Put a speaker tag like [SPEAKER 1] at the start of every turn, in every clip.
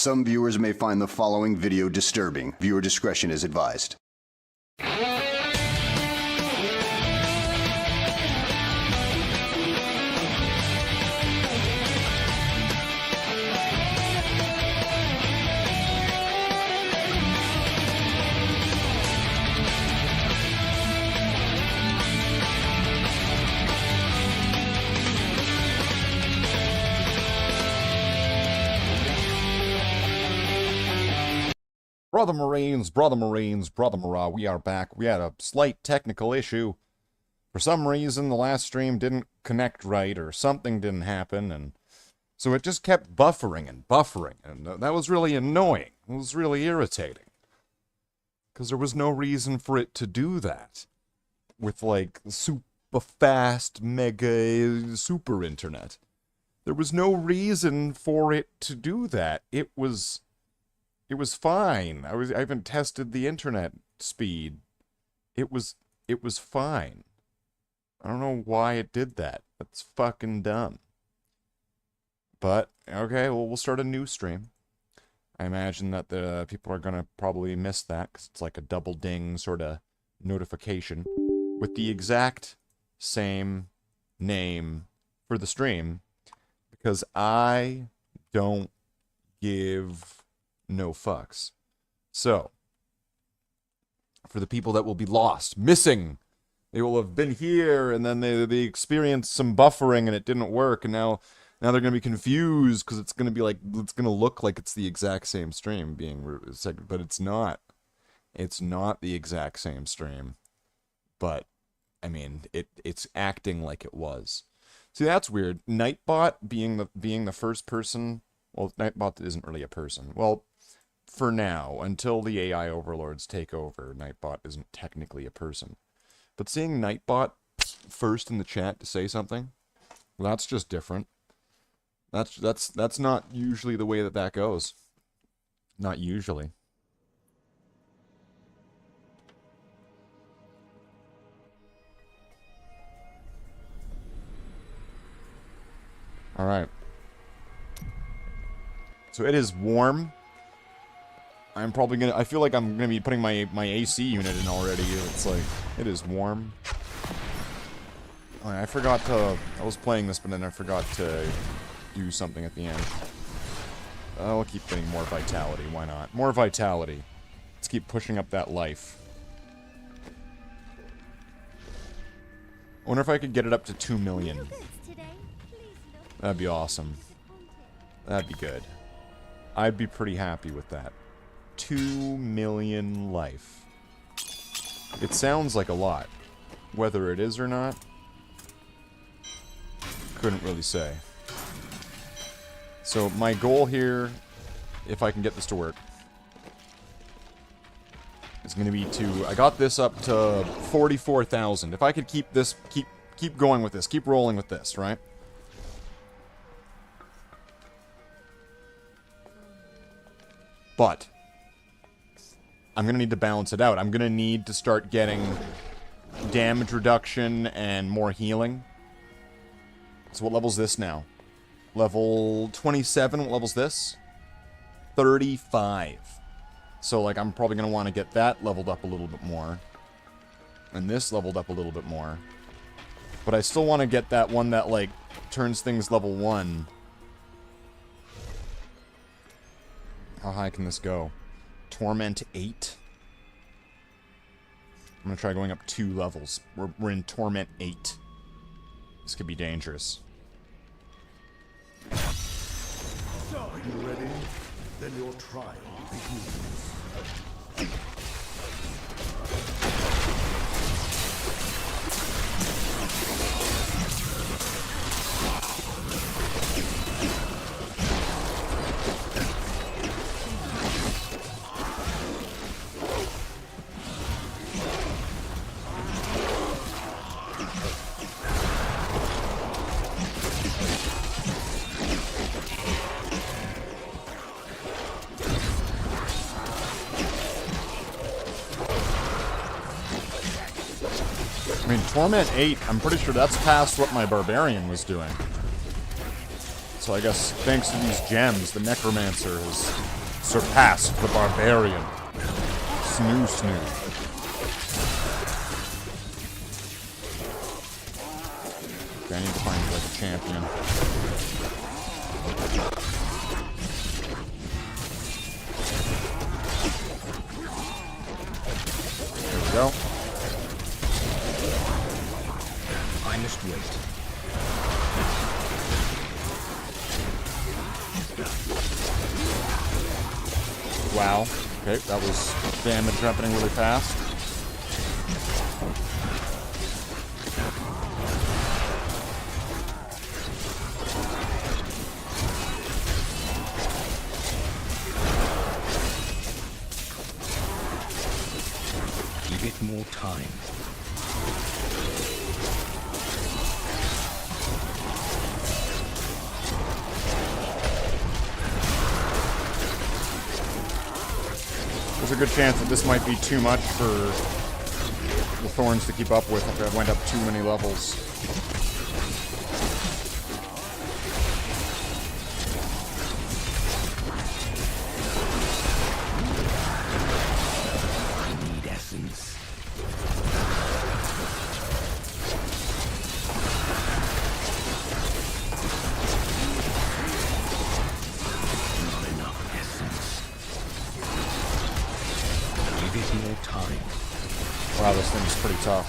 [SPEAKER 1] Some viewers may find the following video disturbing. Viewer discretion is advised.
[SPEAKER 2] Brother Marines, we are back. We had a slight technical issue. For some reason, the last stream didn't connect right, or something didn't happen, and so it just kept buffering, and that was really annoying. It was really irritating. Because there was no reason for it to do that. With, like, super fast, mega, super internet. There was no reason for it to do that. It was fine. I haven't tested the internet speed. It was fine. I don't know why it did that. That's fucking dumb. But, okay, well, we'll start a new stream. I imagine that the people are gonna probably miss that, because it's like a double ding sort of notification with the exact same name for the stream, because I don't give no fucks. So, for the people that will be lost, missing, they will have been here, and then they experienced some buffering, and it didn't work, and now they're going to be confused, because it's going to be like, it's going to look like it's the exact same stream being, but it's not. It's not the exact same stream. But, I mean, it's acting like it was. See, that's weird. Nightbot being the first person, well, Nightbot isn't really a person. Well, for now, until the AI overlords take over, Nightbot isn't technically a person. But seeing Nightbot first in the chat to say something, well, that's just different. That's not usually the way that goes. Not usually. Alright. So it is warm. I'm probably gonna, I feel like I'm gonna be putting my AC unit in already. It's like, it is warm. Oh, I forgot to, I was playing this, but then I forgot to do something at the end. I'll keep getting more vitality, why not? More vitality. Let's keep pushing up that life. I wonder if I could get it up to 2 million. That'd be awesome. That'd be good. I'd be pretty happy with that. 2 million life. It sounds like a lot. Whether it is or not, couldn't really say. So my goal here, if I can get this to work, is going to be to, I got this up to 44,000. If I could keep this, keep going with this, keep rolling with this, right? But I'm going to need to balance it out. I'm going to need to start getting damage reduction and more healing. So what level's this now? Level 27. What level's this? 35. So, like, I'm probably going to want to get that leveled up a little bit more. And this leveled up a little bit more. But I still want to get that one that, like, turns things level 1. How high can this go? Torment 8? I'm gonna try going up 2 levels. We're in Torment 8. This could be dangerous.
[SPEAKER 3] Are you ready? Then your trial begins.
[SPEAKER 2] I mean, Torment 8, I'm pretty sure that's past what my Barbarian was doing. So I guess thanks to these gems, the Necromancer has surpassed the Barbarian. Snoo snoo. Okay, I need to find like a champion. There we go.
[SPEAKER 4] I must wait.
[SPEAKER 2] Wow. Okay, that was damage happening really fast.
[SPEAKER 4] Give it more time.
[SPEAKER 2] There's a good chance that this might be too much for the thorns to keep up with if I went up too many levels.
[SPEAKER 4] Need essence. Not enough essence. Give it more time.
[SPEAKER 2] Wow, this thing's pretty tough.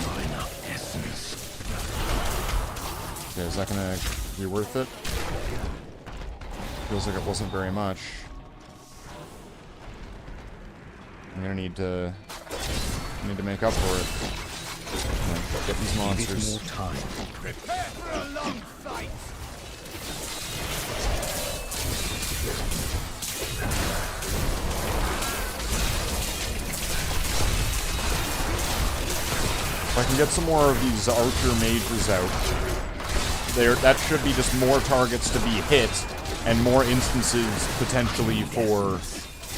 [SPEAKER 4] Not enough essence.
[SPEAKER 2] Okay, is that gonna be worth it? Feels like it wasn't very much. I'm gonna need to make up for it. Get these
[SPEAKER 4] Give it
[SPEAKER 2] monsters.
[SPEAKER 4] more time.
[SPEAKER 3] Prepare for a long fight.
[SPEAKER 2] If I can get some more of these archer mages out, that should be just more targets to be hit, and more instances potentially for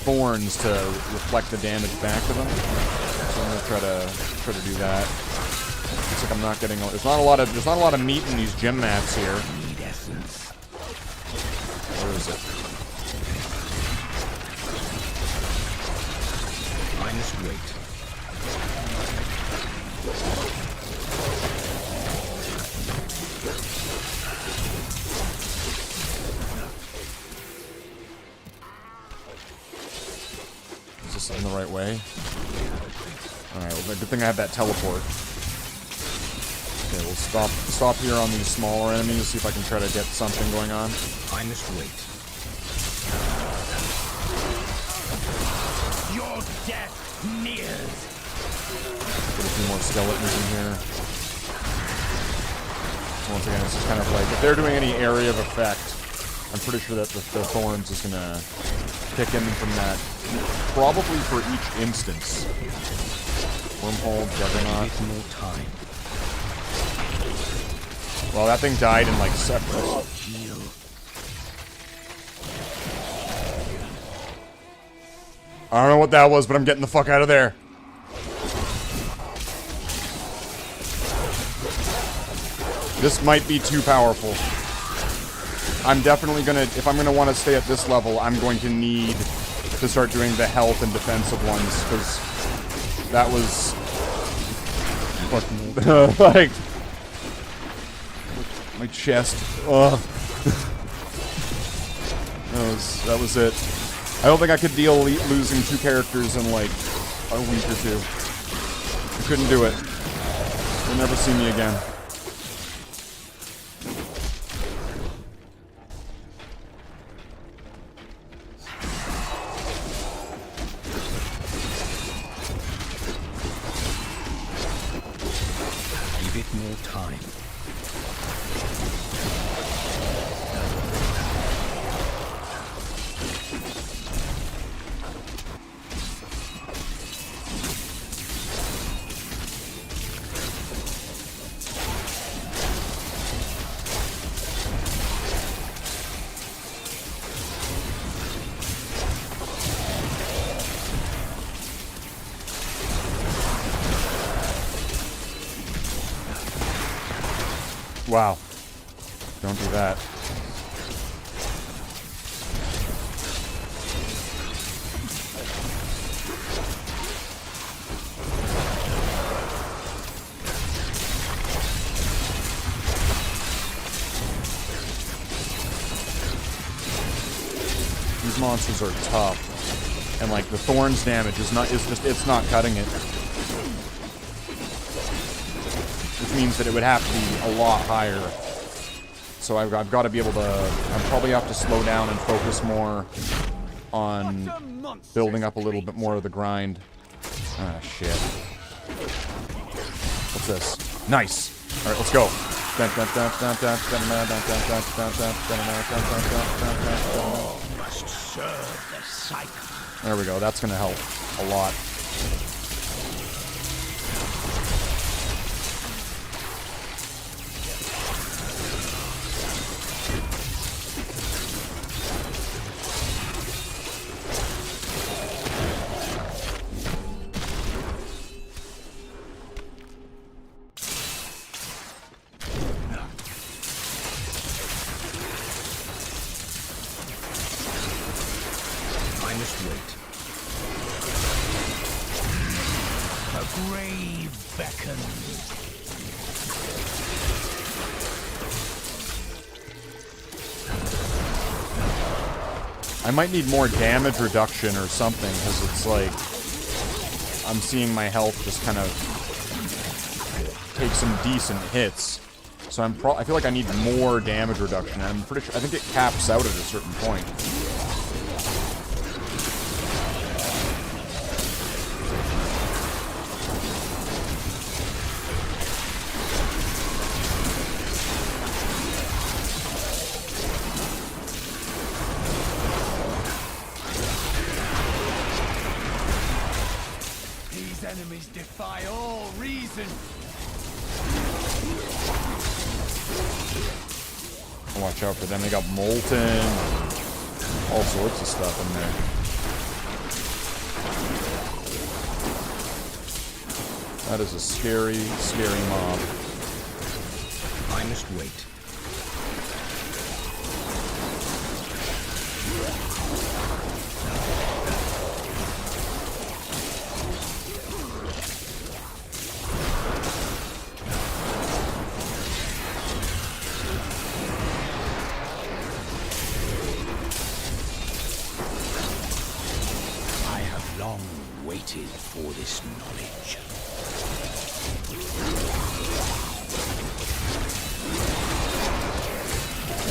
[SPEAKER 2] thorns to reflect the damage back to them. So I'm gonna try to do that. Looks like I'm not getting. There's not a lot of meat in these gem mats here.
[SPEAKER 4] Need essence.
[SPEAKER 2] Where is it?
[SPEAKER 4] I must wait.
[SPEAKER 2] Is this in the right way? Alright, well, good thing I had that teleport. Okay, we'll stop here on these smaller enemies, see if I can try to get something going on.
[SPEAKER 4] I must wait.
[SPEAKER 3] Your death nears.
[SPEAKER 2] Put a few more skeletons in here. So once again, this is kind of like, if they're doing any area of effect, I'm pretty sure that the thorns is gonna kick in from that, probably for each instance. Wormhole, Juggernaut.
[SPEAKER 4] Give it more time.
[SPEAKER 2] Well, that thing died in like separate.
[SPEAKER 4] Heal.
[SPEAKER 2] I don't know what that was, but I'm getting the fuck out of there. This might be too powerful. I'm definitely gonna, if I'm gonna want to stay at this level, I'm going to need to start doing the health and defensive ones, because that was fucking, like, my chest. Ugh. That was it. I don't think I could deal losing 2 characters in like a week or 2. I couldn't do it. You'll never see me again.
[SPEAKER 4] Give it more time.
[SPEAKER 2] Wow. Don't do that. These monsters are tough. And like the thorns damage is it's not cutting it. Which means that it would have to be a lot higher. So I've got to be able to... I probably have to slow down and focus more on building up a little bit more of the grind. Ah, shit. What's this? Nice! Alright, let's go.
[SPEAKER 4] Must serve the cycle.
[SPEAKER 2] There we go. That's going to help a lot. I might need more damage reduction or something, because it's like... I'm seeing my health just kind of take some decent hits. So I feel like I need more damage reduction. I'm pretty sure... I think it caps out at a certain point.
[SPEAKER 3] Enemies defy all reason.
[SPEAKER 2] Watch out for them. They got molten, all sorts of stuff in there. That is a scary, scary mob.
[SPEAKER 4] I must wait. For this knowledge.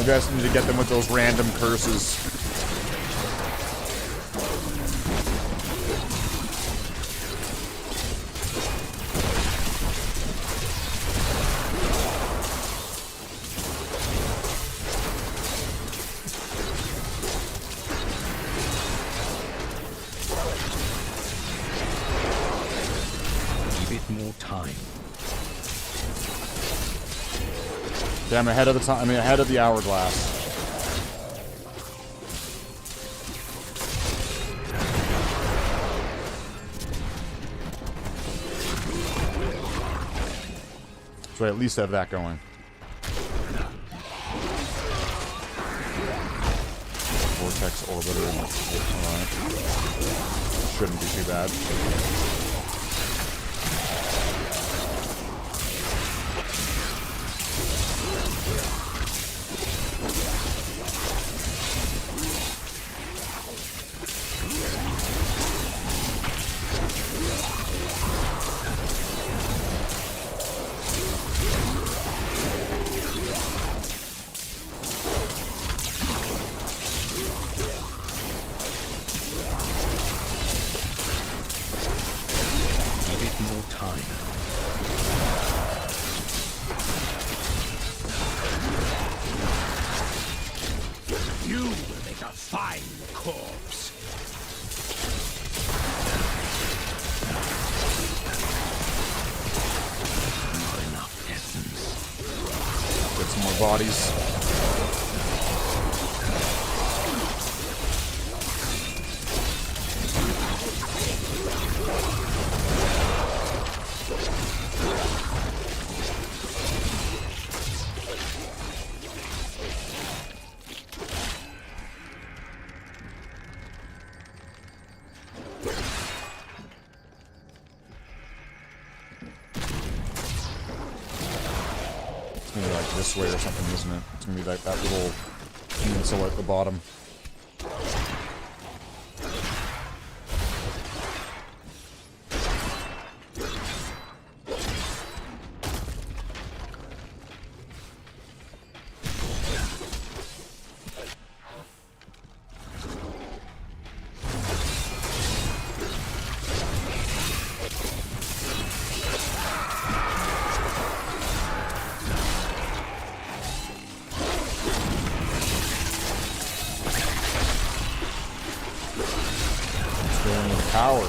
[SPEAKER 2] You guys need to get them with those random curses. Yeah, I'm ahead of the time. I mean, ahead of the hourglass. So I at least have that going. Vortex orbiter. Alright. Shouldn't be too bad. Bodies. gonna be like this way or something, isn't it? It's gonna be like that little peninsula at the bottom. Power.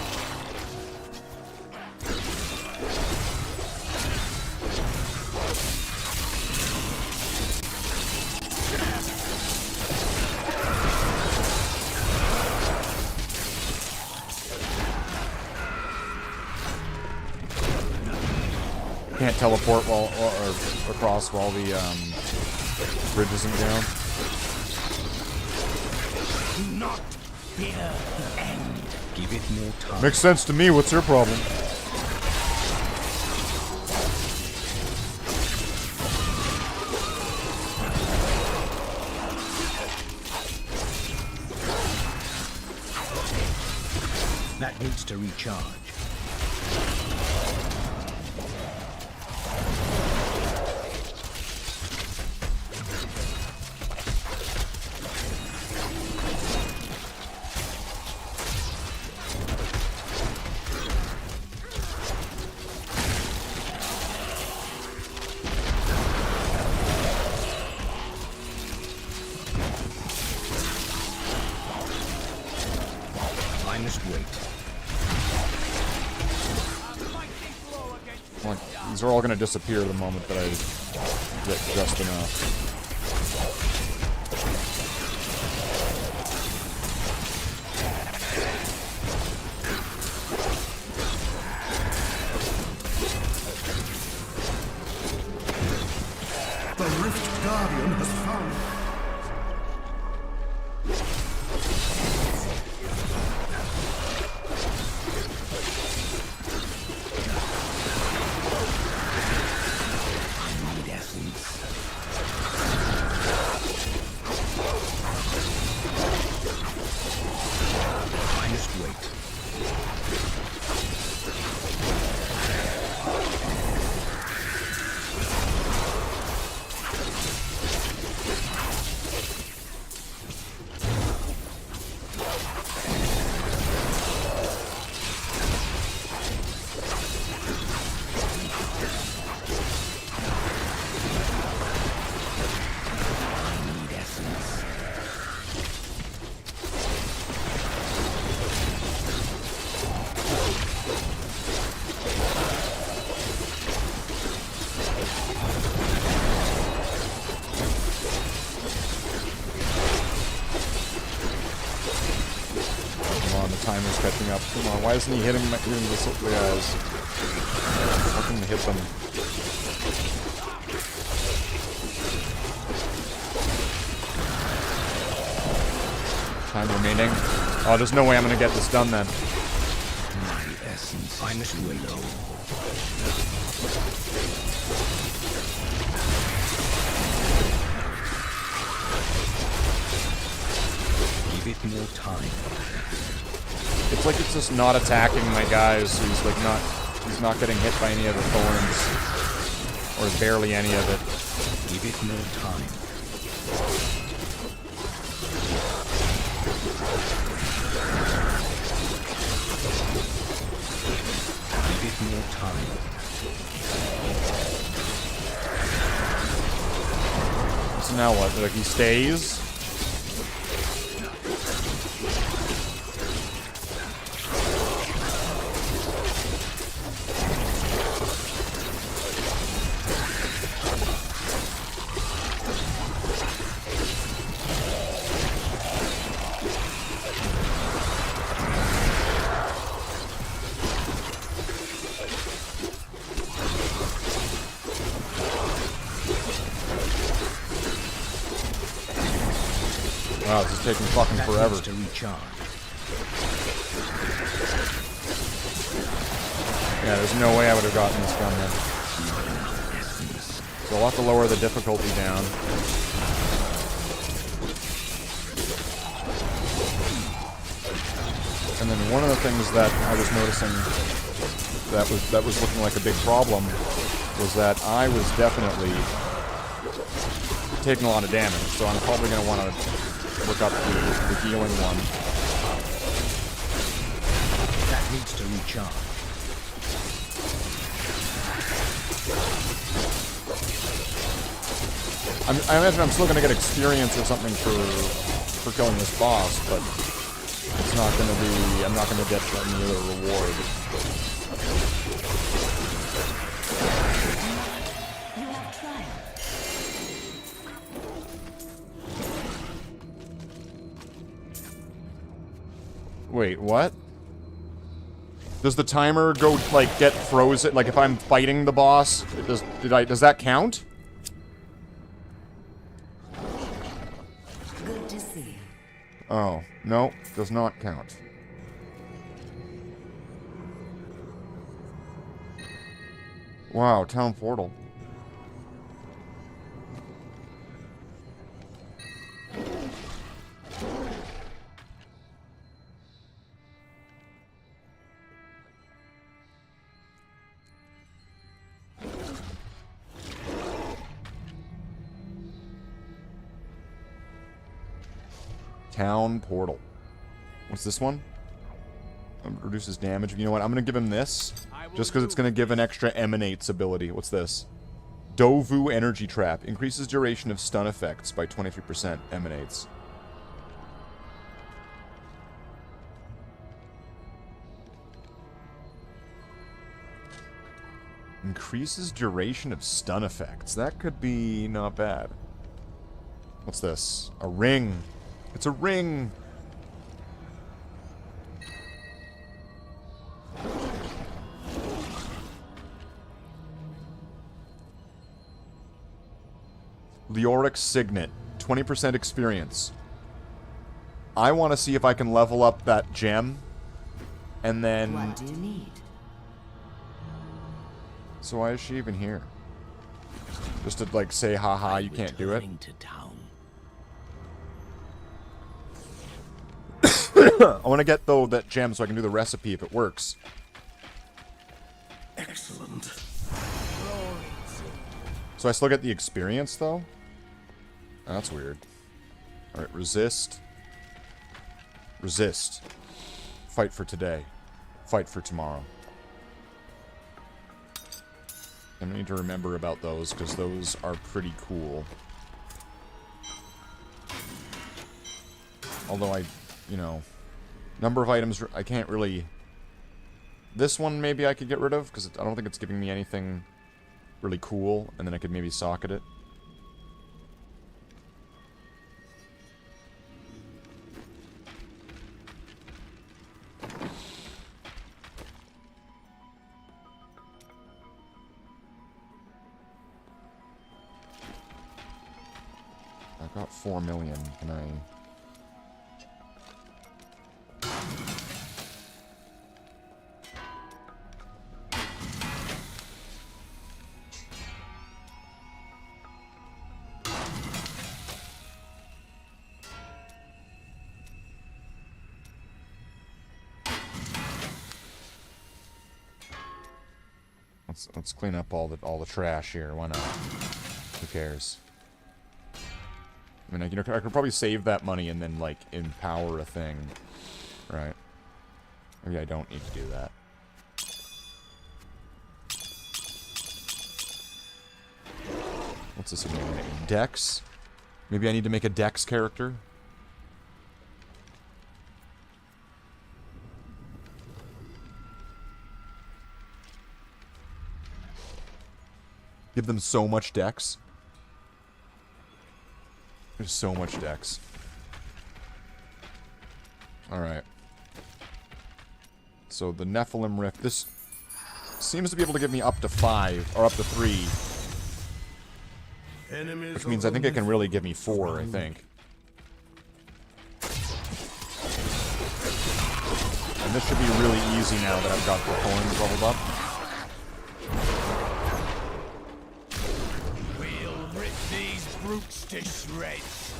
[SPEAKER 2] Can't teleport while or across while the bridge isn't down.
[SPEAKER 4] Do not fear the end. Give it more time.
[SPEAKER 2] Makes sense to me. What's your problem?
[SPEAKER 4] That needs to recharge. I must wait.
[SPEAKER 2] Like, these are all going to disappear the moment that I get just enough.
[SPEAKER 3] The Rift Guardian has found.
[SPEAKER 2] Timer's catching up. Come on, why isn't he hitting the guys? Fucking hit them. Time remaining. Oh, there's no way I'm gonna get this done then.
[SPEAKER 4] My essence. I must wait. Give it more time.
[SPEAKER 2] It's like it's just not attacking my guys, so he's like he's not getting hit by any of the thorns. Or barely any of it.
[SPEAKER 4] Give it more time. Give it more time.
[SPEAKER 2] So now what? Like he stays? Wow, this is taking fucking forever.
[SPEAKER 4] To recharge.
[SPEAKER 2] Yeah, there's no way I would have gotten this done then. So I'll have to lower the difficulty down. And then one of the things that I was noticing that was looking like a big problem was that I was definitely taking a lot of damage. So I'm probably going to want to look up the healing one.
[SPEAKER 4] That needs to recharge.
[SPEAKER 2] I imagine I'm still going to get experience or something for killing this boss, but it's not going to be... I'm not going to get any other reward.
[SPEAKER 5] You have triumphed.
[SPEAKER 2] Wait, what? Does the timer go, like, get frozen? Like, if I'm fighting the boss, does that count?
[SPEAKER 5] Good to see.
[SPEAKER 2] Oh, no, does not count. Wow, town portal. Town portal. What's this one? Reduces damage. You know what? I'm going to give him this. Just because it's going to give an extra emanates ability. What's this? Dovu energy trap. Increases duration of stun effects by 23%. Emanates. Increases duration of stun effects. That could be not bad. What's this? A ring. It's a ring. Leoric Signet. 20% experience. I want to see if I can level up that gem. And then...
[SPEAKER 5] What do you need?
[SPEAKER 2] So why is she even here? Just to, like, say, haha, you can't do it?
[SPEAKER 4] To town.
[SPEAKER 2] I want to get, though, that gem so I can do the recipe if it works.
[SPEAKER 3] Excellent.
[SPEAKER 2] So I still get the experience, though? Oh, that's weird. Alright, resist. Resist. Fight for today. Fight for tomorrow. I need to remember about those, because those are pretty cool. Although you know, number of items, I can't really... This one maybe I could get rid of, because I don't think it's giving me anything really cool, and then I could maybe socket it. I've got 4 million, can I... Let's clean up all the trash here. Why not? Who cares? I mean, I could probably save that money and then, like, empower a thing. Right. Maybe I don't need to do that. What's this again? Dex? Maybe I need to make a Dex character? Give them so much Dex. There's so much Dex. Alright. So the Nephilim Rift. This seems to be able to give me up to 5, or up to 3. Which means I think it can really give me 4, I think. And this should be really easy now that I've got the coins leveled up.
[SPEAKER 4] brutes to shreds.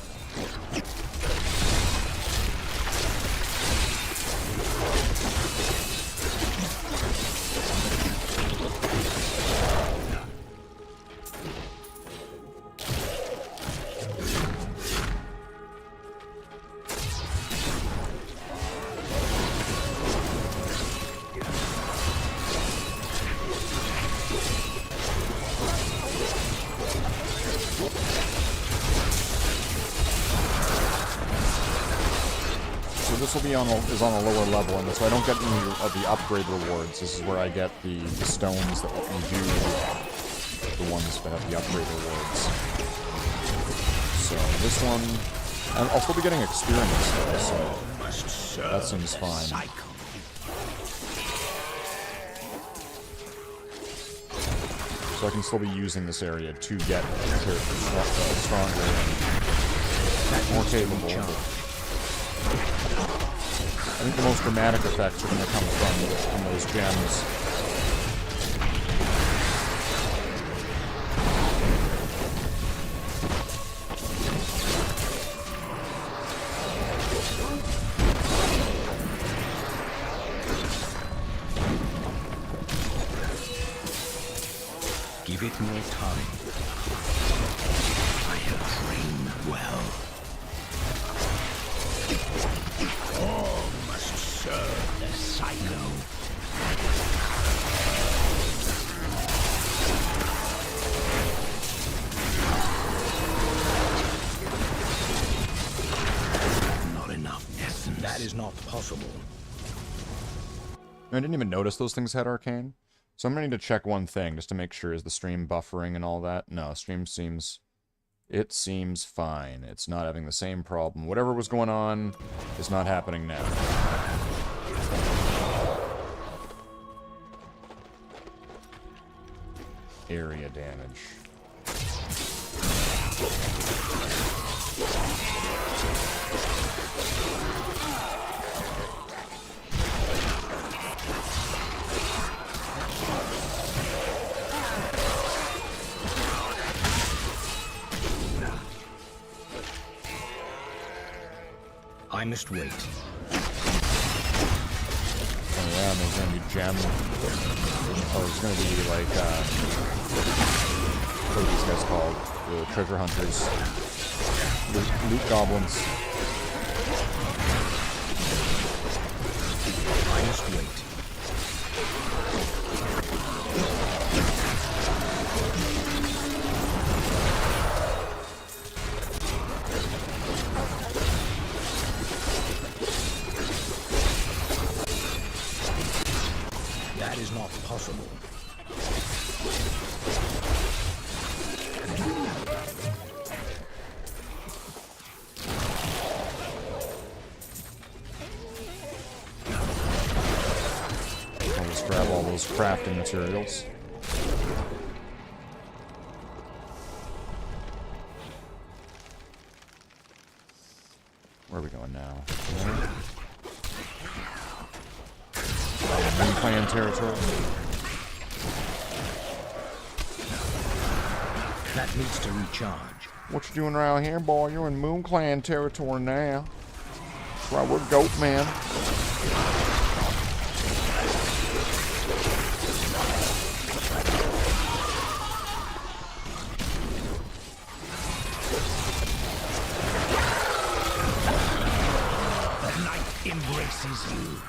[SPEAKER 2] This will be on a lower level, and so I don't get any of the upgrade rewards. This is where I get the stones that let me do the ones that have the upgrade rewards. So this one, I'll still be getting experience though, so that seems fine. So I can still be using this area to get stronger and more capable. I think the most dramatic effects are going to come from those gems.
[SPEAKER 4] Give it more time. I have trained well. All must serve the psycho. Not enough essence. That is not possible.
[SPEAKER 2] I didn't even notice those things had arcane. So I'm going to need to check one thing just to make sure, is the stream buffering and all that? No, stream seems... It seems fine. It's not having the same problem. Whatever was going on is not happening now. Area damage.
[SPEAKER 4] I must wait.
[SPEAKER 2] Oh yeah, and there's gonna be gem. Oh, there's gonna be like, what are these guys called? The treasure hunters. Loot goblins.
[SPEAKER 4] I must wait. That is not possible.
[SPEAKER 2] I'll just grab all those crafting materials. Where are we going now? Moon Clan territory.
[SPEAKER 4] That needs to recharge.
[SPEAKER 2] What you doing around here, boy? You're in Moon Clan territory now. That's right, we're Goat Man.
[SPEAKER 4] The night embraces you.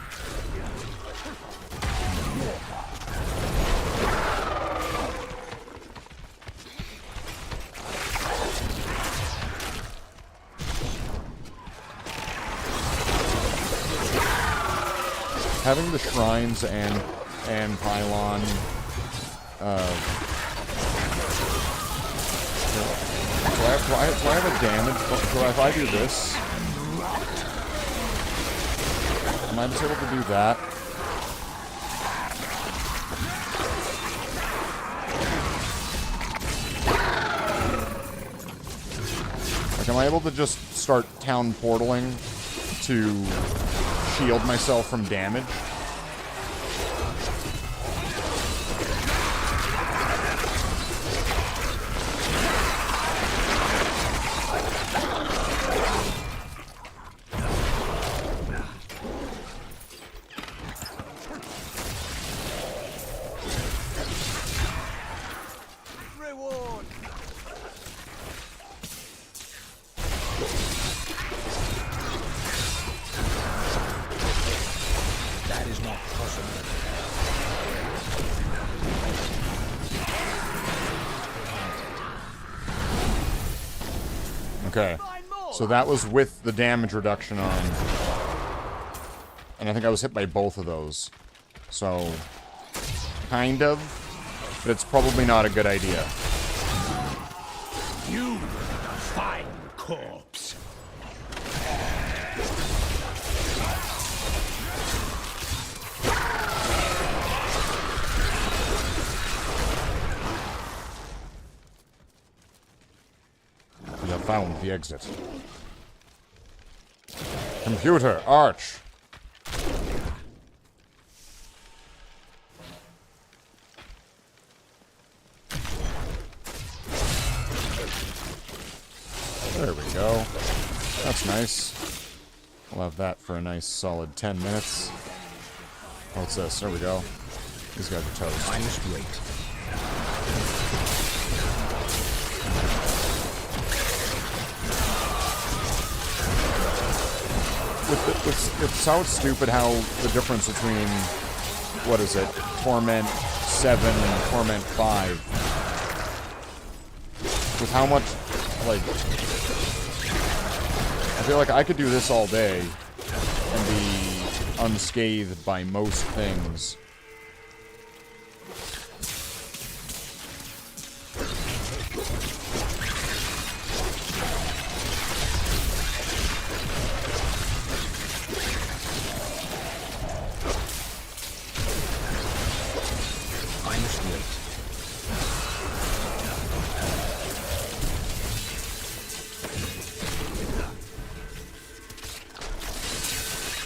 [SPEAKER 2] Having the shrines and pylon, so I have a damage. So if I do this, am I just able to do that? Like, am I able to just start town portaling to shield myself from damage? Okay. So that was with the damage reduction on. And I think I was hit by both of those. So, kind of. But it's probably not a good idea.
[SPEAKER 4] You fine corpse.
[SPEAKER 2] We have found the exit. Computer, Arch. There we go. That's nice. We'll have that for a nice solid 10 minutes. What's this? There we go. These guys are toast.
[SPEAKER 4] I must wait.
[SPEAKER 2] It sounds stupid how the difference between, what is it, Torment 7 and Torment 5. With how much, like, I feel like I could do this all day and be unscathed by most things.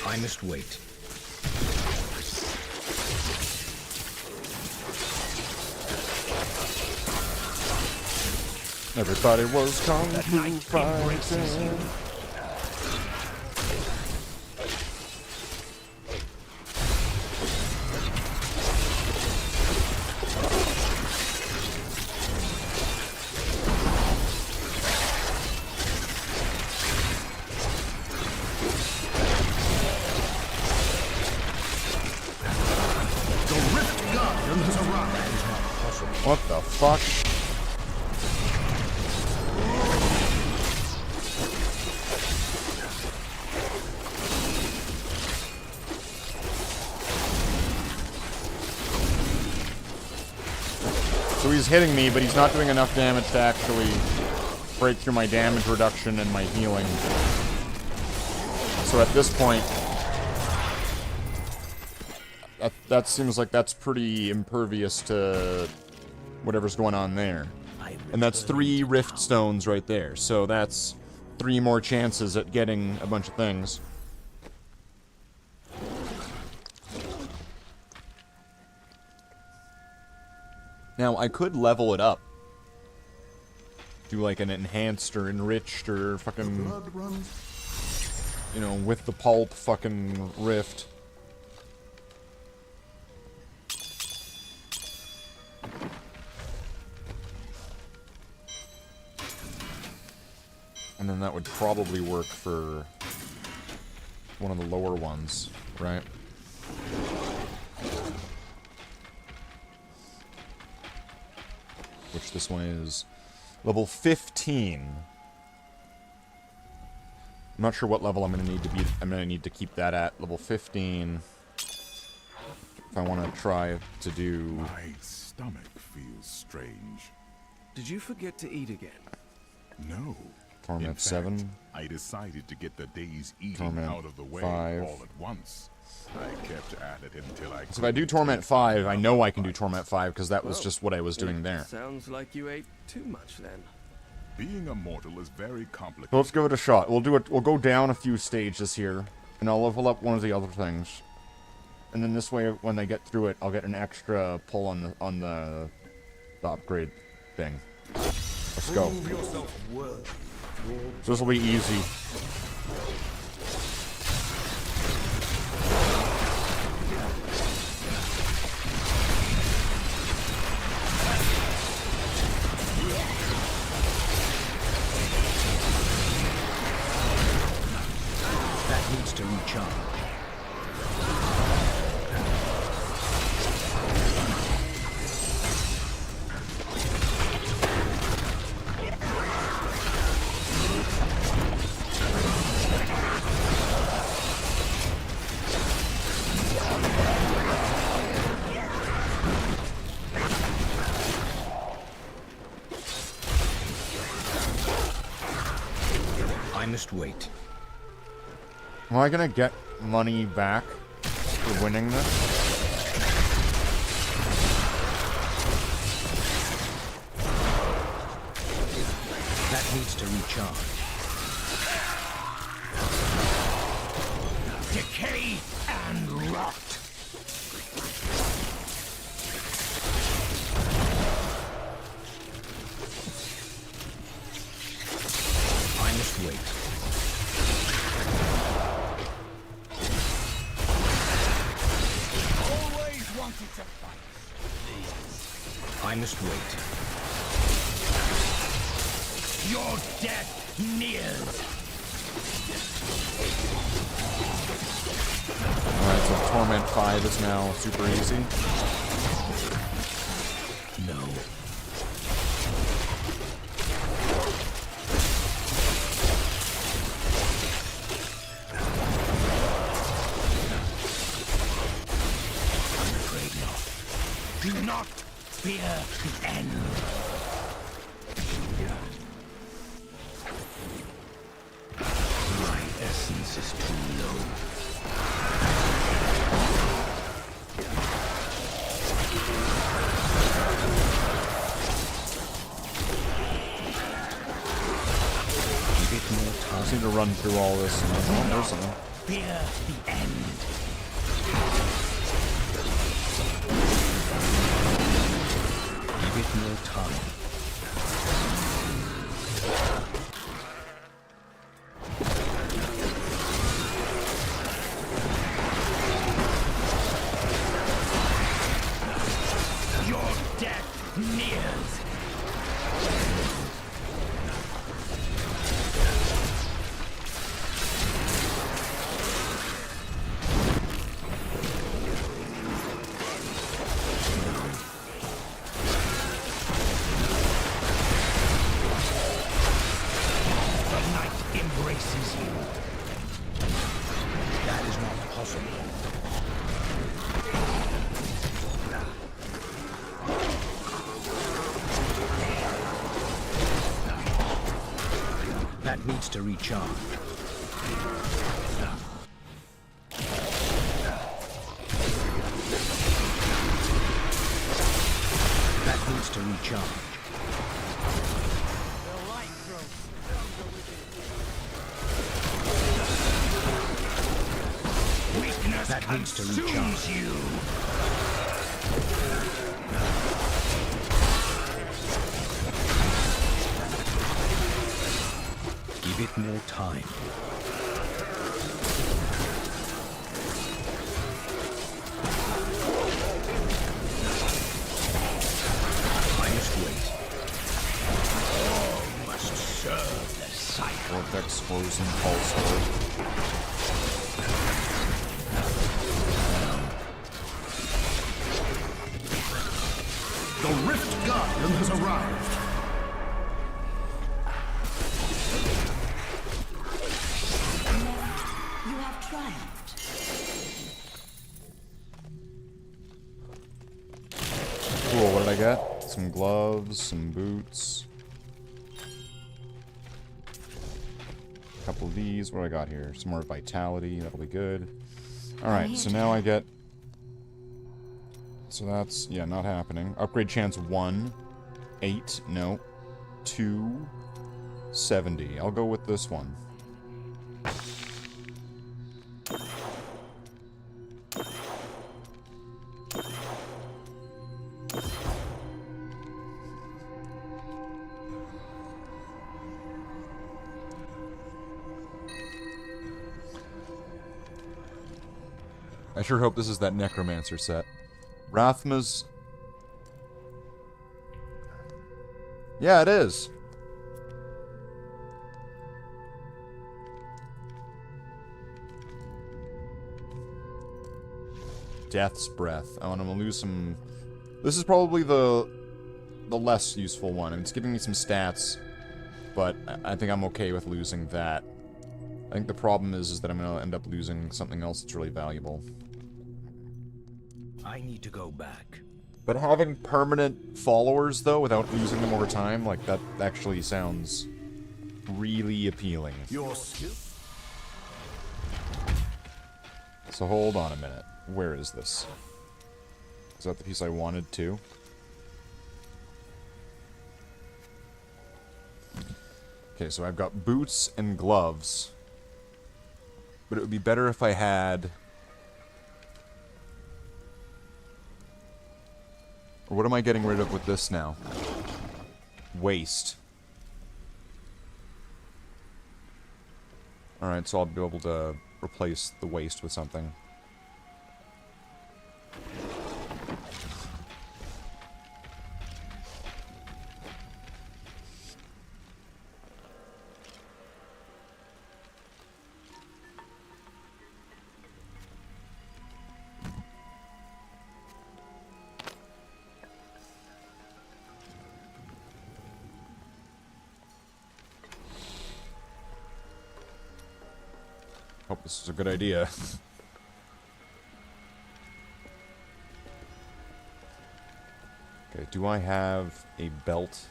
[SPEAKER 4] I must wait.
[SPEAKER 2] Everybody was kung fu fighting. What the fuck? So he's hitting me, but he's not doing enough damage to actually break through my damage reduction and my healing. So at this point, that seems like that's pretty impervious to whatever's going on there. And that's 3 rift stones right there. So that's 3 more chances at getting a bunch of things. Now, I could level it up. Do like an enhanced or enriched or fucking, you know, with the pulp fucking rift. And then that would probably work for one of the lower ones, right? Which this one is level 15. I'm not sure what level I'm gonna need to be. I'm gonna need to keep that at level 15 if I want to try to do.
[SPEAKER 3] My stomach feels strange.
[SPEAKER 6] Did you forget to eat again?
[SPEAKER 3] No.
[SPEAKER 2] Torment
[SPEAKER 3] In fact,
[SPEAKER 2] 7.
[SPEAKER 3] I decided to get the day's eating
[SPEAKER 2] Torment
[SPEAKER 3] out of the way
[SPEAKER 2] 5.
[SPEAKER 3] all at once. I kept at it until I.
[SPEAKER 2] So if I do Torment 5, I know I can do Torment 5 because that was just what I was doing there.
[SPEAKER 6] Sounds like you ate too much then.
[SPEAKER 3] Being a mortal is very complicated.
[SPEAKER 2] So let's give it a shot. We'll do it. We'll go down a few stages here, and I'll level up one of the other things. And then this way, when I get through it, I'll get an extra pull on the upgrade thing. Let's go. So this will be easy.
[SPEAKER 4] That needs to recharge. I must wait.
[SPEAKER 2] Am I gonna get money back for winning this?
[SPEAKER 4] That needs to recharge. Decay and rot. I must wait.
[SPEAKER 3] Always wanted to fight.
[SPEAKER 4] I must wait. Your death nears.
[SPEAKER 2] Alright, so Torment 5 is now super easy.
[SPEAKER 4] No. I'm afraid not. Do not fear the end. My essence is too low. Give it more
[SPEAKER 2] I
[SPEAKER 4] time.
[SPEAKER 2] just need to run through all this. And oh, there's something.
[SPEAKER 4] Fear the end. Give it more time. Your death nears. The night embraces you. That is not possible. That needs to recharge. That needs to recharge. Weakness that needs to recharge. You. Give it more time. I must wait. All must serve the cycle.
[SPEAKER 2] Vortex, Frozen, Pulse Sword.
[SPEAKER 3] The Rift Guardian has arrived.
[SPEAKER 5] You have triumphed.
[SPEAKER 2] Cool, what did I get? Some gloves, some boots. A couple of these. What do I got here? Some more vitality. That'll be good. Alright, so now I get... So that's, yeah, not happening. Upgrade chance 1. 8, no. 2. 70. I'll go with this one. I sure hope this is that Necromancer set. Rathma's... Yeah, it is. Death's Breath. Oh, and I'm gonna lose some... This is probably the less useful one. It's giving me some stats, but I think I'm okay with losing that. I think the problem is that I'm gonna end up losing something else that's really valuable.
[SPEAKER 4] I need to go back.
[SPEAKER 2] But having permanent followers, though, without losing them over time, like, that actually sounds really appealing.
[SPEAKER 3] Your skill.
[SPEAKER 2] So hold on a minute. Where is this? Is that the piece I wanted too? Okay, so I've got boots and gloves. But it would be better if I had... Or what am I getting rid of with this now? Waste. Alright, so I'll be able to replace the waste with something. Hope this is a good idea. Okay, do I have a belt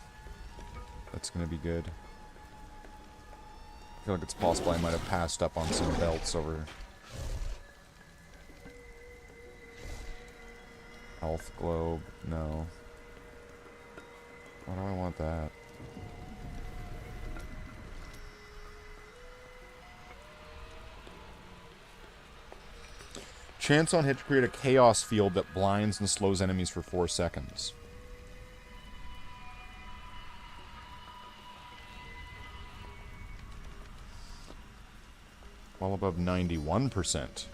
[SPEAKER 2] that's gonna be good? I feel like it's possible I might have passed up on some belts over... Health globe, no. Why do I want that? Chance on hit to create a chaos field that blinds and slows enemies for 4 seconds. Well above 91%.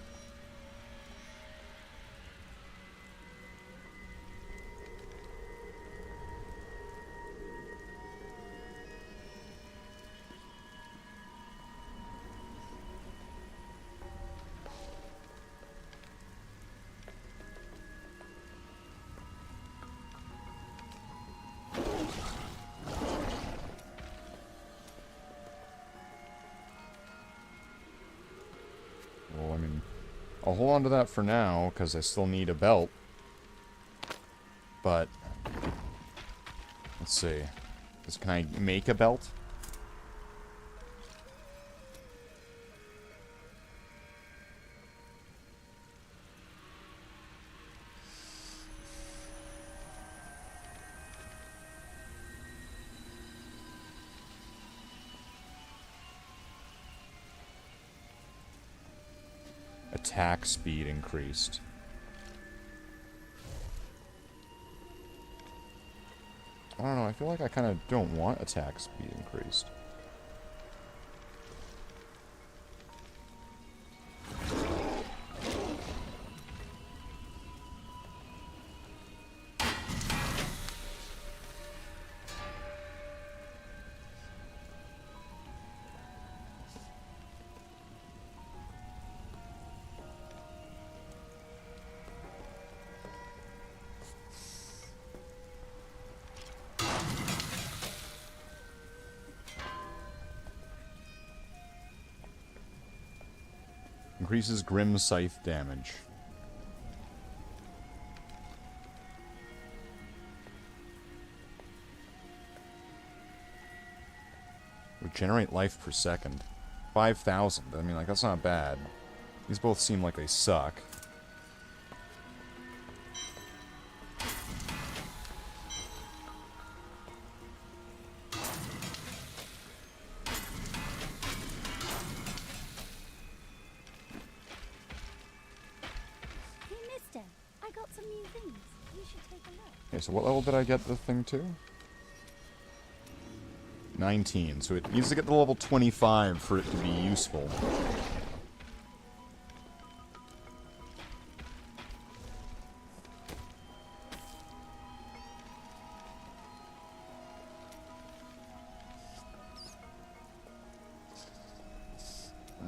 [SPEAKER 2] Well, I mean, I'll hold on to that for now, because I still need a belt. But, let's see. Can I make a belt? Attack speed increased. I don't know, I feel like I kind of don't want attack speed increased. Increases Grim Scythe damage. Regenerate life per second. 5,000. I mean, like, that's not bad. These both seem like they suck. Okay, so what level did I get the thing to? 19, so it needs to get to level 25 for it to be useful.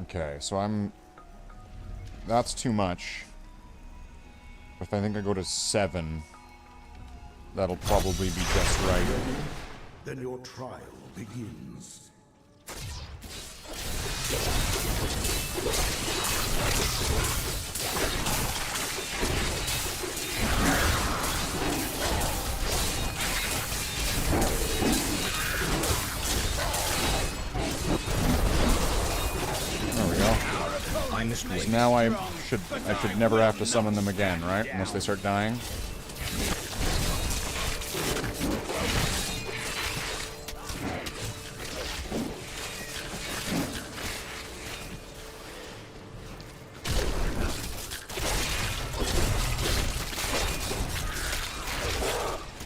[SPEAKER 2] Okay, so that's too much. If I think I go to 7... that'll probably be just right.
[SPEAKER 3] Then your trial begins.
[SPEAKER 4] I must wait.
[SPEAKER 2] So now I should never have to summon them again, right? Unless they start dying.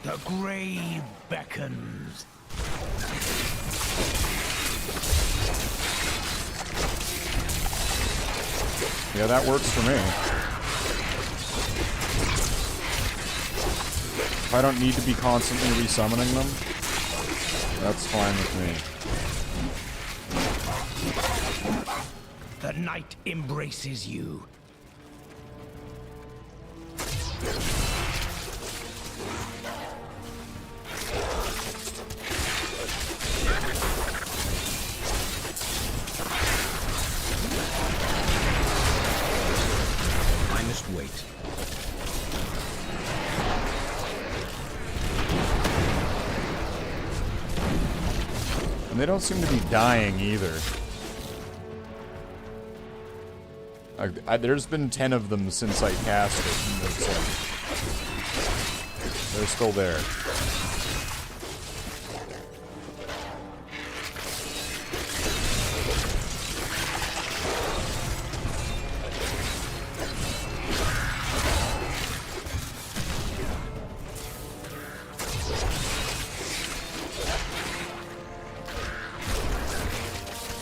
[SPEAKER 4] The grave beckons.
[SPEAKER 2] Yeah, that works for me. If I don't need to be constantly resummoning them, that's fine with me.
[SPEAKER 4] The night embraces you. I must wait.
[SPEAKER 2] And they don't seem to be dying either. There's been 10 of them since I cast it, and it's like, they're still there.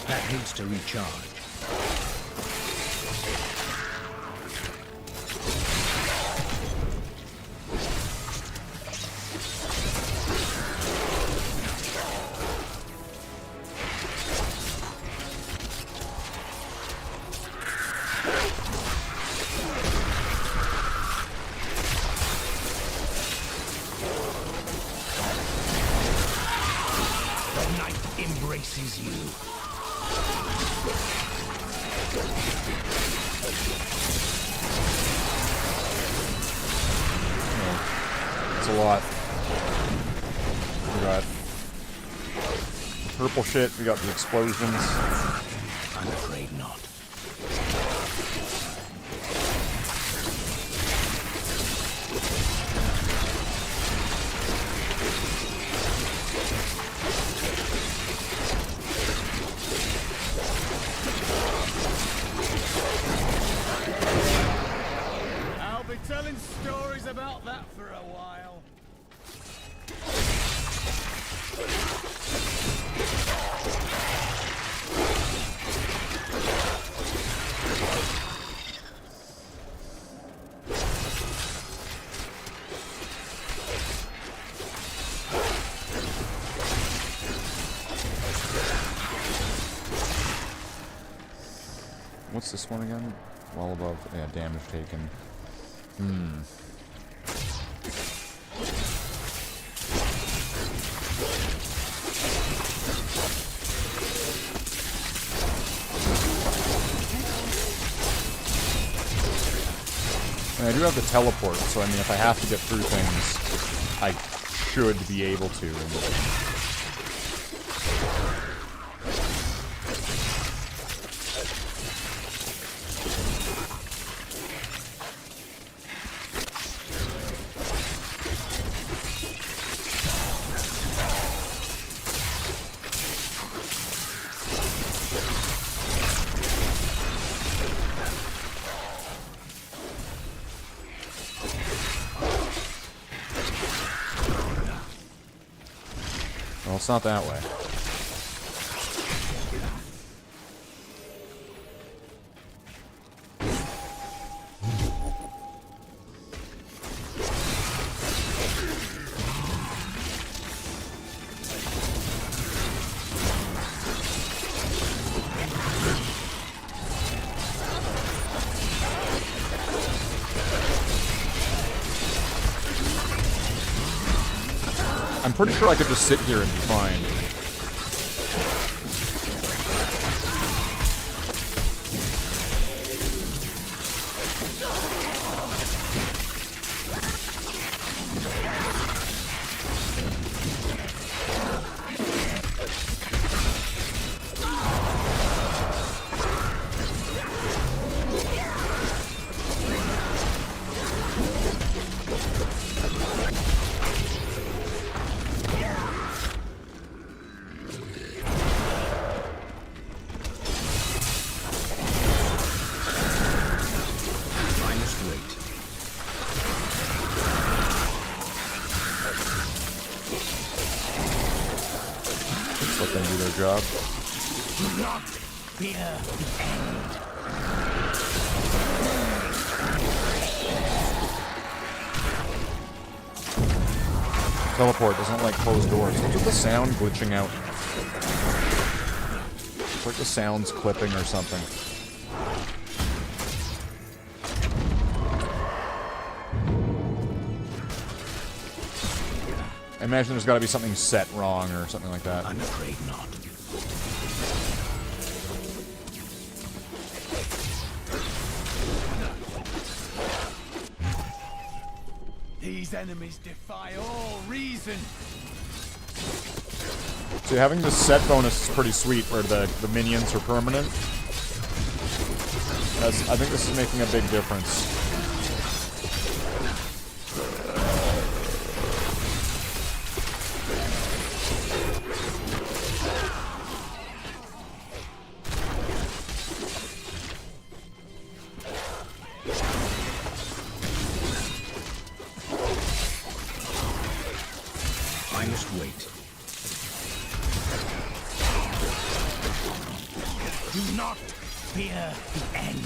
[SPEAKER 4] That needs to recharge. The night embraces you.
[SPEAKER 2] It's a lot. We got purple shit, we got the explosions.
[SPEAKER 4] I'm afraid not.
[SPEAKER 3] I'll be telling stories about that for a while.
[SPEAKER 2] What's this one again? Well above, yeah, damage taken. And I do have the teleport, so I mean, if I have to get through things, I should be able to. Well, it's not that way. I'm pretty sure I could just sit here and be fine. job.
[SPEAKER 4] Do not fear the end.
[SPEAKER 2] Teleport doesn't like closed doors. What's with the sound glitching out? It's like the sound's clipping or something. I imagine there's got to be something set wrong or something like that.
[SPEAKER 4] I'm afraid not. These enemies defy all reason.
[SPEAKER 2] See, having this set bonus is pretty sweet, where the minions are permanent. I think this is making a big difference.
[SPEAKER 4] I must wait. Do not fear the end.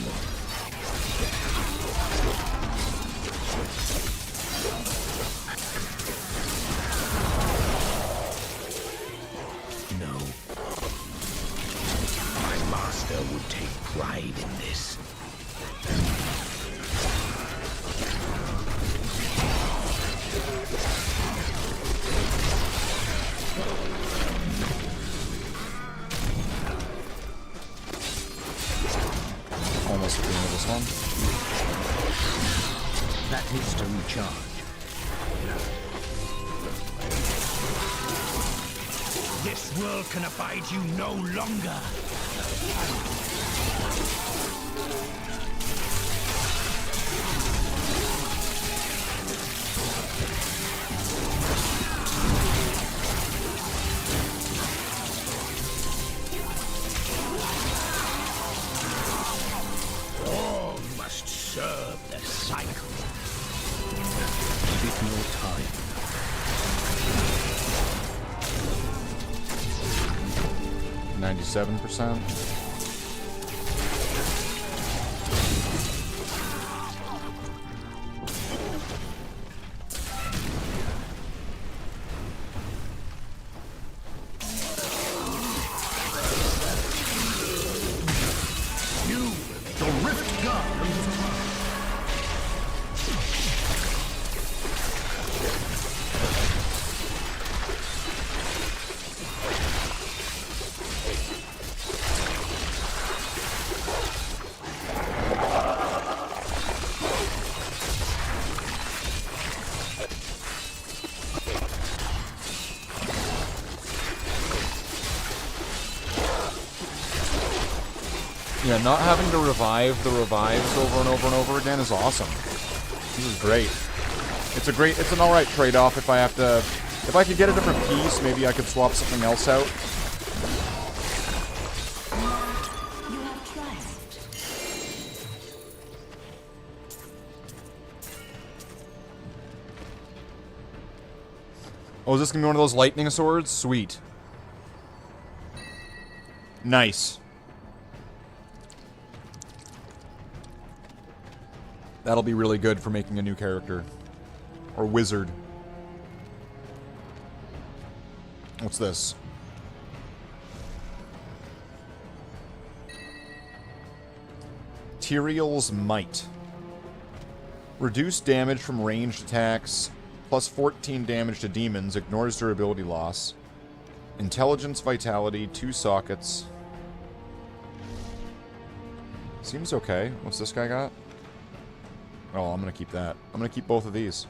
[SPEAKER 4] No. My master would take pride in this.
[SPEAKER 2] Almost at the end of this one.
[SPEAKER 4] That is to recharge. This world can abide you no longer. All must serve the cycle. Give it more time.
[SPEAKER 2] 97%.
[SPEAKER 4] You, the Rift God.
[SPEAKER 2] Yeah, not having to revive the revives over and over and over again is awesome. This is great. It's an alright trade-off if I could get a different piece, maybe I could swap something else out.
[SPEAKER 5] You have triumphed.
[SPEAKER 2] Oh, is this gonna be one of those lightning swords? Sweet. Nice. That'll be really good for making a new character. Or wizard. What's this? Tyrael's Might. Reduce damage from ranged attacks. Plus 14 damage to demons. Ignores durability loss. Intelligence, Vitality, 2 sockets. Seems okay. What's this guy got? Oh, I'm gonna keep that. I'm gonna keep both of these.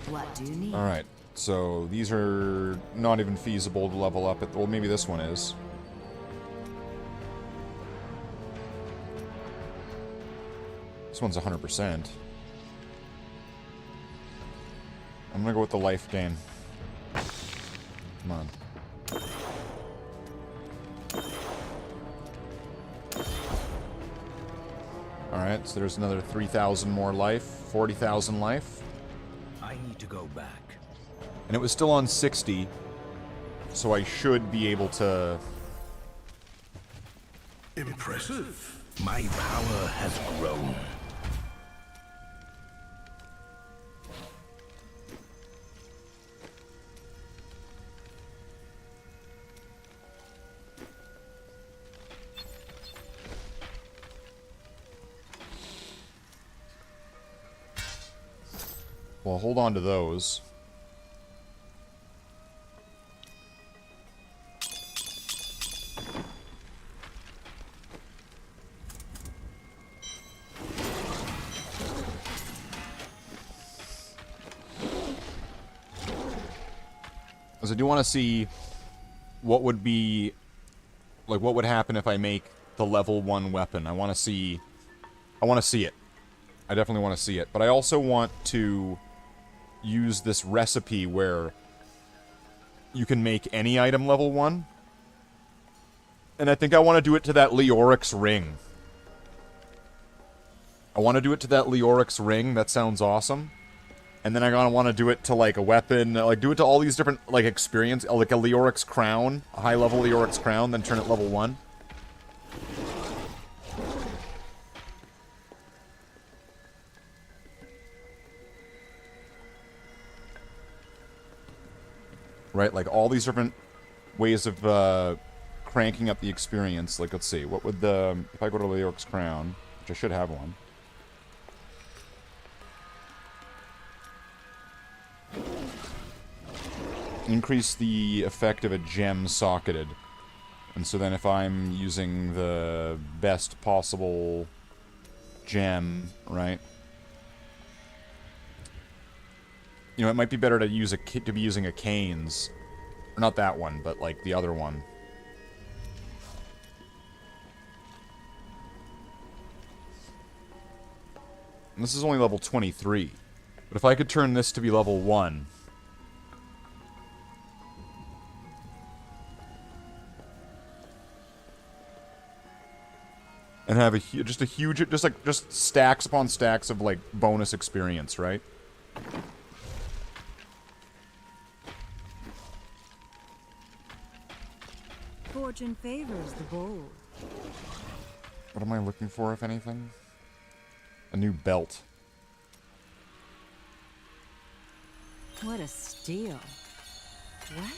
[SPEAKER 5] What do you need?
[SPEAKER 2] Alright, so these are not even feasible to level up at... Well, maybe this one is. This one's 100%. I'm gonna go with the life gain. Come on. Alright, so there's another 3,000 more life. 40,000 life.
[SPEAKER 4] to go back.
[SPEAKER 2] And it was still on 60, so I should be able to...
[SPEAKER 3] Impressive.
[SPEAKER 4] My power has grown.
[SPEAKER 2] Well, hold on to those. Because I do want to see what would be... like, what would happen if I make the level 1 weapon. I want to see it. I definitely want to see it. But I also want to use this recipe where you can make any item level 1. And I think I want to do it to that Leoric's ring. I want to do it to that Leoric's ring. That sounds awesome. And then I'm gonna want to do it to, like, a weapon. Like, do it to all these different, like, experience. Like a Leoric's crown. A high-level Leoric's crown. Then turn it level 1. Right, like all these different ways of cranking up the experience. Like, let's see, what would the... if I go to Leoric's Crown, which I should have one. Increase the effect of a gem socketed. And so then if I'm using the best possible gem, right? You know, it might be better to use to be using a Cane's. Or not that one, but like the other one. And this is only level 23. But if I could turn this to be level 1. And have just stacks upon stacks of, like, bonus experience, right?
[SPEAKER 7] Fortune favors the bold.
[SPEAKER 2] What am I looking for, if anything? A new belt.
[SPEAKER 7] What a steal. What?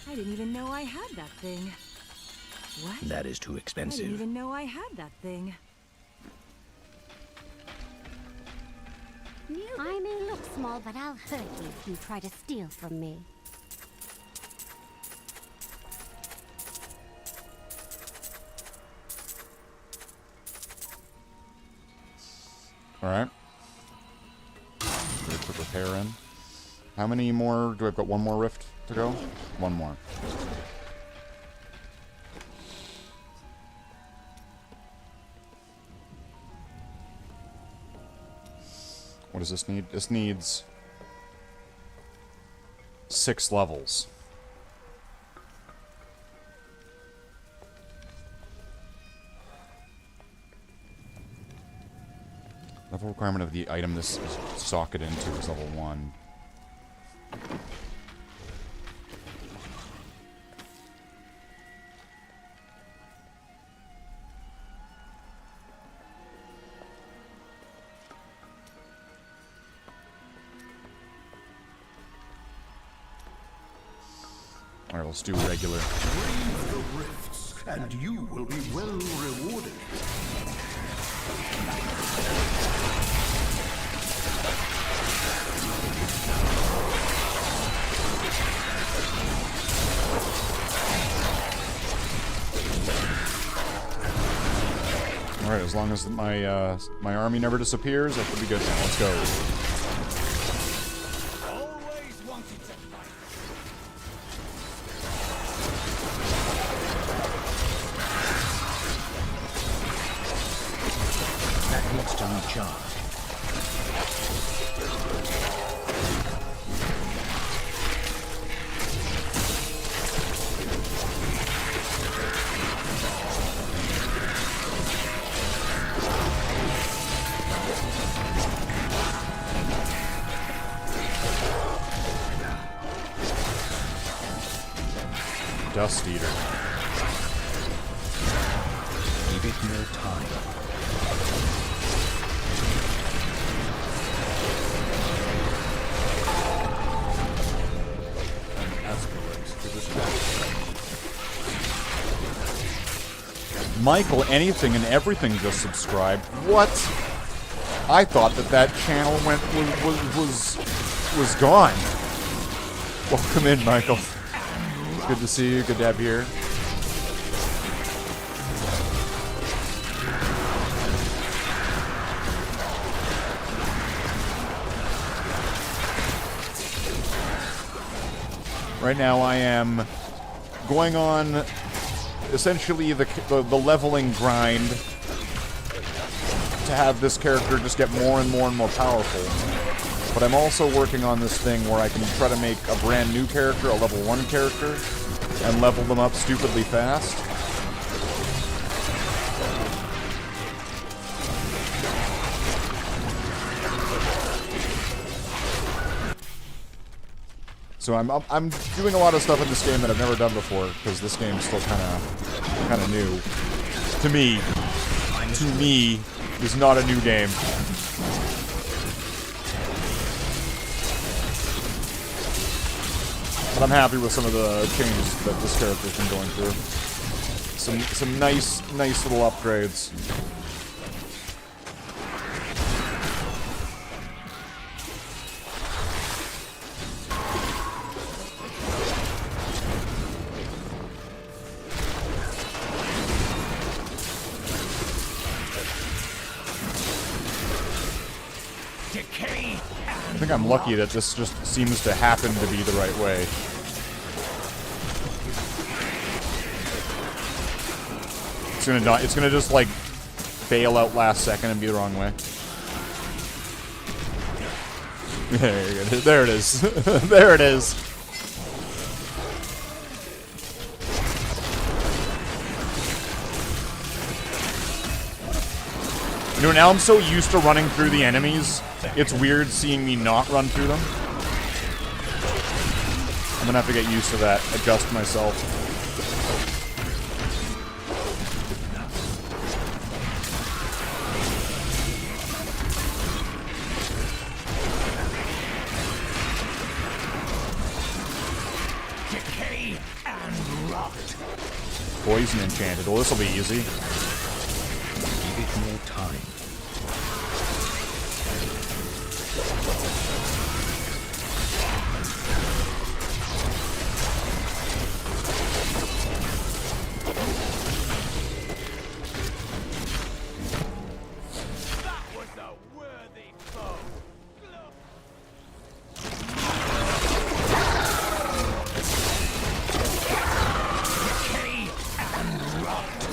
[SPEAKER 7] I didn't even know I had that thing. What?
[SPEAKER 4] That is too
[SPEAKER 7] I didn't
[SPEAKER 4] expensive.
[SPEAKER 7] even know I had that thing.
[SPEAKER 8] I may look small, but I'll hurt you if you try to steal from me.
[SPEAKER 2] Alright. Put a quick repair in. How many more? Do I've got one more rift to go? One more. What does this need? This needs 6 levels. Level requirement of the item this is socket into is level 1. Alright, let's do regular.
[SPEAKER 3] Brave the rifts, and you will be well rewarded.
[SPEAKER 2] Alright, as long as my my army never disappears, I should be good now. Let's go.
[SPEAKER 4] Always wanted to fight. That needs to recharge.
[SPEAKER 2] Dust Eater.
[SPEAKER 4] Give it more time.
[SPEAKER 2] Michael, anything and everything just subscribed. What? I thought that channel was gone. Welcome in, Michael. Good to see you. Good to have you here. Right now I am going on essentially the leveling grind to have this character just get more and more and more powerful. But I'm also working on this thing where I can try to make a brand new character, a level 1 character, and level them up stupidly fast. So I'm doing a lot of stuff in this game that I've never done before, because this game's still kind of new. To me, it's not a new game. But I'm happy with some of the changes that this character's been going through. Some nice little upgrades. I think I'm lucky that this just seems to happen to be the right way. It's gonna just like bail out last second and be the wrong way. There it is. There it is. You know, now I'm so used to running through the enemies, it's weird seeing me not run through them. I'm gonna have to get used to that, adjust myself.
[SPEAKER 4] Decay and rot.
[SPEAKER 2] Poison enchanted. Well, this will be easy.
[SPEAKER 4] Give it more time.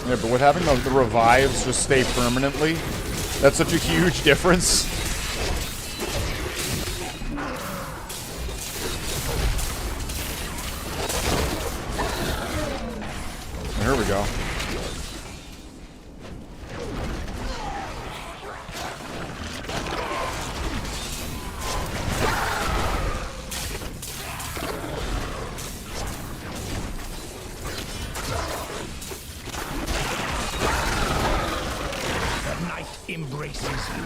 [SPEAKER 2] Yeah, but with having the revives just stay permanently, that's such a huge difference. Here we go.
[SPEAKER 4] Embraces you.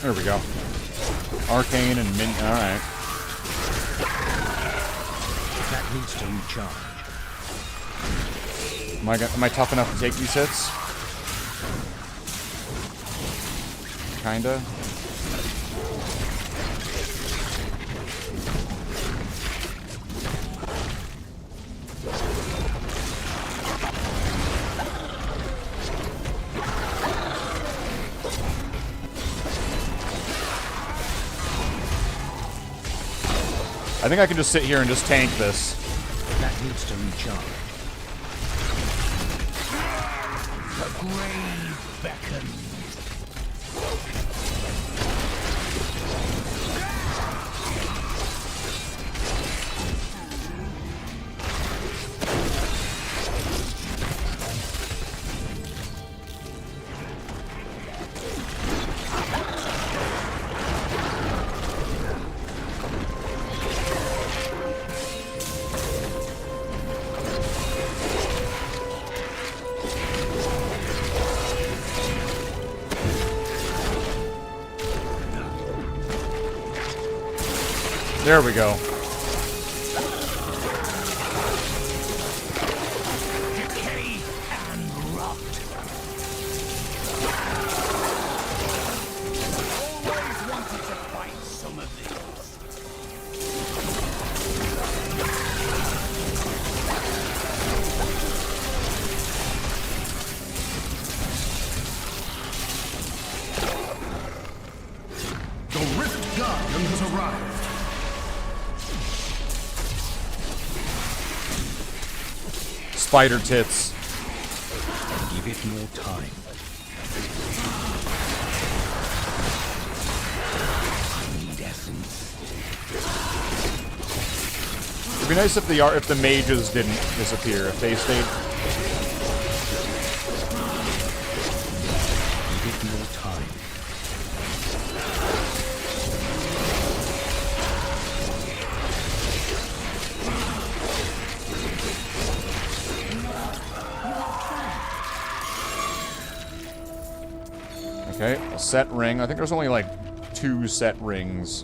[SPEAKER 2] There we go. Arcane and Min. Alright.
[SPEAKER 4] That needs to recharge.
[SPEAKER 2] Am I tough enough to take these hits? Kinda. I think I can just sit here and just tank this.
[SPEAKER 4] That needs to recharge. The grave beckons.
[SPEAKER 2] There we go.
[SPEAKER 4] Decay and rot. Always wanted to fight some of these.
[SPEAKER 3] The Rift Guardian has arrived.
[SPEAKER 2] Spider tits.
[SPEAKER 4] Give it more time. I need essence.
[SPEAKER 2] It'd be nice if the mages didn't disappear, if they stayed.
[SPEAKER 4] Give it more time.
[SPEAKER 2] Okay, a set ring. I think there's only like 2 set rings.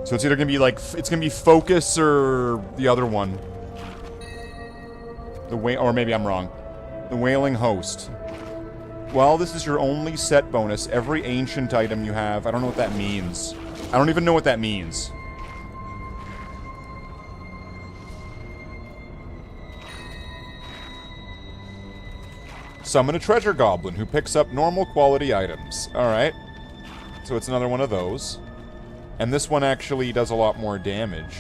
[SPEAKER 2] So it's either gonna be like, it's gonna be focus or the other one. Or maybe I'm wrong. The Wailing Host. Well, this is your only set bonus. Every ancient item you have. I don't know what that means. I don't even know what that means. Summon a treasure goblin who picks up normal quality items. Alright. So it's another one of those. And this one actually does a lot more damage.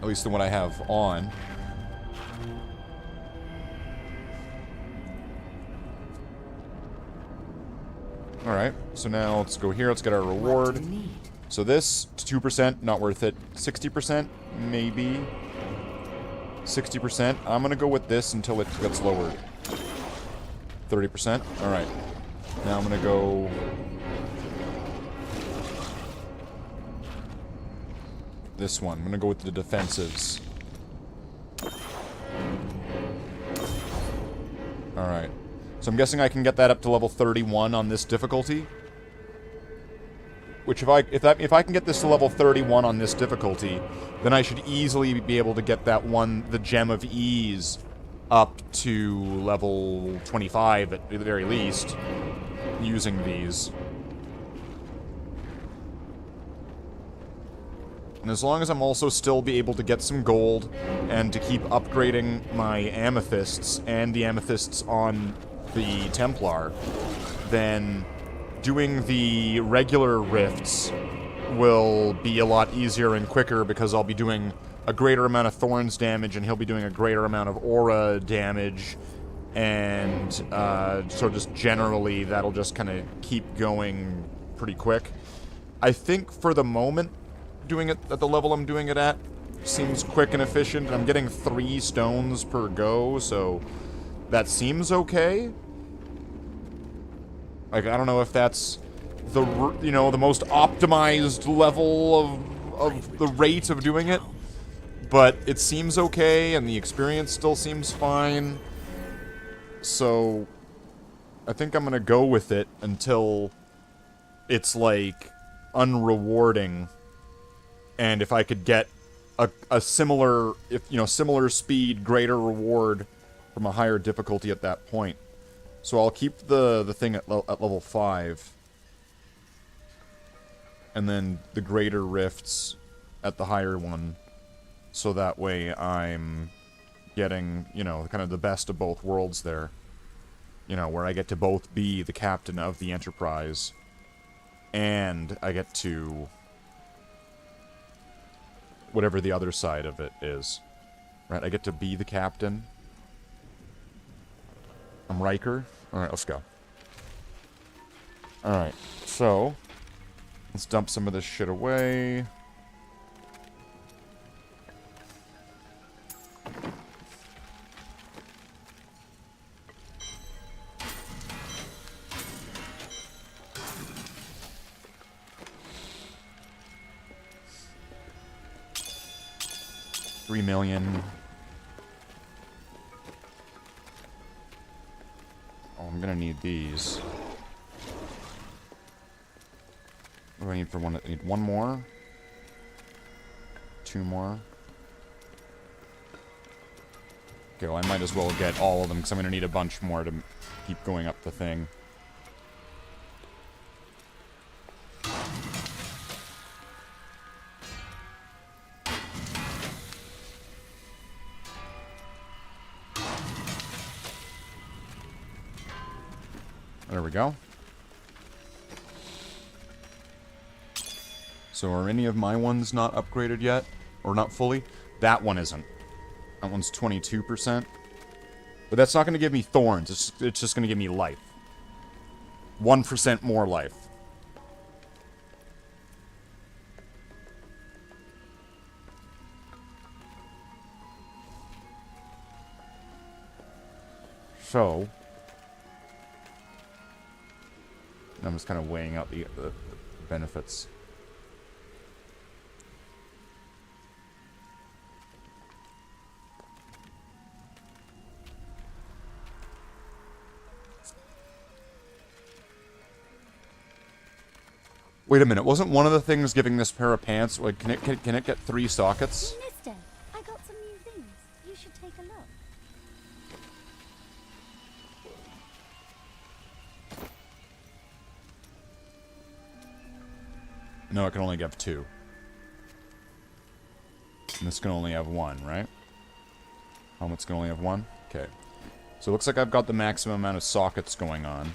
[SPEAKER 2] At least the one I have on. Alright, so now let's go here, let's get our reward.
[SPEAKER 5] What do you need?
[SPEAKER 2] So this, 2%, not worth it. 60%, maybe. 60%. I'm gonna go with this until it gets lowered. 30%. Alright. Now I'm gonna go... this one. I'm gonna go with the defensives. Alright. So I'm guessing I can get that up to level 31 on this difficulty. Which if I can get this to level 31 on this difficulty, then I should easily be able to get that one, the Gem of Ease, up to level 25 at the very least, using these. And as long as I'm also still be able to get some gold, and to keep upgrading my amethysts, and the amethysts on the Templar, then doing the regular rifts will be a lot easier and quicker because I'll be doing a greater amount of thorns damage and he'll be doing a greater amount of aura damage, and so just generally that'll just kind of keep going pretty quick. I think for the moment, doing it at the level I'm doing it at seems quick and efficient, and I'm getting 3 stones per go, so that seems okay. Like, I don't know if that's the, you know, the most optimized level of the rate of doing it, but it seems okay, and the experience still seems fine. So, I think I'm gonna go with it until it's, like, unrewarding. And if I could get a similar, similar speed, greater reward from a higher difficulty at that point. So I'll keep the thing at level 5. And then the greater rifts at the higher one. So that way I'm getting, kind of the best of both worlds there. Where I get to both be the captain of the Enterprise. And I get to... whatever the other side of it is. Right, I get to be the captain. I'm Riker. Alright, let's go. Alright, so... let's dump some of this shit away. $3 million. Oh, I'm gonna need these. What do I need for one? I need one more. Two more. Okay, well, I might as well get all of them, because I'm going to need a bunch more to keep going up the thing. There we go. So are any of my ones not upgraded yet? Or not fully? That one isn't. That one's 22%. But that's not going to give me thorns. It's just going to give me life. 1% more life. So... I'm just kind of weighing out the benefits. Wait a minute, wasn't one of the things giving this pair of pants, like, can it get 3 sockets?
[SPEAKER 8] Mister, I got some new things. You should take a look.
[SPEAKER 2] No, it can only have 2. And this can only have 1, right? Helmets can only have 1? Okay. So it looks like I've got the maximum amount of sockets going on.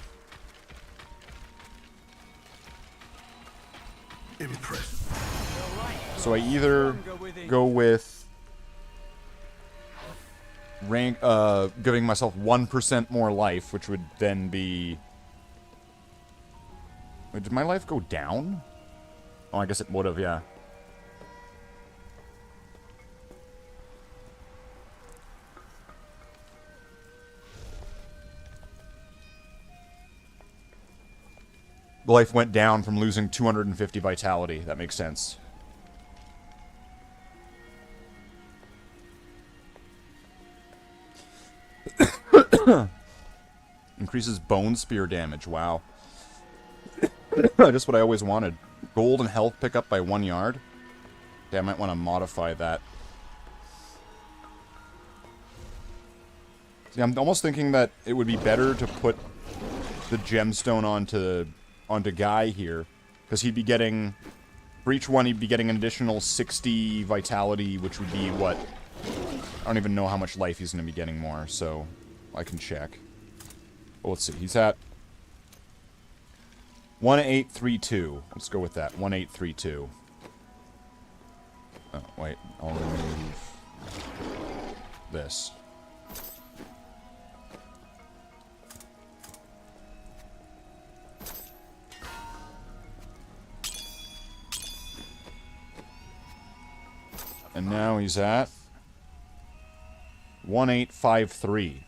[SPEAKER 3] Impressive.
[SPEAKER 2] So I either go with rank, giving myself 1% more life, which would then be... Wait, did my life go down? Oh, I guess it would have, yeah. The life went down from losing 250 vitality. That makes sense. Increases bone spear damage. Wow. Just what I always wanted. Gold and health pickup by 1 yard. Okay, I might want to modify that. See, I'm almost thinking that it would be better to put the gemstone onto Guy here, because he'd be getting, for each one, he'd be getting an additional 60 vitality, which would be what? I don't even know how much life he's going to be getting more, so I can check. Well, let's see. He's at 1832. Let's go with that. 1832. Oh, wait. I'll remove this. And now he's at 1853.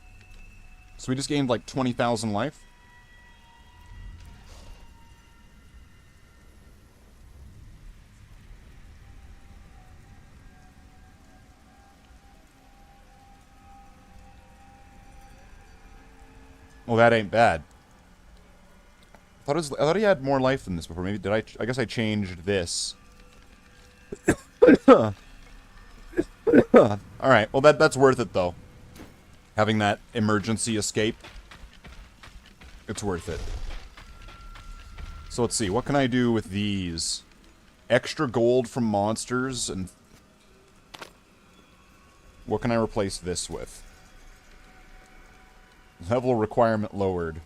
[SPEAKER 2] So we just gained like 20,000 life. Well, that ain't bad. I thought he had more life than this before. Maybe I guess I changed this. Alright, well that's worth it though. Having that emergency escape. It's worth it. So let's see, what can I do with these? Extra gold from monsters, and what can I replace this with? Level requirement lowered.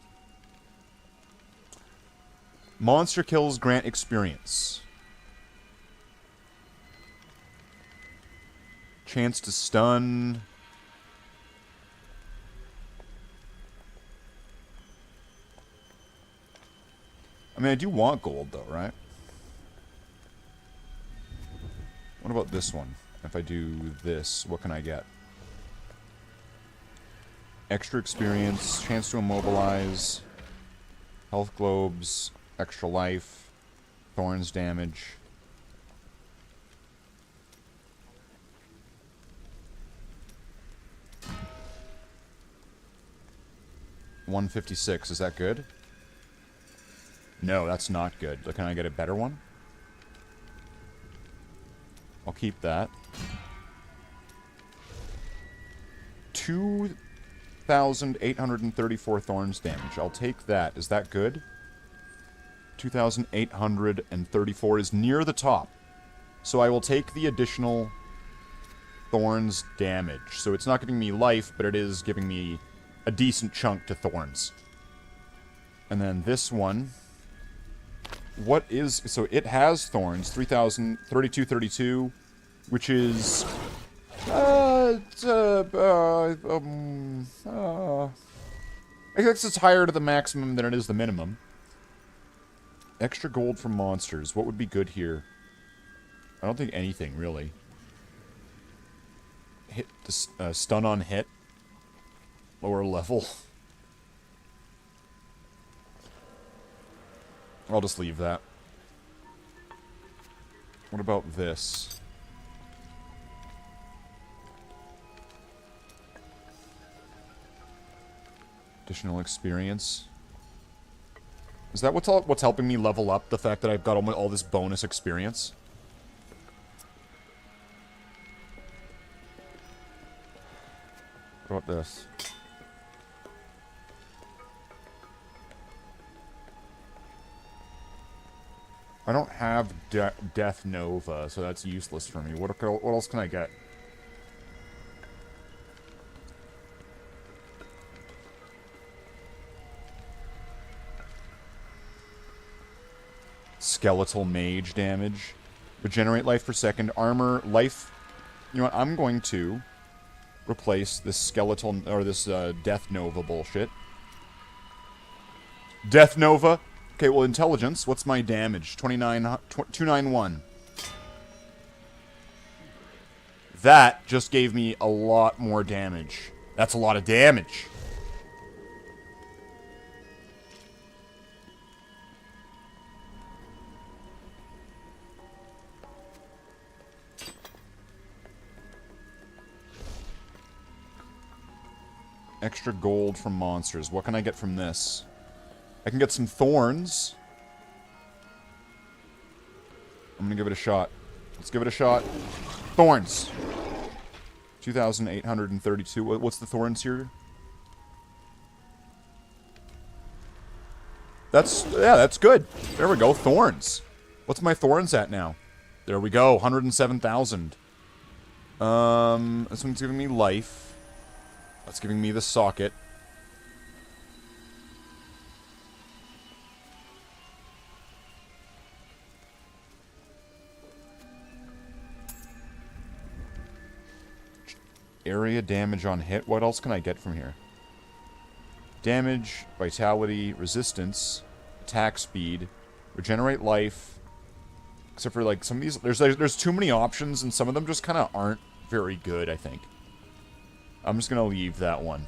[SPEAKER 2] Monster kills grant experience. Chance to stun. I mean, I do want gold, though, right? What about this one? If I do this, what can I get? Extra experience, chance to immobilize, health globes, extra life, thorns damage. $156, is that good? No, that's not good. But can I get a better one? I'll keep that. 2,834 thorns damage. I'll take that. Is that good? 2,834 is near the top. So I will take the additional thorns damage. So it's not giving me life, but it is giving me a decent chunk to thorns. And then this one. What is... So it has thorns. 3,032, which is... I guess it's higher to the maximum than it is the minimum. Extra gold from monsters. What would be good here? I don't think anything, really. Hit, stun on hit. Lower level. I'll just leave that. What about this? Additional experience. Is that what's helping me level up? The fact that I've got all this bonus experience? What about this? I don't have Death Nova, so that's useless for me. What else can I get? Skeletal Mage damage. Regenerate life per second. Armor, life... You know what? I'm going to replace this skeletal... Or this Death Nova bullshit. Death Nova? Okay, well, intelligence. What's my damage? 291. That just gave me a lot more damage. That's a lot of damage. Extra gold from monsters. What can I get from this? I can get some thorns. I'm gonna give it a shot. Let's give it a shot. Thorns. 2,832. What's the thorns here? That's good. There we go. Thorns. What's my thorns at now? There we go. 107,000. This one's giving me life. That's giving me the socket. Area damage on hit. What else can I get from here? Damage, vitality, resistance, attack speed, regenerate life. Except for like some of these, there's too many options, and some of them just kind of aren't very good, I think. I'm just gonna leave that one.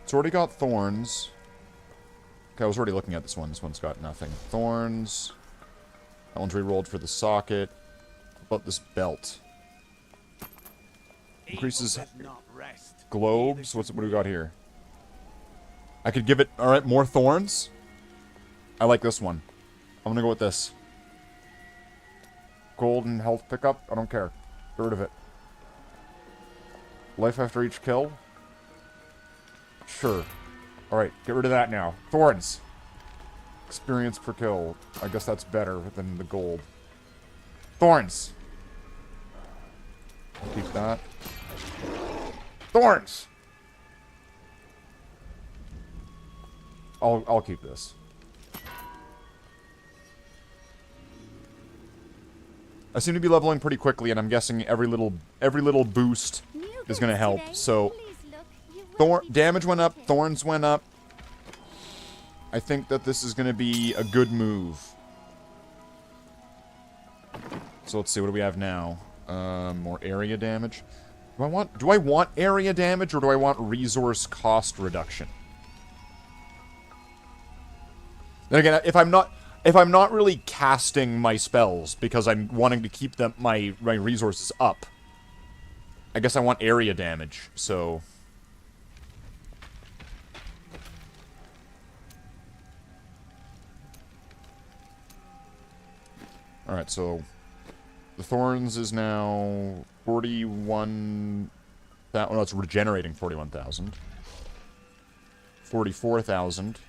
[SPEAKER 2] It's already got thorns. Okay, I was already looking at this one. This one's got nothing. Thorns. That one's re-rolled for the socket. What about this belt? Increases globes. What do we got here? I could give it... Alright, more thorns. I like this one. I'm gonna go with this. Gold and health pickup. I don't care. Get rid of it. Life after each kill. Sure. Alright, get rid of that now. Thorns. Experience per kill. I guess that's better than the gold. Thorns. Keep that. Thorns! I'll keep this. I seem to be leveling pretty quickly, and I'm guessing every little boost is going to help. So, damage went up, thorns went up. I think that this is going to be a good move. So let's see, what do we have now? More area damage. Do I want area damage, or do I want resource cost reduction? Then again, if I'm not... if I'm not really casting my spells because I'm wanting to keep my resources up, I guess I want area damage, so... Alright, so... The Thorns is now 41... Oh, no, it's regenerating 41,000. 44,000.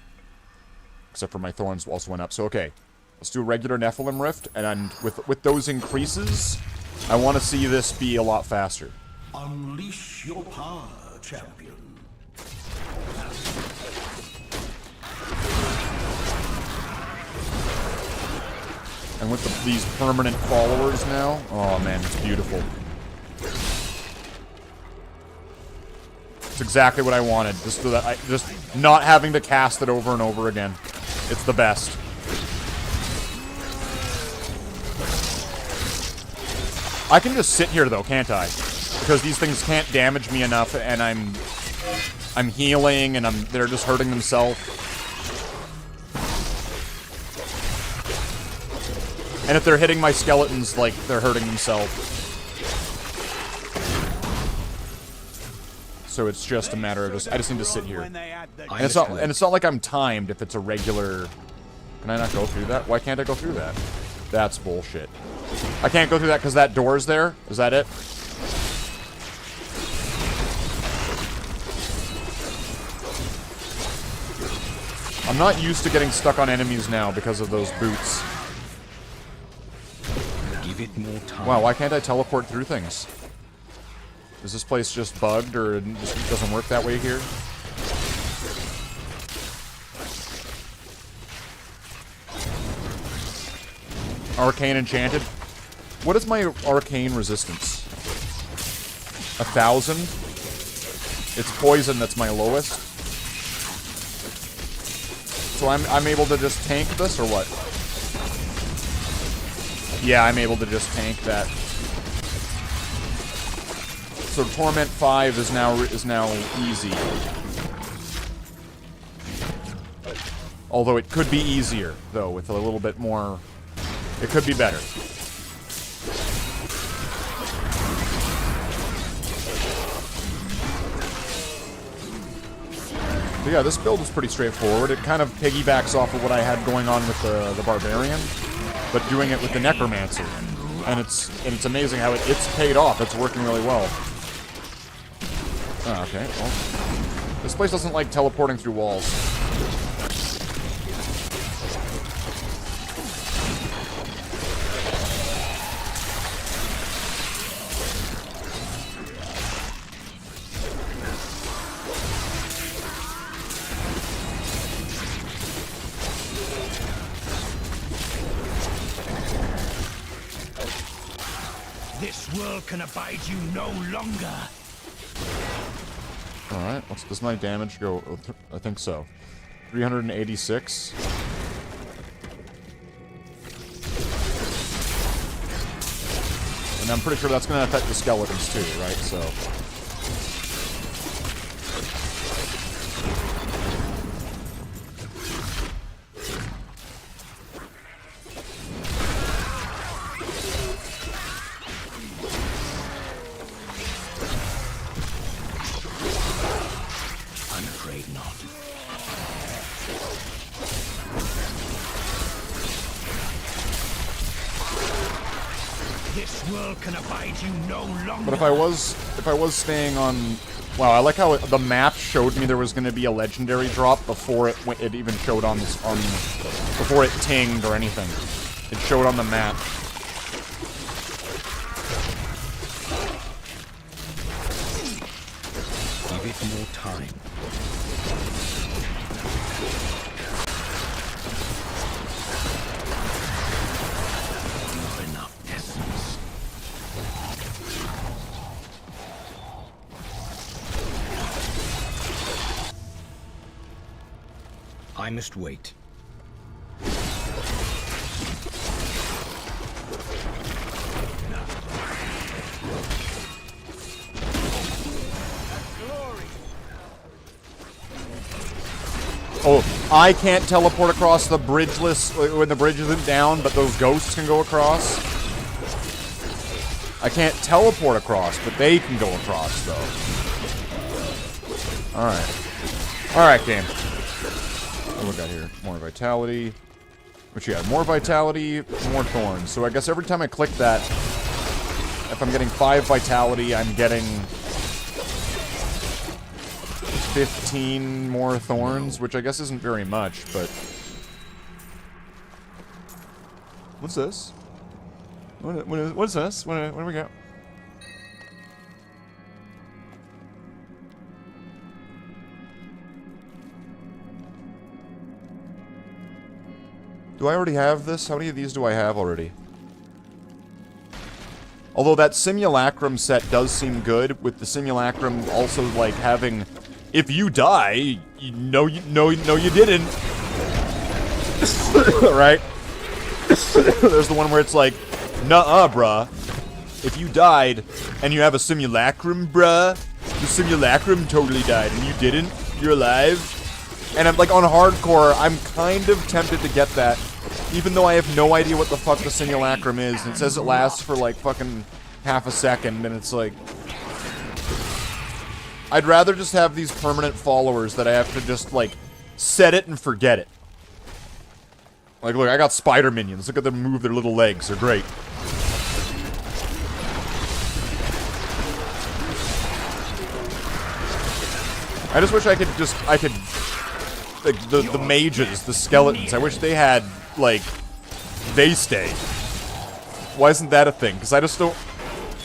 [SPEAKER 2] Except for my Thorns also went up. So, okay. Let's do a regular Nephilim Rift, and with those increases, I want to see this be a lot faster.
[SPEAKER 3] Unleash your power, champion.
[SPEAKER 2] And with these permanent followers now, oh man, it's beautiful. It's exactly what I wanted, just so that just not having to cast it over and over again. It's the best. I can just sit here though, can't I? Because these things can't damage me enough, and I'm healing, and they're just hurting themselves. And if they're hitting my skeletons, like, they're hurting themselves. So it's just a matter of I just need to sit here. And it's not like I'm timed if it's a regular... Can I not go through that? Why can't I go through that? That's bullshit. I can't go through that because that door's there? Is that it? I'm not used to getting stuck on enemies now because of those boots.
[SPEAKER 4] Give it more time.
[SPEAKER 2] Wow, why can't I teleport through things? Is this place just bugged, or it just doesn't work that way here? Arcane Enchanted? What is my arcane resistance? 1,000? It's poison that's my lowest. So I'm able to just tank this, or what? Yeah, I'm able to just tank that. So Torment 5 is now easy. Although it could be easier, though, with a little bit more... It could be better. But yeah, this build is pretty straightforward. It kind of piggybacks off of what I had going on with the Barbarian, but doing it with the Necromancer. And it's amazing how it's paid off. It's working really well. Oh, okay. Well, this place doesn't like teleporting through walls.
[SPEAKER 4] This world can abide you no longer.
[SPEAKER 2] Alright, does my damage go? I think so. 386. And I'm pretty sure that's going to affect the skeletons too, right? So... But if I was staying on... Wow, I like how the map showed me there was going to be a legendary drop before it even showed on before it tinged or anything. It showed on the map.
[SPEAKER 4] Give it more time. Not enough essence. I must wait.
[SPEAKER 2] Oh, I can't teleport across the bridgeless when the bridge isn't down, but those ghosts can go across. I can't teleport across, but they can go across, though. Alright. Alright, game. What do we got here? More vitality. What you got? More vitality, more thorns. So I guess every time I click that, if I'm getting 5 vitality, I'm getting 15 more thorns, which I guess isn't very much, but... What's this? What's this? What do we got? Do I already have this? How many of these do I have already? Although that simulacrum set does seem good, with the simulacrum also, like, having... If you die, no, you didn't. Right? There's the one where it's like, nuh-uh, bruh. If you died, and you have a simulacrum, bruh, the simulacrum totally died, and you didn't, you're alive. And I'm, like, on hardcore, I'm kind of tempted to get that, even though I have no idea what the fuck the simulacrum is. And it says it lasts for, like, fucking half a second, and it's like... I'd rather just have these permanent followers that I have to just, like, set it and forget it. Like, look, I got spider minions. Look at them move their little legs. They're great. I just wish I could like, the mages, the skeletons, I wish they had, like, they stay. Why isn't that a thing? Because I just want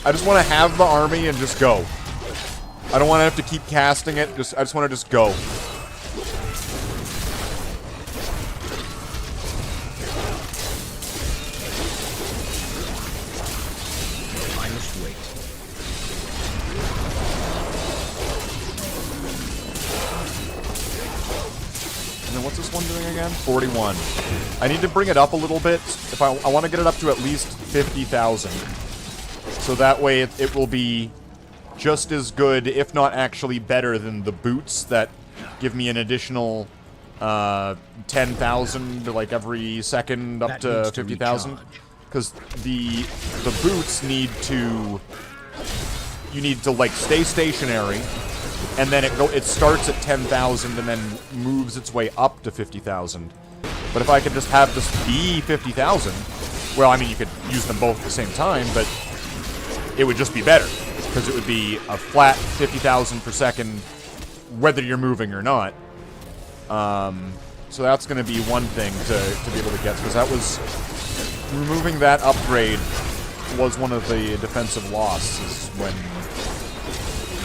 [SPEAKER 2] to have the army and just go. I don't want to have to keep casting it. I just want to just go.
[SPEAKER 4] I must wait.
[SPEAKER 2] And then what's this one doing again? 41. I need to bring it up a little bit. If I want to get it up to at least 50,000. So that way it will be just as good, if not actually better, than the boots that give me an additional 10,000 like every second up to 50,000. Because the boots need to... You need to, like, stay stationary, and then it starts at 10,000 and then moves its way up to 50,000. But if I could just have this be 50,000, well, I mean, you could use them both at the same time, but it would just be better. Because it would be a flat 50,000 per second, whether you're moving or not. So that's going to be one thing to be able to get, because that was... Removing that upgrade was one of the defensive losses when...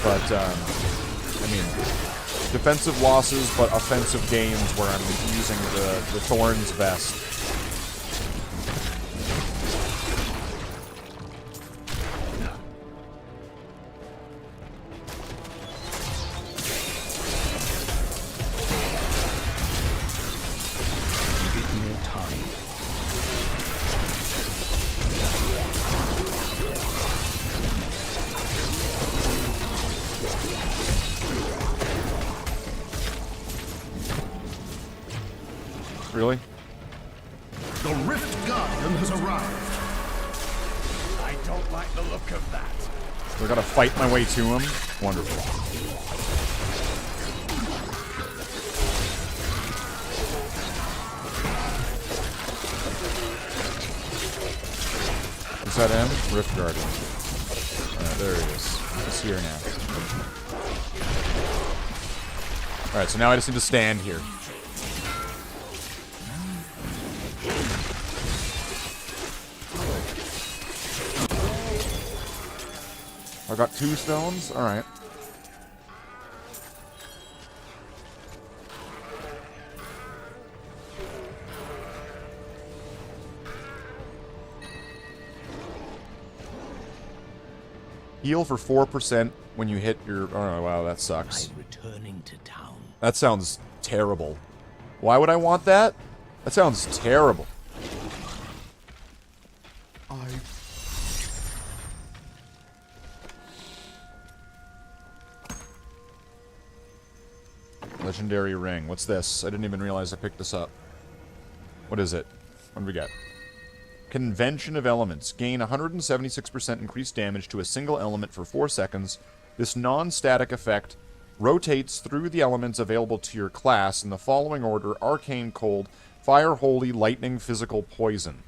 [SPEAKER 2] But, I mean, defensive losses, but offensive games where I'm using the Thorns vest. Really?
[SPEAKER 3] The Rift Guardian has arrived.
[SPEAKER 4] I don't like the look of that.
[SPEAKER 2] So I gotta fight my way to him? Wonderful. Is that him? Rift Guardian. There he is. He's here now. Alright, so now I just need to stand here. I got 2 stones? Alright. Heal for 4% when you hit your... Oh, wow, that sucks.
[SPEAKER 4] I'm returning to town.
[SPEAKER 2] That sounds terrible. Why would I want that? That sounds terrible. Legendary ring. What's this? I didn't even realize I picked this up. What is it? What do we got? Convention of Elements. Gain 176% increased damage to a single element for 4 seconds. This non-static effect rotates through the elements available to your class in the following order: Arcane Cold, Fire, Holy, Lightning, Physical, Poison.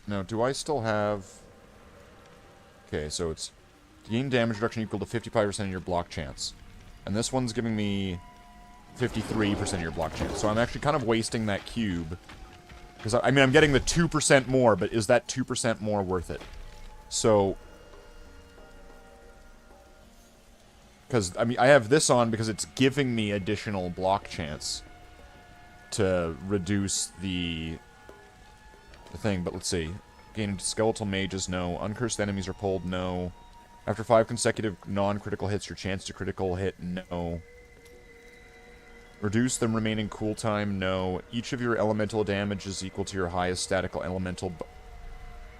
[SPEAKER 2] Now, do I still have... Okay, so it's gain damage reduction equal to 55% of your block chance. And this one's giving me 53% of your block chance. So I'm actually kind of wasting that cube. Because, I mean, I'm getting the 2% more, but is that 2% more worth it? So... Because, I mean, I have this on because it's giving me additional block chance to reduce the thing, but let's see. Gain skeletal mages, no. Uncursed enemies are pulled, no. After 5 consecutive non-critical hits, your chance to critical hit, no. Reduce the remaining cool time, no. Each of your elemental damage is equal to your highest static elemental...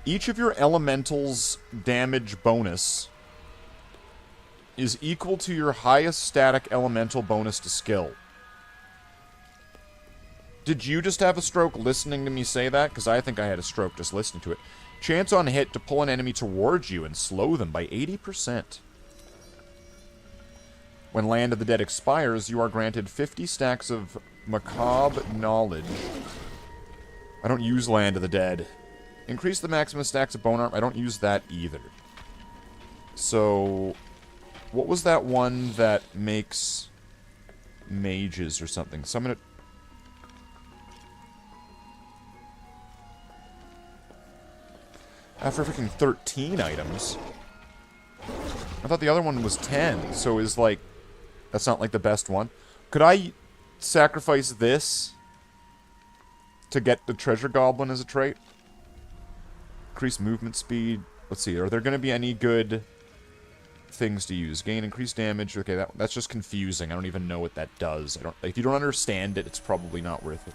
[SPEAKER 2] Each of your elementals' damage bonus is equal to your highest static elemental bonus to skill. Did you just have a stroke listening to me say that? Because I think I had a stroke just listening to it. Chance on hit to pull an enemy towards you and slow them by 80%. When Land of the Dead expires, you are granted 50 stacks of macabre knowledge. I don't use Land of the Dead. Increase the maximum stacks of bone armor. I don't use that either. So, what was that one that makes mages or something? Summon it. After freaking 13 items. I thought the other one was 10, so is like... That's not like the best one. Could I sacrifice this to get the treasure goblin as a trait? Increase movement speed. Let's see, are there going to be any good things to use? Gain increased damage. Okay, that's just confusing. I don't even know what that does. If you don't understand it, it's probably not worth it.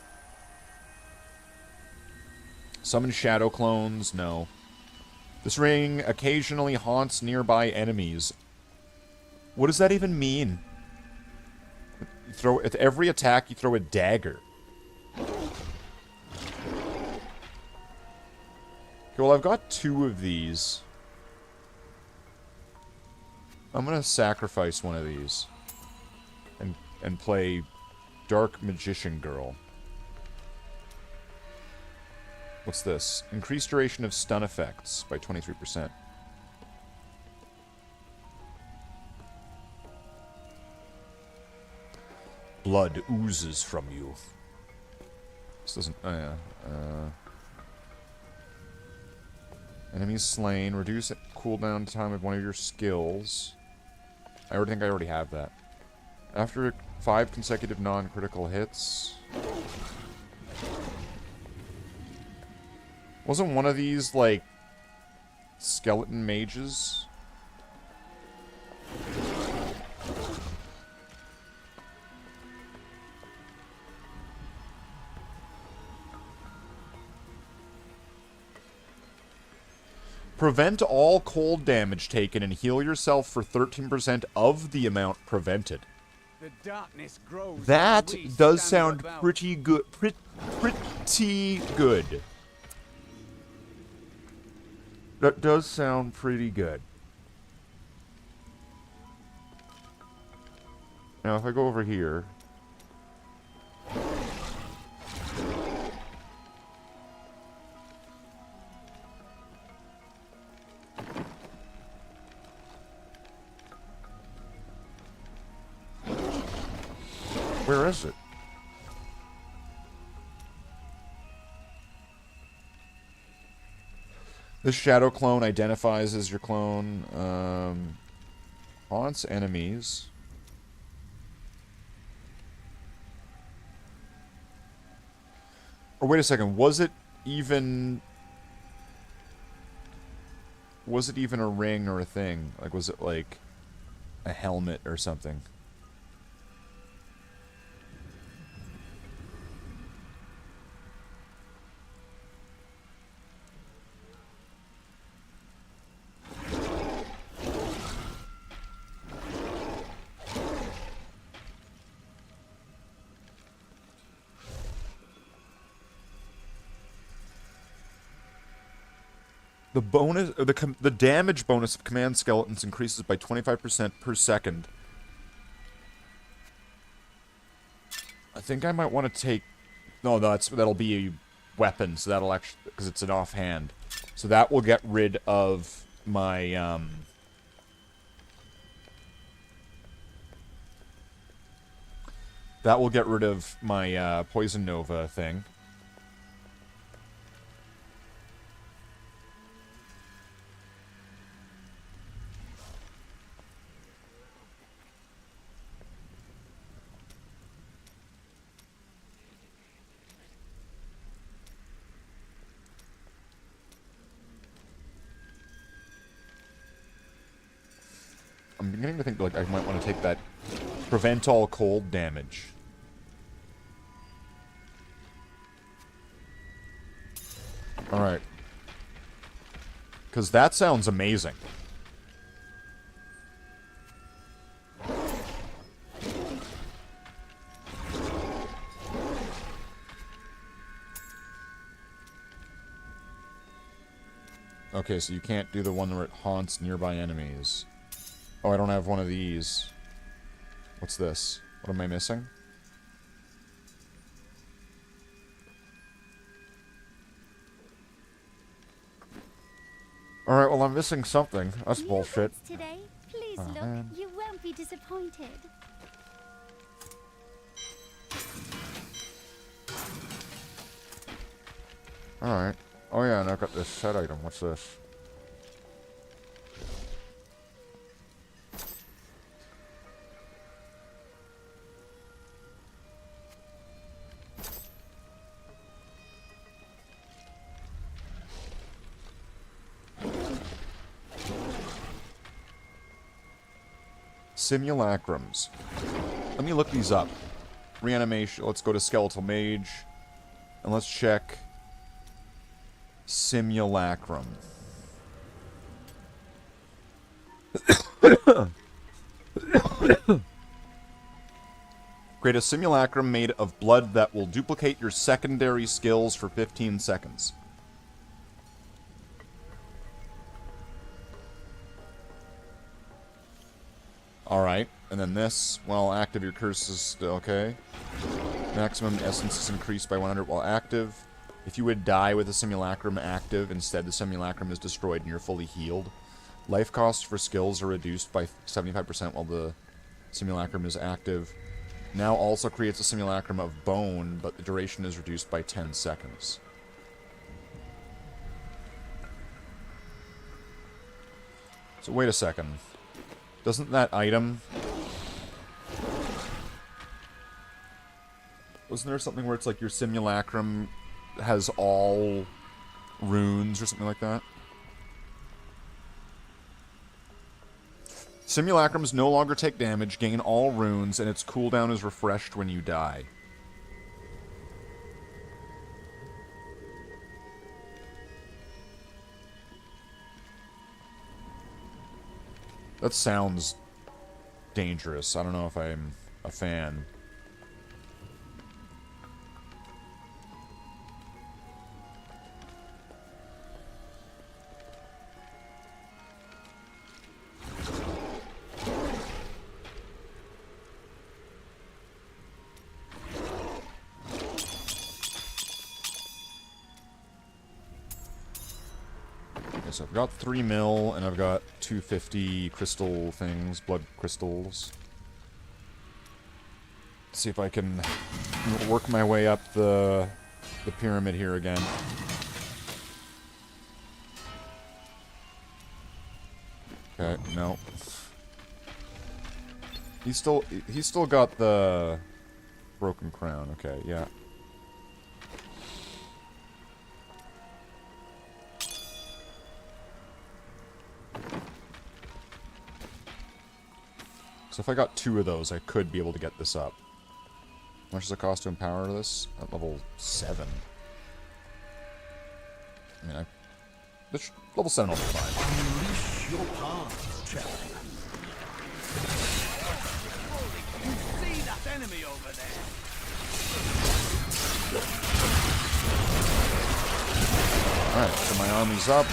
[SPEAKER 2] Summon shadow clones? No. This ring occasionally haunts nearby enemies. What does that even mean? At every attack, you throw a dagger. Okay, well, I've got 2 of these. I'm gonna sacrifice one of these. And play Dark Magician Girl. What's this? Increased duration of stun effects by 23%. Blood oozes from you. This doesn't... Oh, yeah. Enemies slain. Reduce cooldown time of one of your skills. I already have that. After 5 consecutive non-critical hits... Wasn't one of these, like, skeleton mages? Prevent all cold damage taken and heal yourself for 13% of the amount prevented.
[SPEAKER 9] The darkness grows.
[SPEAKER 2] That does sound pretty good. Pretty good. That does sound pretty good. Now, if I go over here... Where is it? This shadow clone identifies as your clone. Haunts enemies. Or wait a second, was it even a ring or a thing? Like, was it like a helmet or something? The bonus, the damage bonus of command skeletons increases by 25% per second. I think I might want to take... No, that'll be a weapon, so that'll actually... Because it's an offhand. So that will get rid of my, That will get rid of my, Poison Nova thing. I'm beginning to think, like, I might want to take that prevent all cold damage. Alright. Because that sounds amazing. Okay, so you can't do the one where it haunts nearby enemies. Oh, I don't have one of these. What's this? What am I missing? Alright, well, I'm missing something. That's bullshit.
[SPEAKER 8] Today? Please
[SPEAKER 2] Oh,
[SPEAKER 8] look,
[SPEAKER 2] man.
[SPEAKER 8] you won't be disappointed.
[SPEAKER 2] Alright. Oh yeah, and I've got this set item. What's this? Simulacrums. Let me look these up. Reanimation. Let's go to Skeletal Mage. And let's check Simulacrum. Create a simulacrum made of blood that will duplicate your secondary skills for 15 seconds. Alright, and then this, well, active, your curse is still okay. Maximum essence is increased by 100 while active. If you would die with a simulacrum active, instead the simulacrum is destroyed and you're fully healed. Life costs for skills are reduced by 75% while the simulacrum is active. Now also creates a simulacrum of bone, but the duration is reduced by 10 seconds. So wait a second. Doesn't that item... Wasn't there something where it's like your simulacrum has all runes or something like that? Simulacrums no longer take damage, gain all runes, and its cooldown is refreshed when you die. That sounds dangerous. I don't know if I'm a fan. So I've got 3 mil, and I've got 250 crystal things, blood crystals. Let's see if I can work my way up the pyramid here again. Okay, no. He's still got the broken crown. Okay, yeah. So if I got 2 of those, I could be able to get this up. How much does it cost to empower this? At level 7. I mean, level 7 will be fine.
[SPEAKER 3] Unleash your power, champion.
[SPEAKER 9] You see that enemy over there?
[SPEAKER 2] Alright, so my army's up.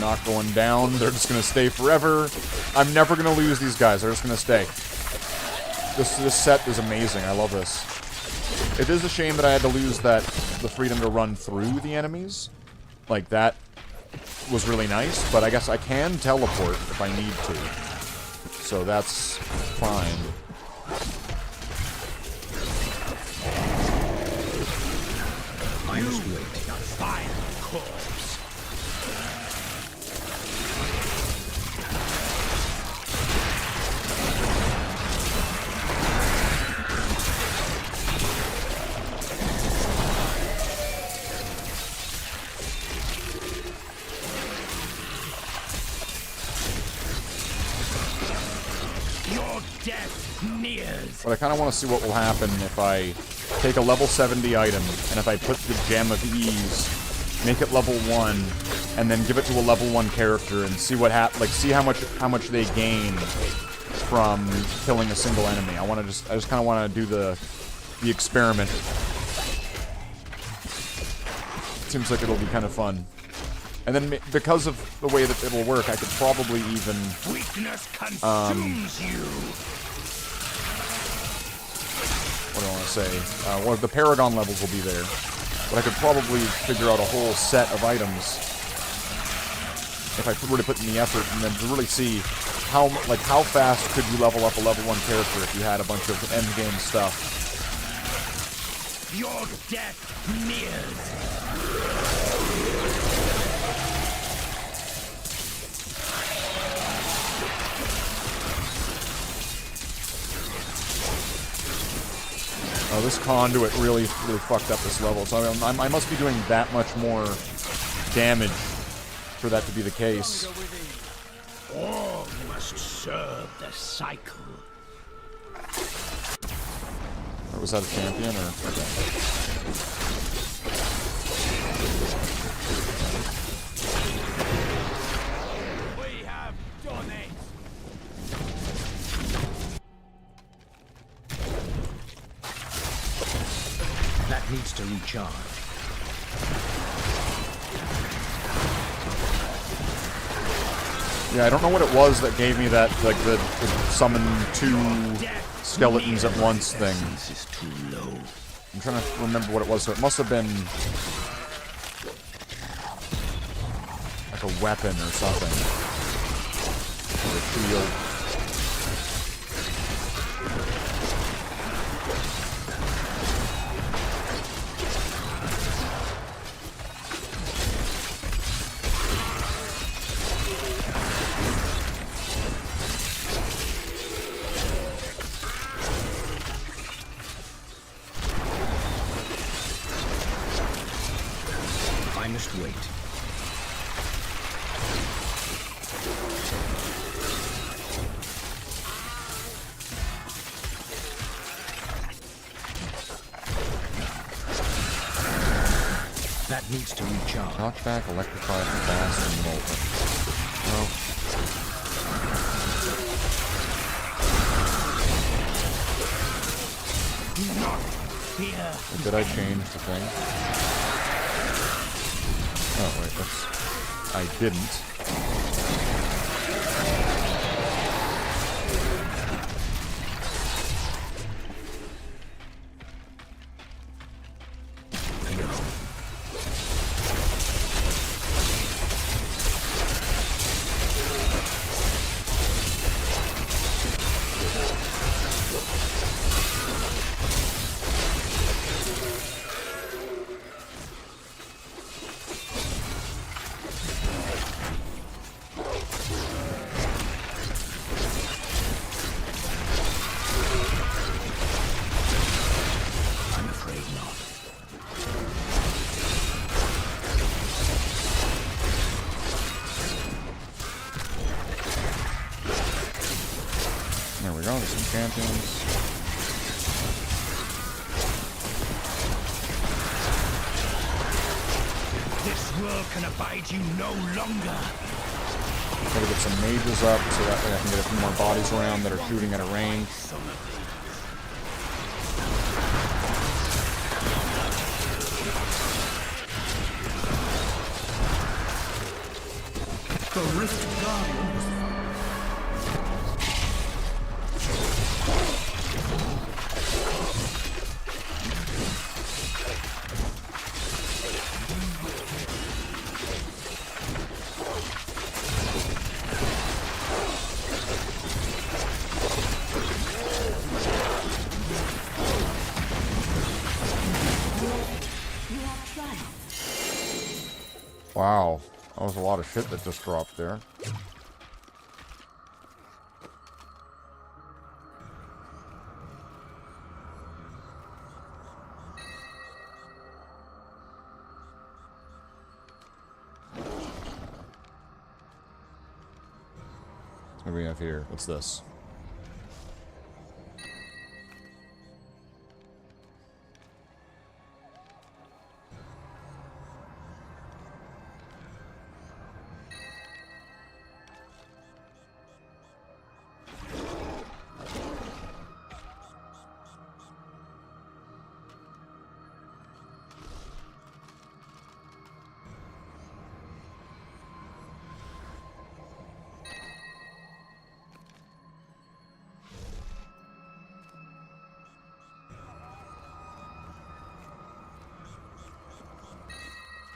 [SPEAKER 2] not going down. They're just gonna stay forever. I'm never gonna lose these guys. They're just gonna stay. This set is amazing. I love this. It is a shame that I had to lose the freedom to run through the enemies. Like, that was really nice, but I guess I can teleport if I need to. So that's fine.
[SPEAKER 4] I must wait. A vile corpse.
[SPEAKER 9] Your death nears.
[SPEAKER 2] But I kind of want to see what will happen if I take a level 70 item, and if I put the Gem of Ease, make it level 1, and then give it to a level 1 character, and see what see how much they gain from killing a single enemy. I just kind of want to do the experiment. Seems like it'll be kind of fun. And then, because of the way that it'll work, I could probably even...
[SPEAKER 9] Weakness consumes you.
[SPEAKER 2] What do I want to say? Well, the Paragon levels will be there. But I could probably figure out a whole set of items if I were to put in the effort, and then to really see how fast could you level up a level 1 character if you had a bunch of endgame stuff.
[SPEAKER 9] Your death nears.
[SPEAKER 2] Oh, this conduit really fucked up this level, so I must be doing that much more damage for that to be the case.
[SPEAKER 4] All must serve the cycle.
[SPEAKER 2] Or was that a champion, or... Okay.
[SPEAKER 9] We have done it.
[SPEAKER 4] That needs to recharge.
[SPEAKER 2] Yeah, I don't know what it was that gave me that, like, the summon 2 skeletons at once thing.
[SPEAKER 4] This is too low.
[SPEAKER 2] I'm trying to remember what it was, so it must have been... like a weapon or something. Or a shield.
[SPEAKER 4] I must wait. That needs to recharge.
[SPEAKER 2] Knockback, electrify, fast, and molten. Well. Did I change the thing? Oh, wait, that's... I didn't. There we go, there's some champions.
[SPEAKER 9] This world can abide you no longer.
[SPEAKER 2] Gotta get some mages up so that way I can get a few more bodies around that are shooting at a range.
[SPEAKER 3] Rift Guardian was
[SPEAKER 2] Wow, that was a lot of shit that just dropped there. What do we have here? What's this?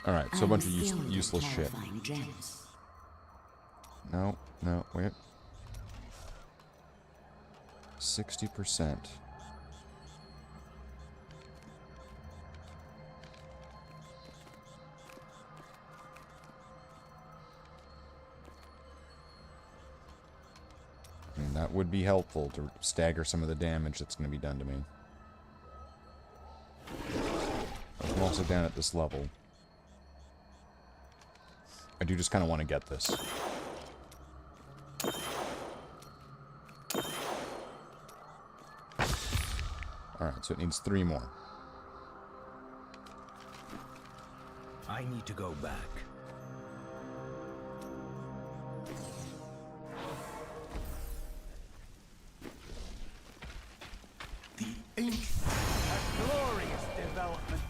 [SPEAKER 2] Alright, so a bunch of useless shit. No, no, wait. 60%. I mean, that would be helpful to stagger some of the damage that's going to be done to me. I'm also down at this level. I do just kind of want to get this. Alright, so it needs 3 more.
[SPEAKER 4] I need to go back.
[SPEAKER 3] the ancient.
[SPEAKER 9] A glorious development.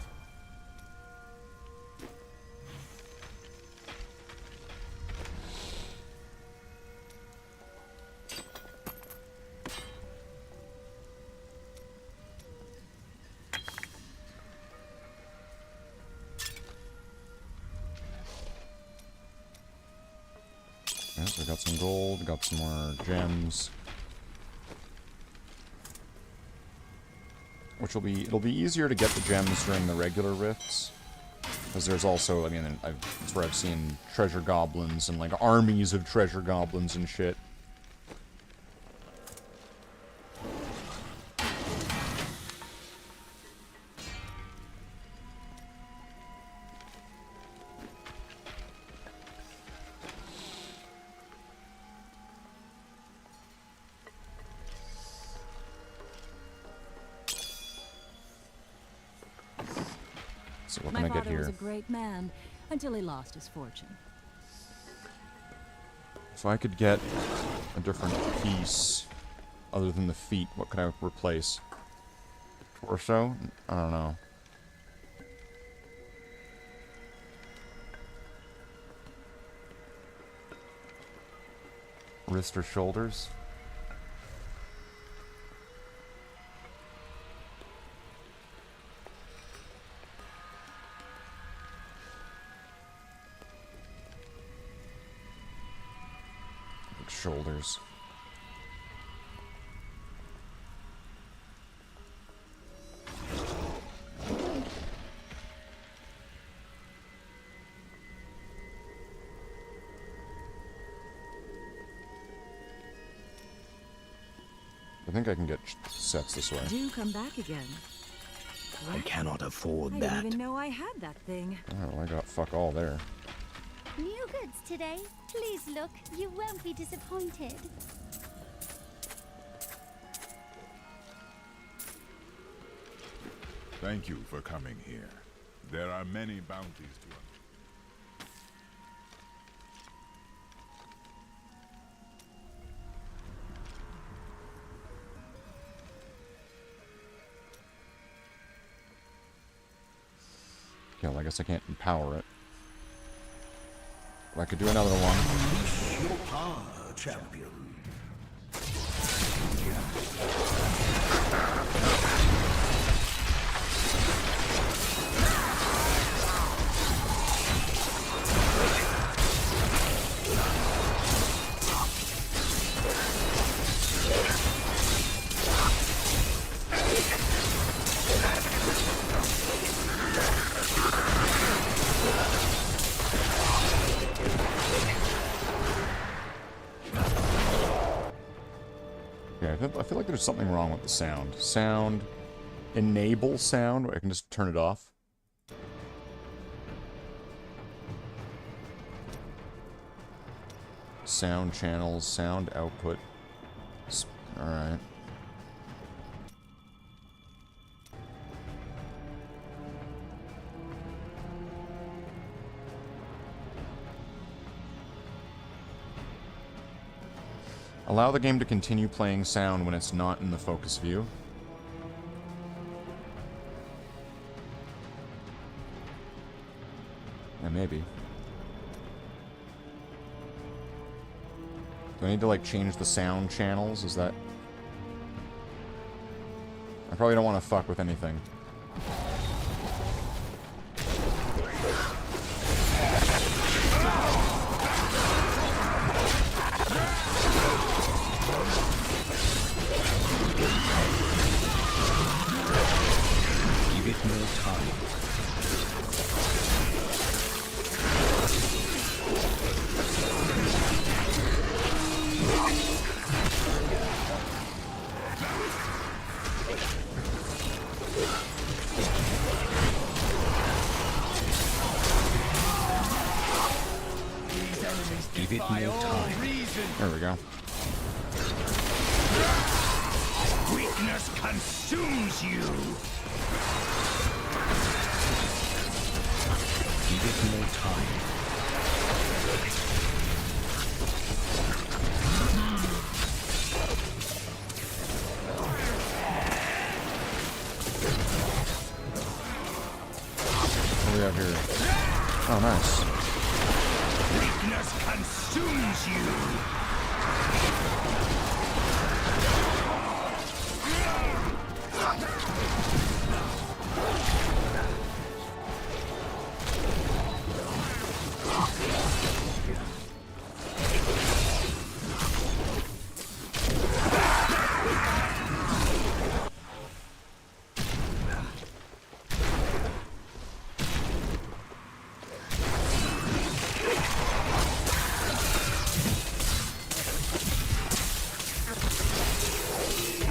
[SPEAKER 2] Yeah, so we got some gold, got some more gems. Which will be, it'll be easier to get the gems during the regular rifts. Because there's also, I mean, that's where I've seen treasure goblins and like armies of treasure goblins and shit. So what can I get
[SPEAKER 7] father was
[SPEAKER 2] here?
[SPEAKER 7] a great man until he lost his fortune.
[SPEAKER 2] If I could get a different piece other than the feet, what could I replace? Torso? I don't know. Wrist or shoulders? Shoulders. I think I can get sets this way.
[SPEAKER 7] Do come back again.
[SPEAKER 4] I cannot afford
[SPEAKER 7] I
[SPEAKER 4] that.
[SPEAKER 7] didn't even know I had that thing.
[SPEAKER 2] Oh, I got fuck all there.
[SPEAKER 8] New goods today. Please look. You won't be disappointed.
[SPEAKER 10] Thank you for coming here. There are many bounties to
[SPEAKER 2] Yeah, well, I guess I can't empower it. I could do another one.
[SPEAKER 3] Unleash your power, champion.
[SPEAKER 2] Yeah, I feel like there's something wrong with the sound. Sound... Enable sound? I can just turn it off. Sound channels, sound output. Alright. Allow the game to continue playing sound when it's not in the focus view. Yeah, maybe. Do I need to, like, change the sound channels? Is that... I probably don't want to fuck with anything.
[SPEAKER 4] Give it more time. Give it more time.
[SPEAKER 2] There we go.
[SPEAKER 9] Weakness consumes you.
[SPEAKER 4] Give it more time.
[SPEAKER 2] What do we have here? Oh, nice.
[SPEAKER 9] Weakness consumes you.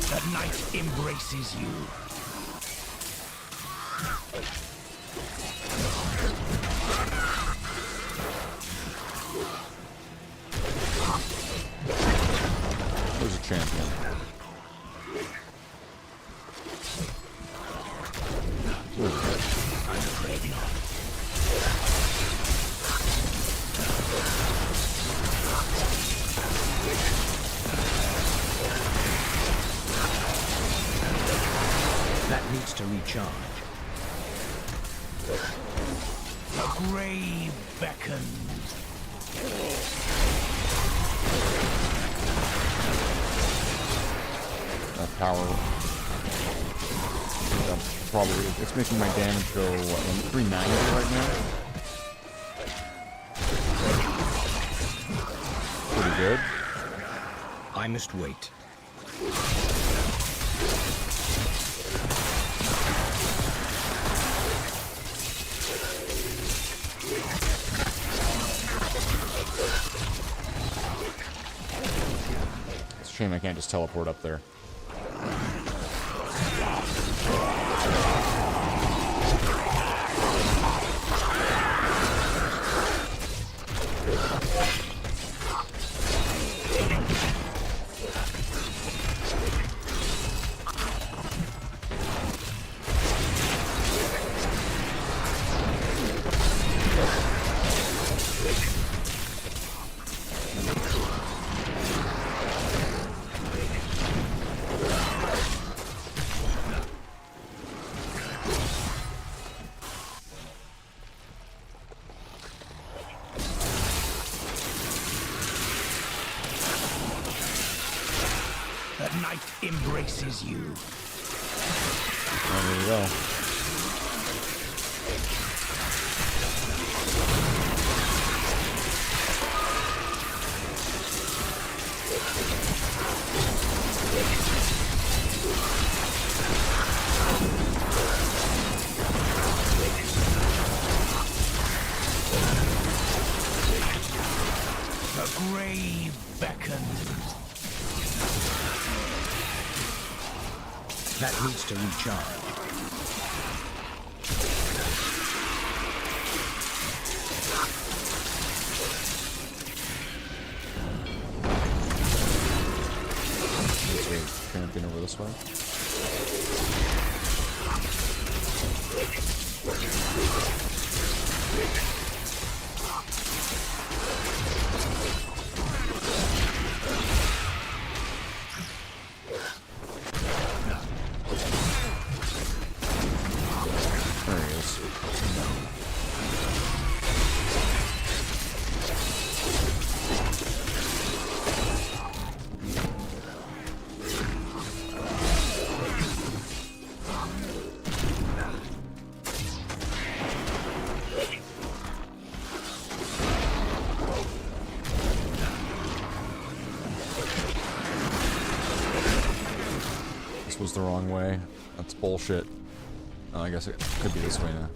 [SPEAKER 9] The night embraces you.
[SPEAKER 2] There's a champion.
[SPEAKER 4] I'm afraid not. That needs to recharge.
[SPEAKER 9] The grave beckons.
[SPEAKER 2] That power. Probably. It's making my damage go, what, 390 right now? Pretty good.
[SPEAKER 4] I must wait.
[SPEAKER 2] It's a shame I can't just teleport up there.
[SPEAKER 9] The night embraces you.
[SPEAKER 2] Oh, there you go.
[SPEAKER 9] The grave beckons.
[SPEAKER 4] That needs to recharge.
[SPEAKER 2] Camping over this way. There he is. Was the wrong way. That's bullshit. Oh, I guess it could be this way now.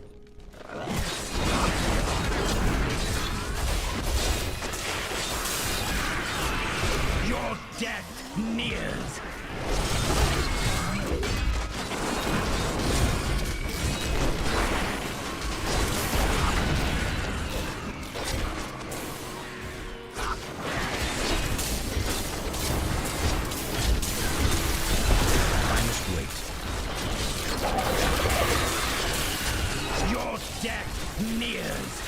[SPEAKER 9] Your death nears. Your death nears.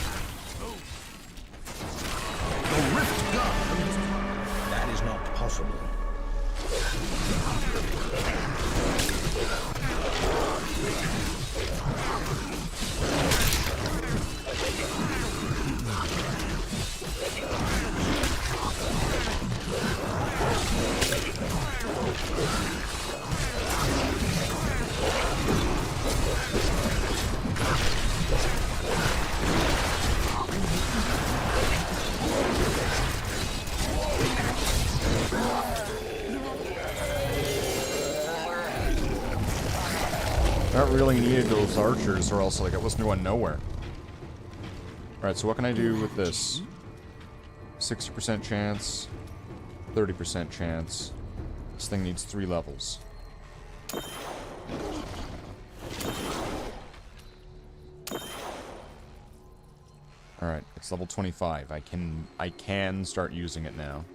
[SPEAKER 4] The rift guards. That is not possible.
[SPEAKER 2] I really needed those archers, or else like it wasn't going nowhere. Alright, so what can I do with this? 60% chance, 30% chance. This thing needs 3 levels. Alright, it's level 25. I can start using it now.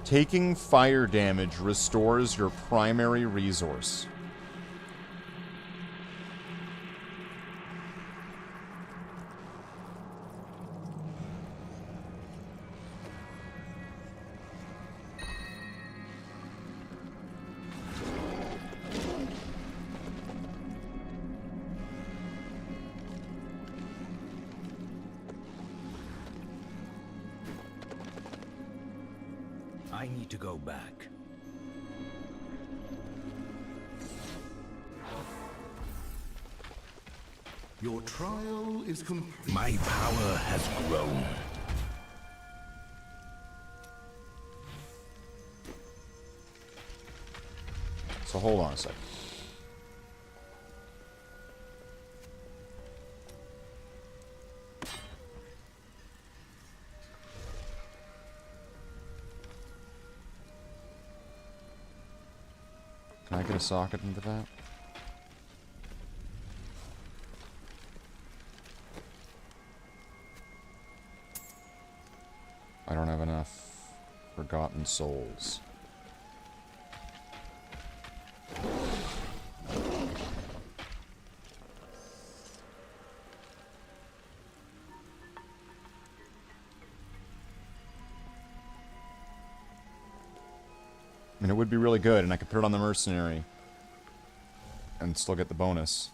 [SPEAKER 2] Taking fire damage restores your primary resource.
[SPEAKER 4] I need to go back.
[SPEAKER 3] Your trial is complete.
[SPEAKER 9] My power has grown.
[SPEAKER 2] So hold on a sec. Can I get a socket into that? I don't have enough forgotten souls. I mean, it would be really good, and I could put it on the mercenary. and still get the bonus.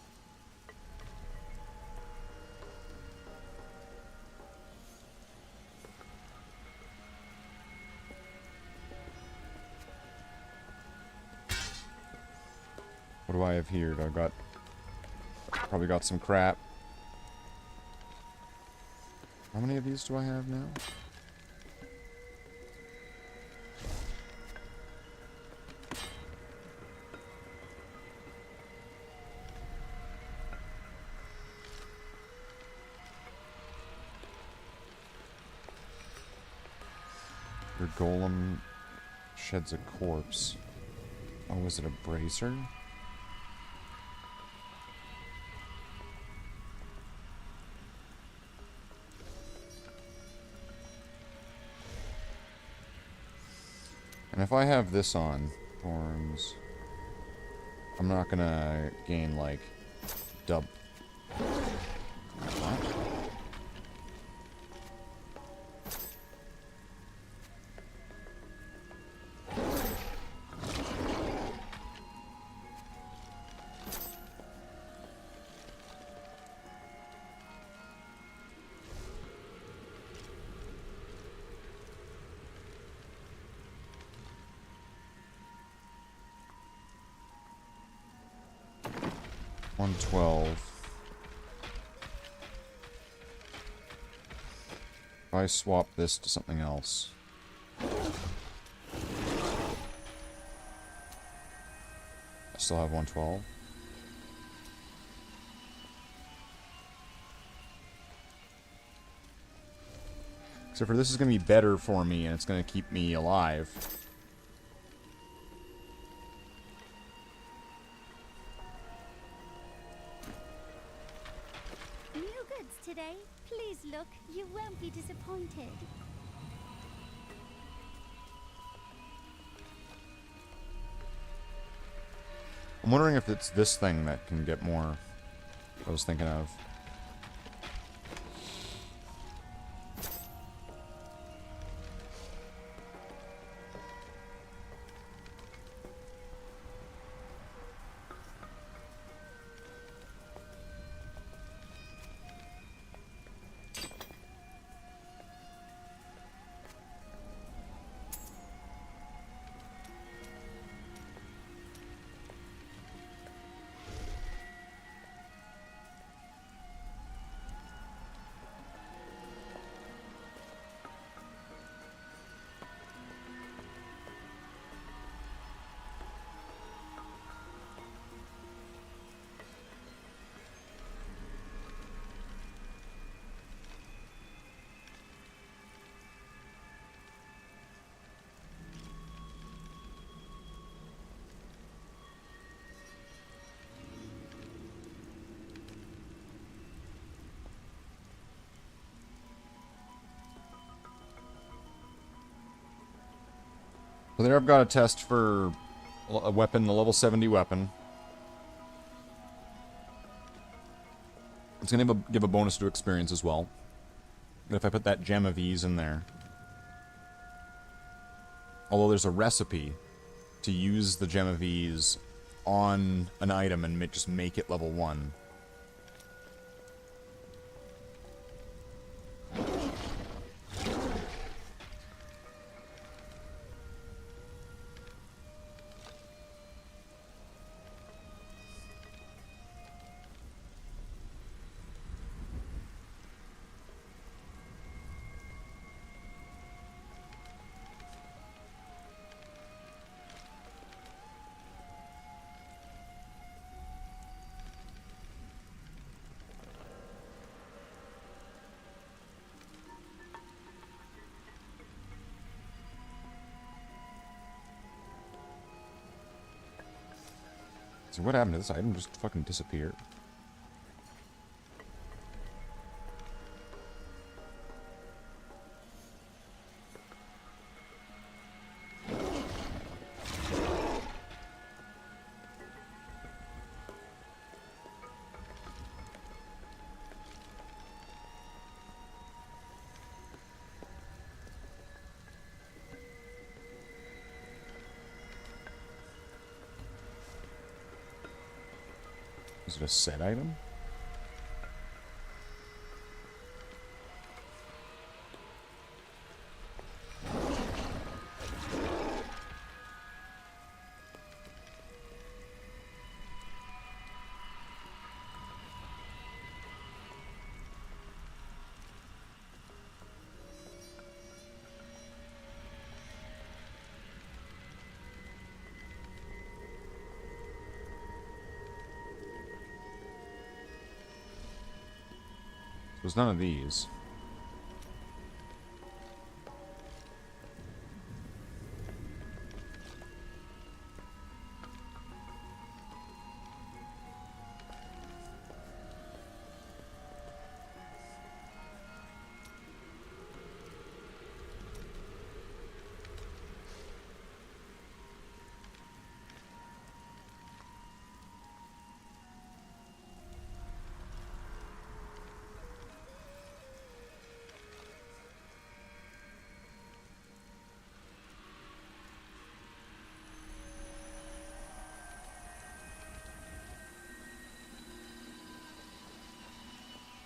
[SPEAKER 2] What do I have here? I got... Probably got some crap. How many of these do I have now? Your golem sheds a corpse. Oh, is it a bracer? And if I have this on, thorns, I'm not gonna gain, like, what? 112. If I swap this to something else. I still have 112. Except for this is going to be better for me, and it's going to keep me alive.
[SPEAKER 8] Today, please look, you won't be disappointed.
[SPEAKER 2] I'm wondering if it's this thing that can get more. I was thinking of. So there I've got a test for a weapon, a level 70 weapon. It's going to give a bonus to experience as well. If I put that Gem of Ease in there. Although there's a recipe to use the Gem of Ease on an item and just make it level 1. So what happened to this item? Just fucking disappeared. Is it a set item? There's none of these.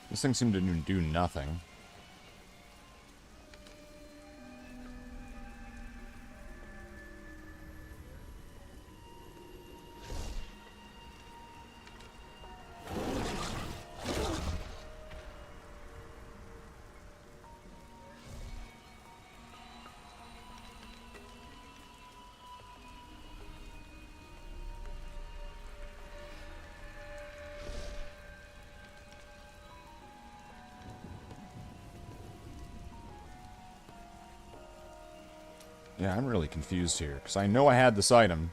[SPEAKER 2] This thing seemed to do nothing. Yeah, I'm really confused here, because I know I had this item.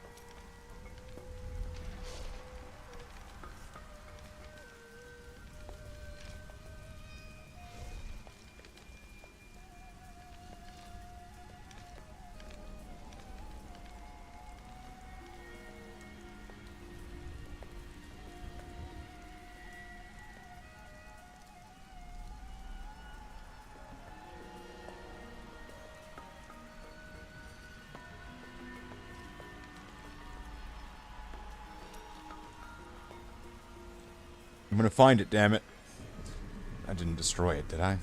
[SPEAKER 2] I'm gonna find it, damn it. I didn't destroy it, did I?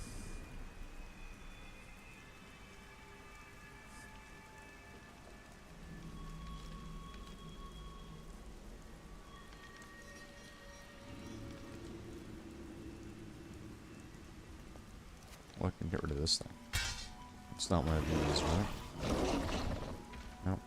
[SPEAKER 2] Well, I can get rid of this thing. It's not one of these, right? Nope.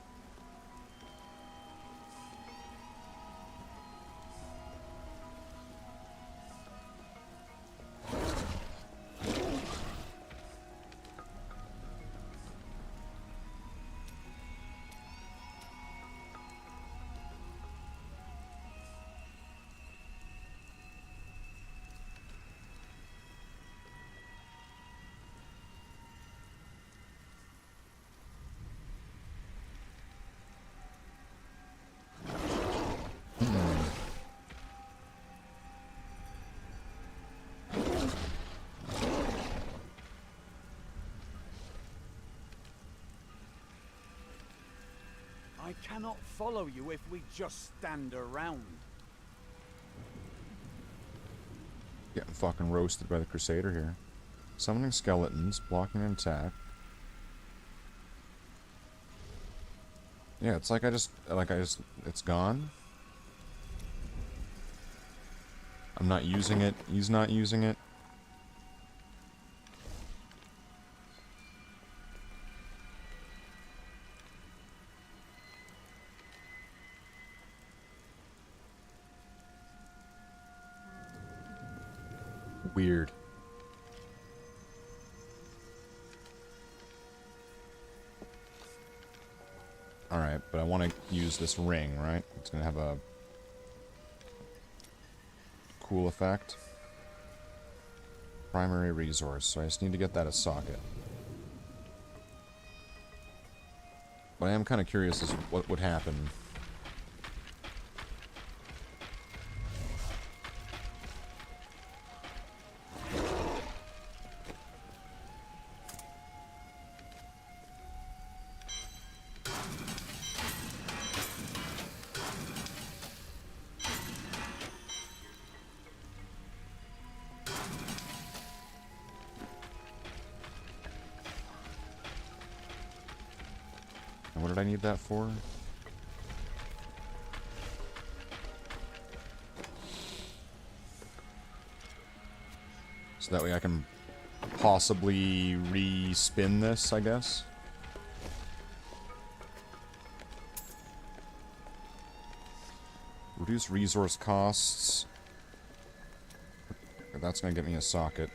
[SPEAKER 11] I cannot follow you if we just stand around.
[SPEAKER 2] Getting fucking roasted by the Crusader here. Summoning skeletons, blocking an attack. Yeah, it's like it's gone. I'm not using it, he's not using it. Weird. Alright, but I want to use this ring, right? It's going to have a cool effect. Primary resource, so I just need to get that a socket. But I am kind of curious as to what would happen. did I need that for? So that way I can possibly re-spin this, I guess. Reduce resource costs. That's gonna get me a socket.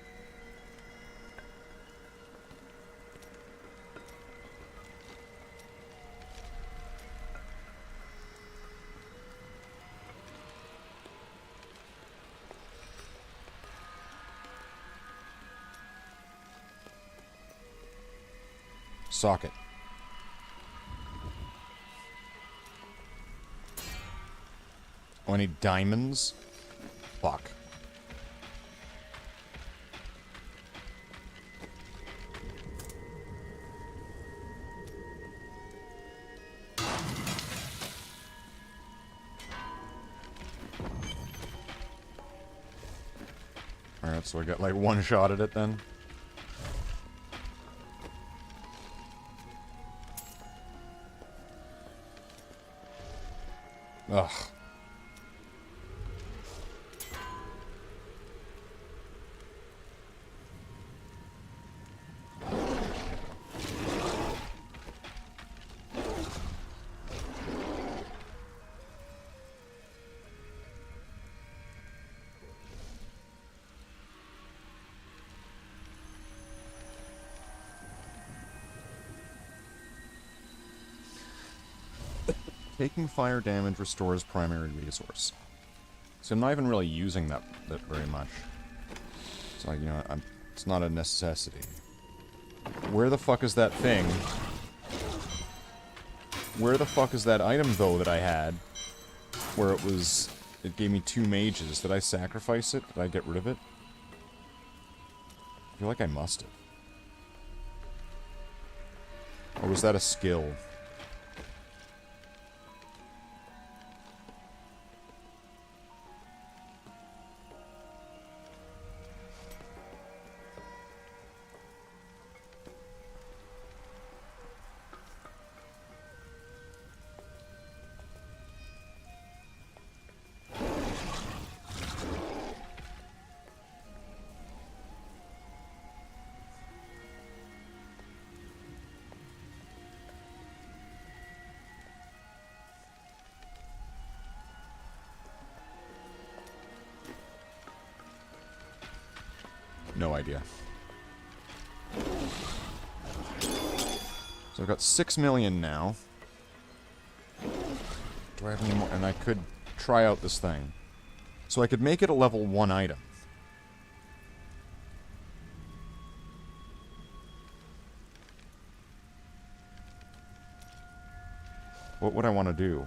[SPEAKER 2] Socket. Oh, I need diamonds? Fuck. Alright, so I got like one shot at it then. Ugh. Taking fire damage restores primary resource. So I'm not even really using that very much. So, you know, it's not a necessity. Where the fuck is that thing? Where the fuck is that item, though, that I had? Where it gave me 2 mages. Did I sacrifice it? Did I get rid of it? I feel like I must have. Or was that a skill? No idea. So I've got 6 million now. Do I have any more? And I could try out this thing. So I could make it a level 1 item. What would I want to do?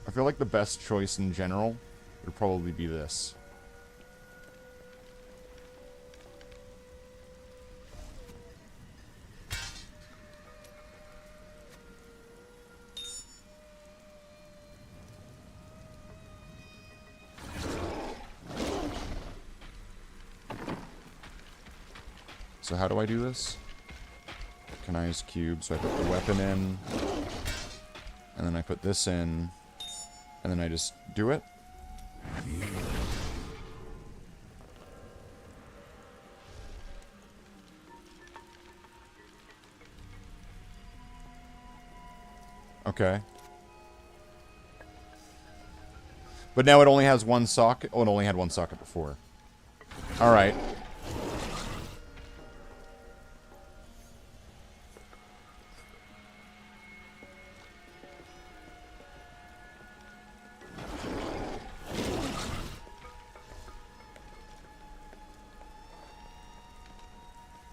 [SPEAKER 2] I feel like the best choice in general would probably be this. So how do I do this? Can I use cube? So I put the weapon in, and then I put this in, and then I just do it? Okay. But now it only has 1 socket? Oh, it only had 1 socket before. Alright.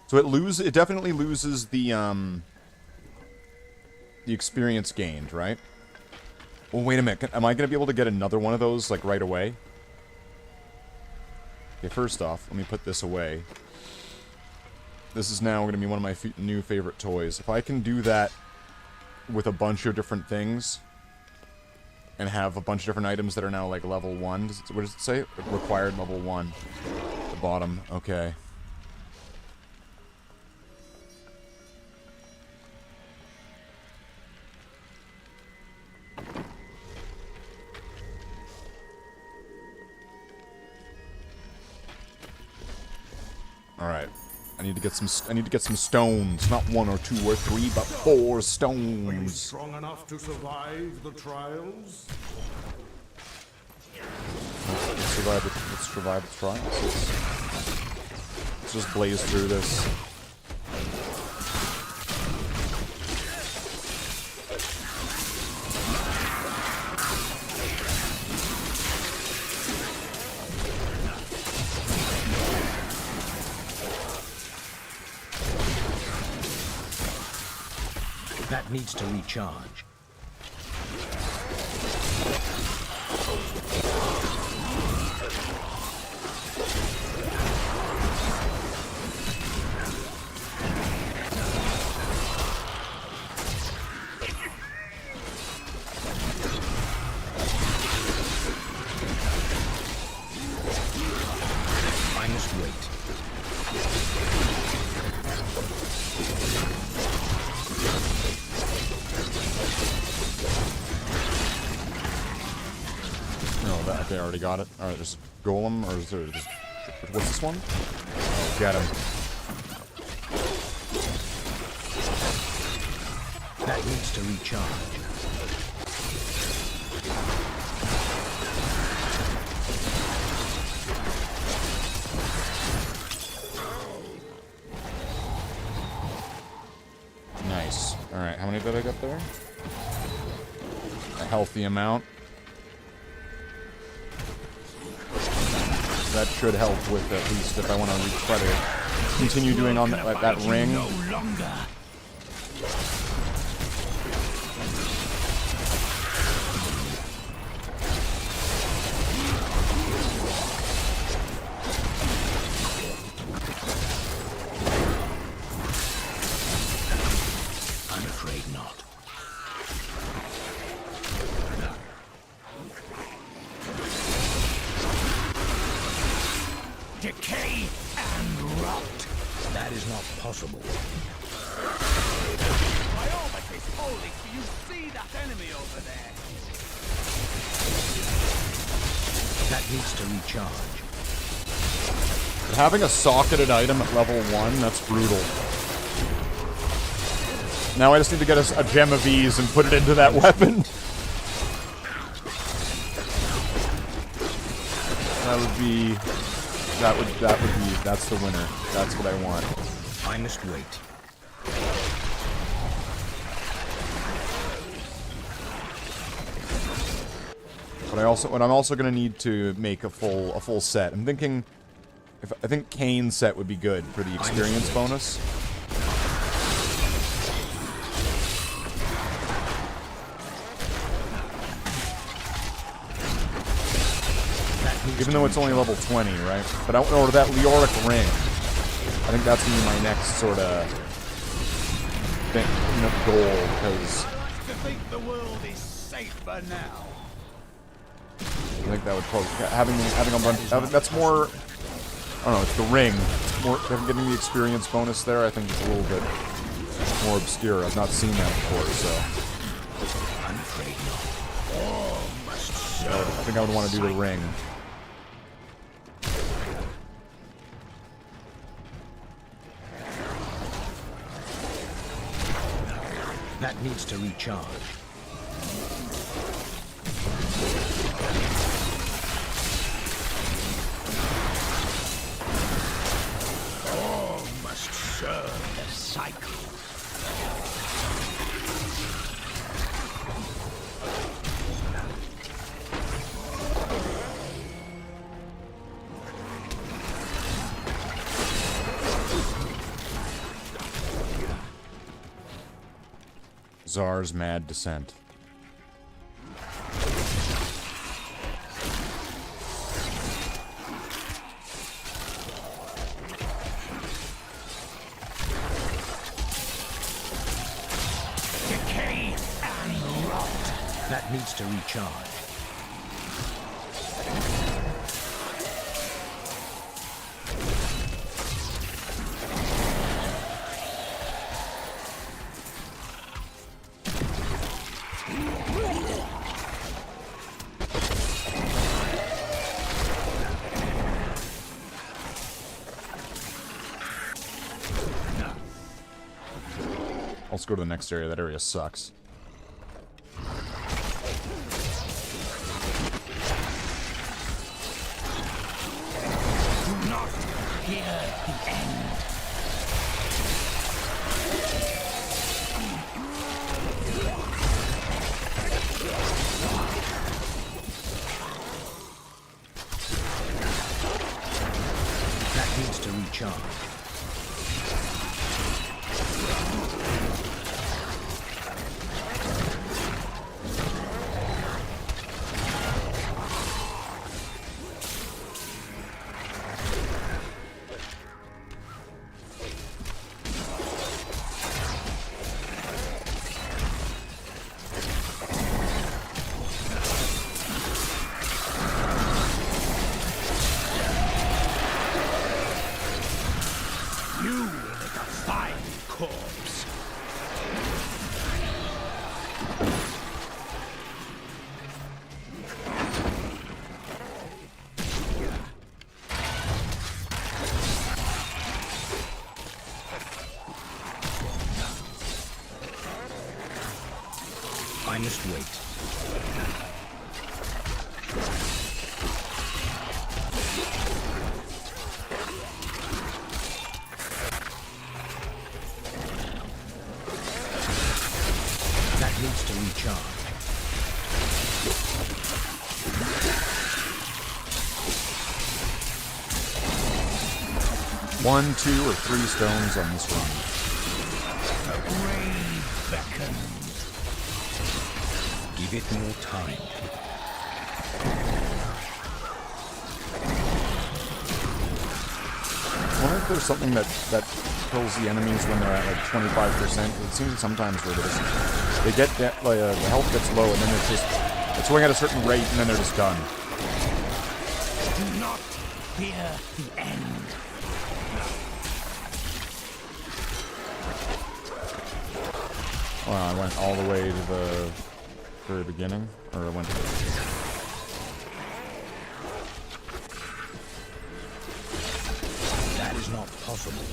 [SPEAKER 2] So it definitely loses the experience gained, right? Well, wait a minute. Am I going to be able to get another one of those, like, right away? Okay, first off, let me put this away. This is now going to be one of my new favorite toys. If I can do that with a bunch of different things, and have a bunch of different items that are now, like, level 1. What does it say? Required level 1. At the bottom. Okay. need to get some stones. Not 1 or 2 or 3, but 4 stones.
[SPEAKER 3] Strong enough to survive the trials?
[SPEAKER 2] Let's survive the trials. Let's just blaze through this.
[SPEAKER 4] That needs to recharge. I must wait.
[SPEAKER 2] Okay, I already got it. Alright, there's Golem, or is there just... What's this one? Oh, get him.
[SPEAKER 4] That needs to recharge.
[SPEAKER 2] Nice. Alright, how many did I get there? A healthy amount. That should help with, at least, if I want to try to continue doing on that ring.
[SPEAKER 9] No longer.
[SPEAKER 4] I'm afraid not.
[SPEAKER 9] Decay and rot.
[SPEAKER 4] That is not possible.
[SPEAKER 11] Holy, do you see that enemy over there?
[SPEAKER 4] That needs to recharge.
[SPEAKER 2] Having a socketed item at level 1, that's brutal. Now I just need to get a gem of ease and put it into that weapon. That would be... that's the winner. That's what I want.
[SPEAKER 4] I must wait.
[SPEAKER 2] But I'm also gonna need to make a full set. I'm thinking, I think Kane's set would be good for the experience bonus. Even though it's only level 20, right? But or that Leoric ring. I think that's gonna be my next sort of goal, because
[SPEAKER 11] To think the world is safer now.
[SPEAKER 2] I think that would probably having a bunch. That's more. I don't know. It's the ring. It's more getting the experience bonus there. I think it's a little bit more obscure. I've not seen that before, so.
[SPEAKER 4] I'm afraid not.
[SPEAKER 2] I think I would want to do the ring.
[SPEAKER 4] That needs to recharge.
[SPEAKER 9] All must serve the cycle.
[SPEAKER 2] Czar's Mad Descent.
[SPEAKER 9] Decay and rot.
[SPEAKER 4] That needs to recharge.
[SPEAKER 2] Let's go to the next area. That area sucks.
[SPEAKER 9] Do not fear the end. That needs to recharge. I must wait. That needs to recharge.
[SPEAKER 2] One, 2, or 3 stones on this run.
[SPEAKER 9] A grave beckons. Give it more time.
[SPEAKER 2] I wonder if there's something that kills the enemies when they're at like 25%. It seems sometimes where it is. They get that, the health gets low, and then it's going at a certain rate, and then they're just done.
[SPEAKER 9] Do not fear the end.
[SPEAKER 2] Well, I went all the way to the very beginning, or I went to the...
[SPEAKER 9] That is not possible.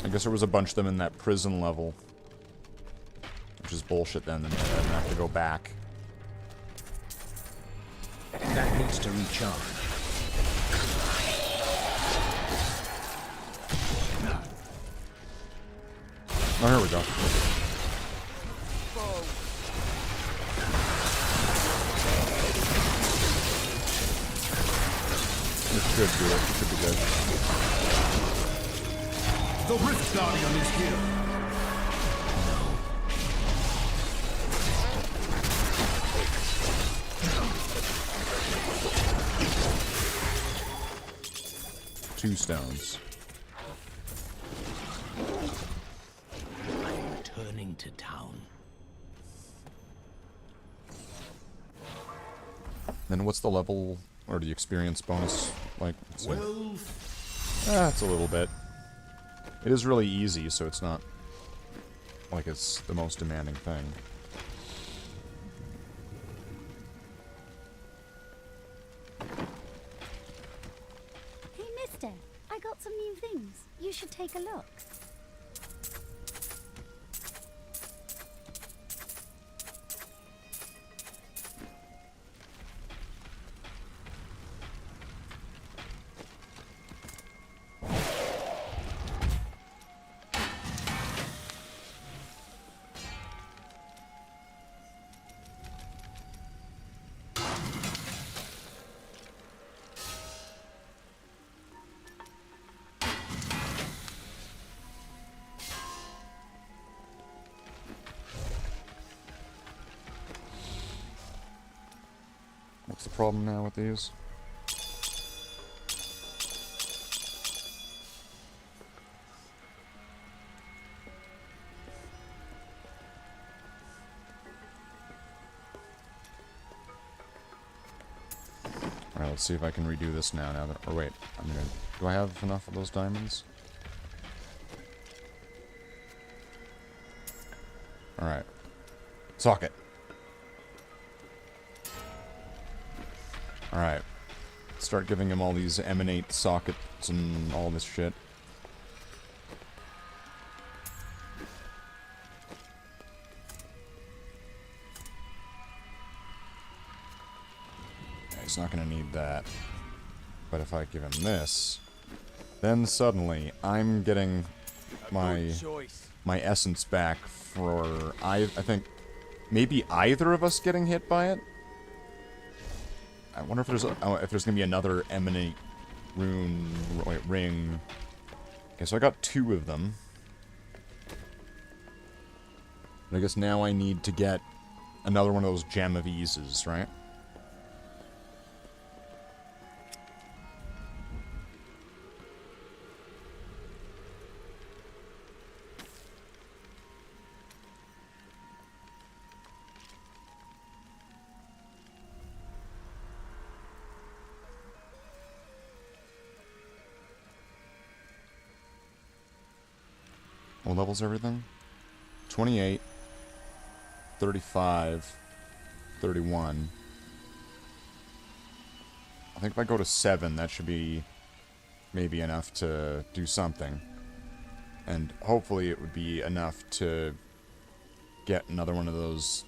[SPEAKER 2] I guess there was a bunch of them in that prison level. Which is bullshit then, I have to go back.
[SPEAKER 9] That needs to recharge.
[SPEAKER 2] Oh, here we go. This should do it. It should be good.
[SPEAKER 3] The Rift Guardian is here.
[SPEAKER 2] Two stones.
[SPEAKER 9] I'm returning to town.
[SPEAKER 2] Then what's the level or the experience bonus like?
[SPEAKER 3] Well,
[SPEAKER 2] It's a little bit. It is really easy, so it's not like it's the most demanding thing.
[SPEAKER 8] Hey, mister, I got some new things. You should take a look.
[SPEAKER 2] What's the problem now with these? Alright, let's see if I can redo this now that... Or wait, do I have enough of those diamonds? Alright. Socket. Alright. start giving him all these emanate sockets and all this shit. He's not going to need that. But if I give him this, then suddenly I'm getting my essence back for, I think, maybe either of us getting hit by it? I wonder if there's going to be another emanate ring. Okay, so I got 2 of them. I guess now I need to get another one of those Gem of Eases, right? What level's everything? 28, 35, 31. I think if I go to 7, that should be maybe enough to do something. And hopefully it would be enough to get another one of those.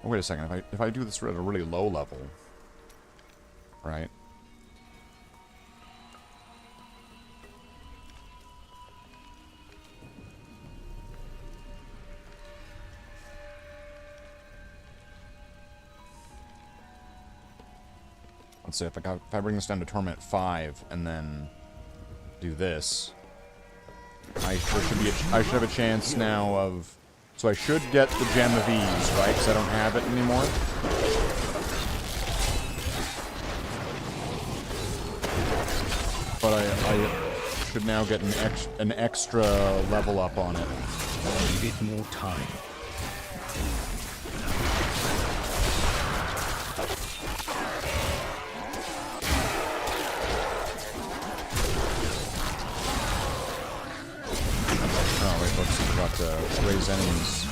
[SPEAKER 2] Oh, wait a second. If I do this at a really low level, right? Let's see, if I bring this down to Torment 5 and then do this, I should have a chance now of... So I should get the Gem of Ease, right? Because I don't have it anymore. But I should now get an extra level up on it.
[SPEAKER 4] Give it more time.
[SPEAKER 2] Forgot to raise enemies.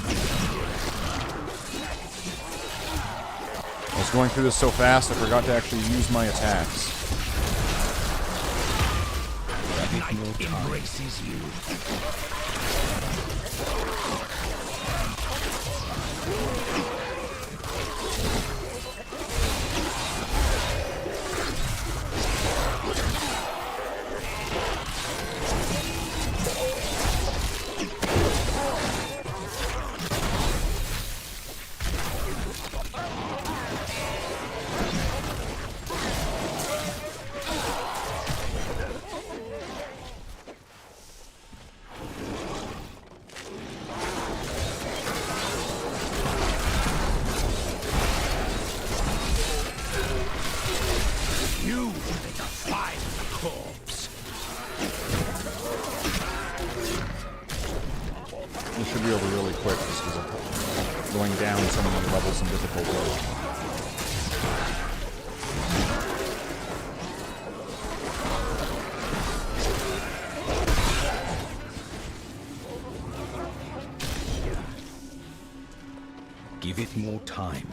[SPEAKER 2] I was going through this so fast I forgot to actually use my attacks.
[SPEAKER 9] The night embraces you.
[SPEAKER 4] Give it more time.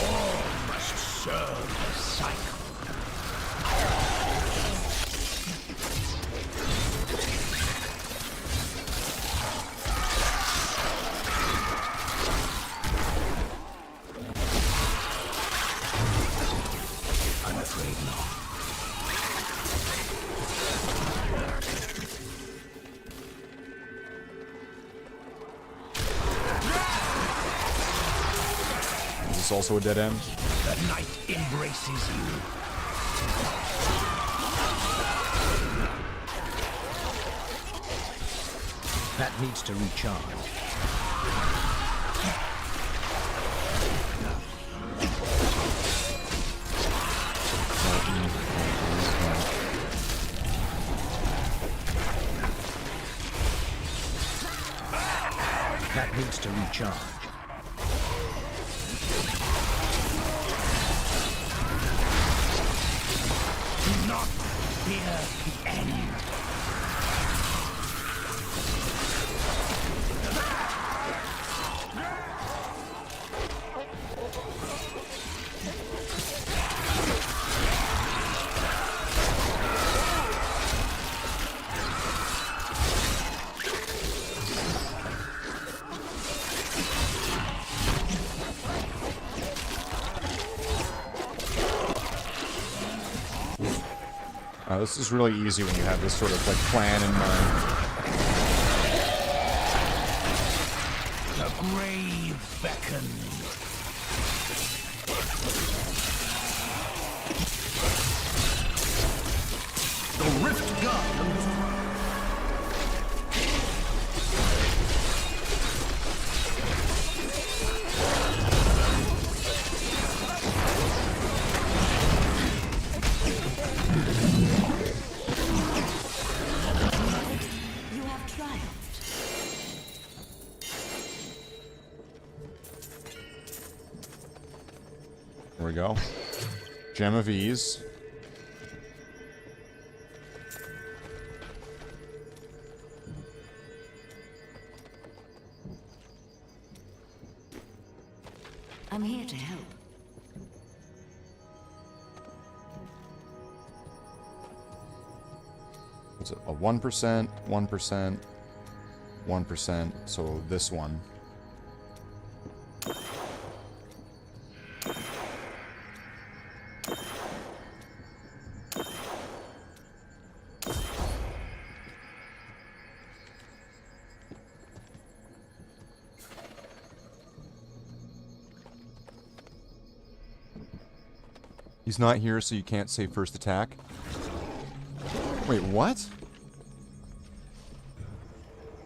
[SPEAKER 9] All must serve the cycle.
[SPEAKER 4] I'm afraid not.
[SPEAKER 2] Is this also a dead end?
[SPEAKER 9] The night embraces you.
[SPEAKER 4] That needs to recharge. That needs to recharge.
[SPEAKER 9] Do not fear the end.
[SPEAKER 2] This is really easy when you have this sort of, like, plan in mind.
[SPEAKER 9] The grave beckons.
[SPEAKER 3] The Rift Guardians.
[SPEAKER 5] You have triumphed.
[SPEAKER 2] There we go. Gem of Ease.
[SPEAKER 5] I'm here to help.
[SPEAKER 2] What's it? A 1%, 1%, 1%. So this one. He's not here, so you can't say first attack. Wait, what?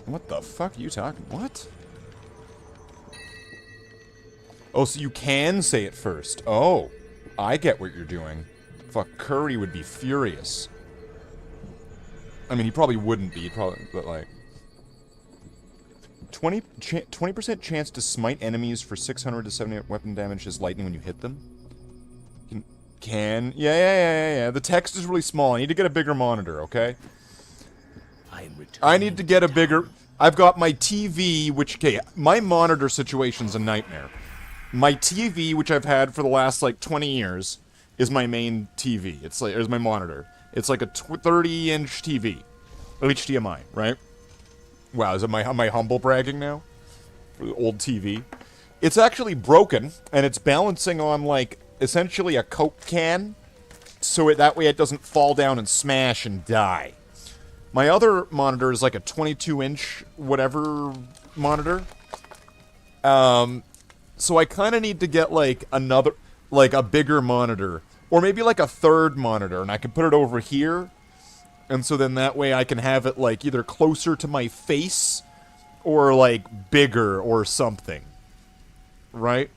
[SPEAKER 2] What the fuck are you talking? What? Oh, so you can say it first. Oh, I get what you're doing. Fuck, Curry would be furious. I mean, he probably wouldn't be, but like... 20% chance to smite enemies for 600 to 700 weapon damage as lightning when you hit them? Yeah. The text is really small. I need to get a bigger monitor, okay? I need to get a bigger... I've got my TV, which... Okay, my monitor situation's a nightmare. My TV, which I've had for the last, like, 20 years, is my main TV. It's like... It's my monitor. It's like a 30-inch TV. HDMI, right? Wow, is it am I humble bragging now? For the old TV. It's actually broken, and it's balancing on, like... essentially a Coke can, so that way it doesn't fall down and smash and die. My other monitor is like a 22-inch whatever monitor. So I kind of need to get like another, like a bigger monitor, or maybe like a third monitor, and I can put it over here, and so then that way I can have it like either closer to my face, or like bigger or something. Right?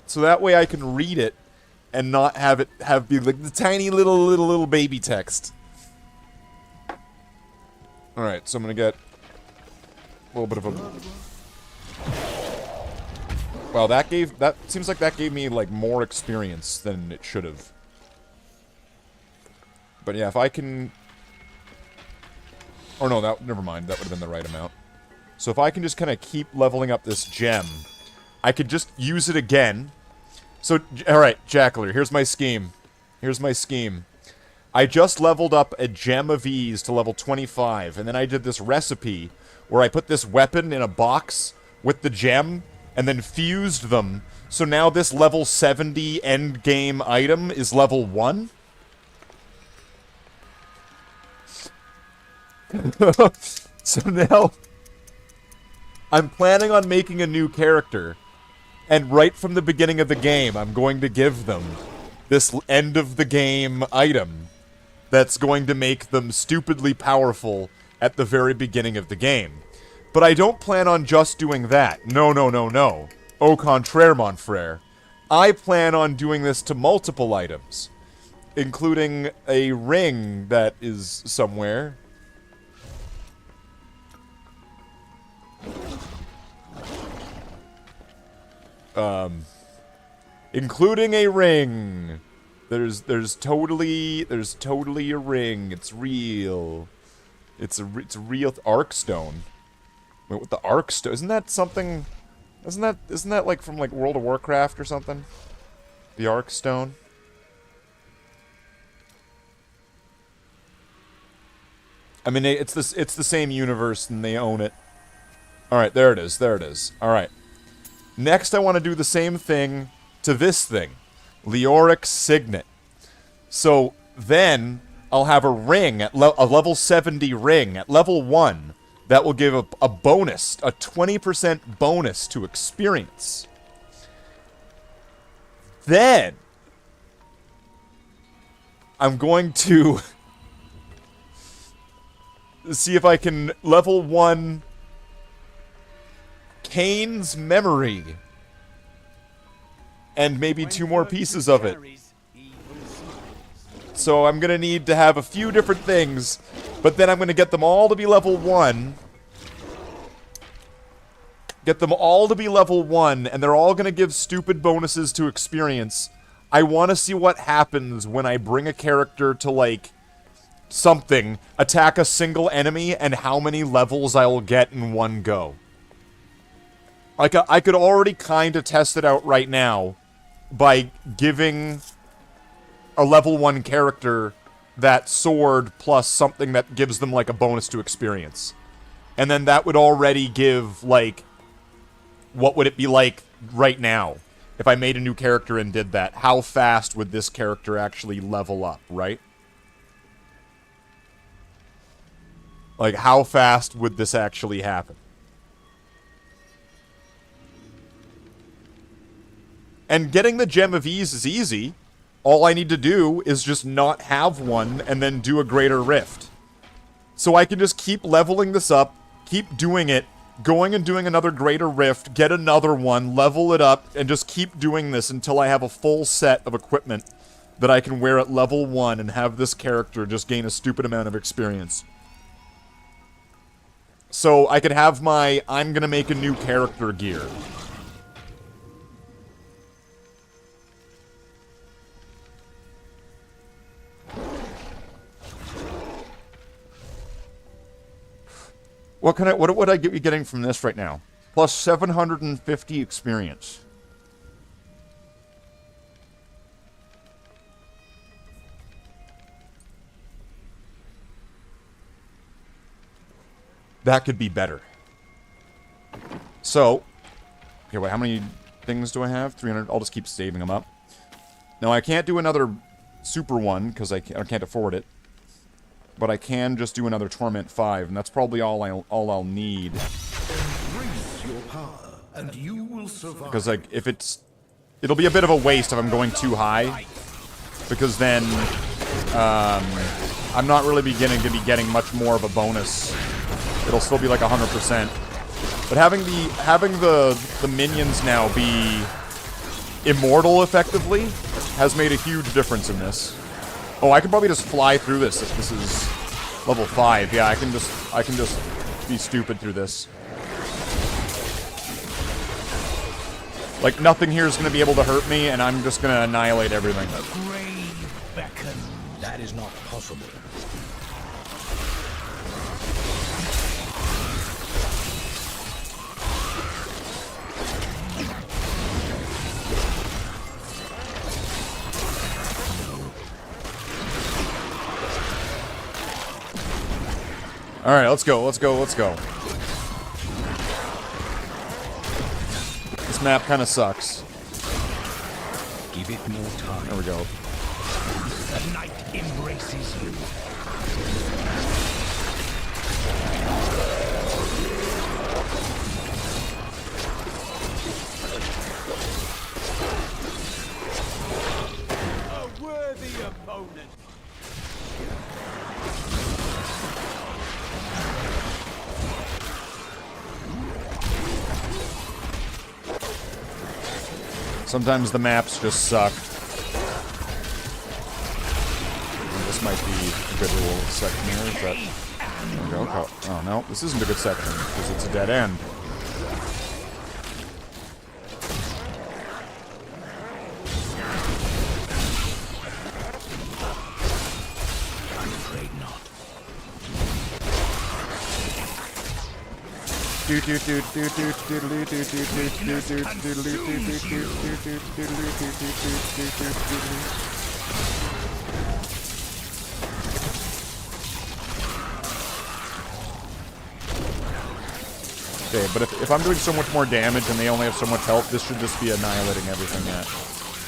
[SPEAKER 2] So that way I can read it and not have it be like the tiny little baby text. Alright, so I'm gonna get a little bit of a... Well, that seems like that gave me like more experience than it should have. But yeah, if I can... Oh no, never mind, that would have been the right amount. So if I can just kind of keep leveling up this gem, I could just use it again. So, alright, Jackler, here's my scheme. Here's my scheme. I just leveled up a Gem of Ease to level 25, and then I did this recipe where I put this weapon in a box with the gem, and then fused them, so now this level 70 endgame item is level 1? So now, I'm planning on making a new character. And right from the beginning of the game, I'm going to give them this end-of-the-game item that's going to make them stupidly powerful at the very beginning of the game. But I don't plan on just doing that. No. Au contraire, mon frere. I plan on doing this to multiple items, including a ring that is somewhere. Including a ring. There's totally a ring. It's real. It's a real arc stone. Wait, what the arc stone? Isn't that something? Isn't that like from like World of Warcraft or something? The arc stone. I mean, it's the same universe and they own it. All right, there it is. All right. Next, I want to do the same thing to this thing. Leoric Signet. So, then, I'll have a ring, a level 70 ring at level 1 that will give a bonus, a 20% bonus to experience. Then, I'm going to see if I can level 1 Kane's memory. And maybe 2 more pieces of it. So I'm gonna need to have a few different things, but then I'm gonna get them all to be level 1. Get them all to be level 1, and they're all gonna give stupid bonuses to experience. I want to see what happens when I bring a character to, like, something, attack a single enemy, and how many levels I will get in one go. Like, I could already kind of test it out right now by giving a level 1 character that sword plus something that gives them, like, a bonus to experience. And then that would already give, like, what would it be like right now if I made a new character and did that? How fast would this character actually level up, right? Like, how fast would this actually happen? And getting the Gem of Ease is easy. All I need to do is just not have one and then do a Greater Rift. So I can just keep leveling this up, keep doing it, going and doing another Greater Rift, get another one, level it up, and just keep doing this until I have a full set of equipment that I can wear at level 1 and have this character just gain a stupid amount of experience. So I could have my I'm gonna make a new character gear. What would I be getting from this right now? Plus 750 experience. That could be better. So, okay, wait, how many things do I have? 300. I'll just keep saving them up. Now, I can't do another super one because I can't afford it. But I can just do another Torment 5, and that's probably all I'll need.
[SPEAKER 3] Embrace your power, and you will survive.
[SPEAKER 2] Because, like, if it'll be a bit of a waste if I'm going too high, because then I'm not really going to be getting much more of a bonus. It'll still be like 100%. But having the minions now be immortal effectively has made a huge difference in this. Oh, I could probably just fly through this if this is level 5. Yeah, I can just be stupid through this. Like, nothing here is going to be able to hurt me, and I'm just going to annihilate everything.
[SPEAKER 9] A grave beckon. That is not possible.
[SPEAKER 2] Alright, let's go. This map kind of sucks.
[SPEAKER 9] Give it more time.
[SPEAKER 2] There we go.
[SPEAKER 9] The night embraces you.
[SPEAKER 11] A worthy opponent.
[SPEAKER 2] Sometimes the maps just suck. And this might be a good little section here, but... There we go. Oh, no. This isn't a good section, because it's a dead end.
[SPEAKER 9] I'm afraid not.
[SPEAKER 2] Okay, but if I'm doing so much more damage and they only have so much health, this should just be annihilating everything yet.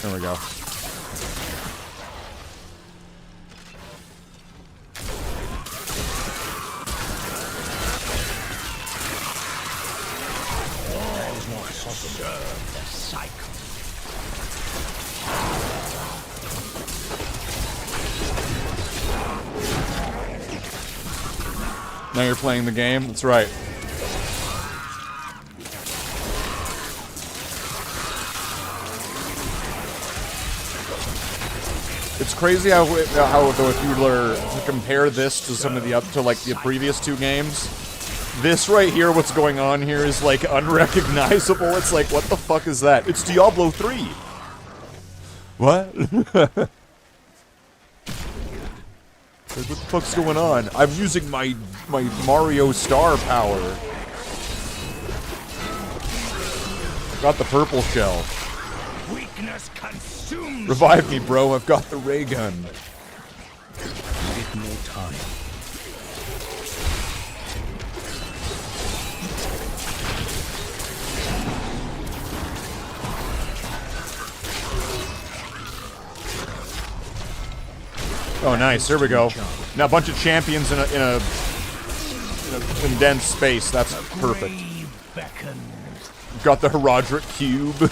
[SPEAKER 2] There we go.
[SPEAKER 9] serve the cycle.
[SPEAKER 2] Now you're playing the game? That's right. It's crazy how though if you were to compare this to some of the the previous two games, this right here, what's going on here is like unrecognizable. It's like, what the fuck is that? It's Diablo 3. What? Like, what the fuck's going on? I'm using my Mario Star power. Got the purple shell.
[SPEAKER 9] Weakness consumes.
[SPEAKER 2] Revive me, bro. I've got the ray gun.
[SPEAKER 4] Give it no time.
[SPEAKER 2] Oh, nice. Here we go. Now a bunch of champions in a condensed space. That's perfect. Got the Herodric cube.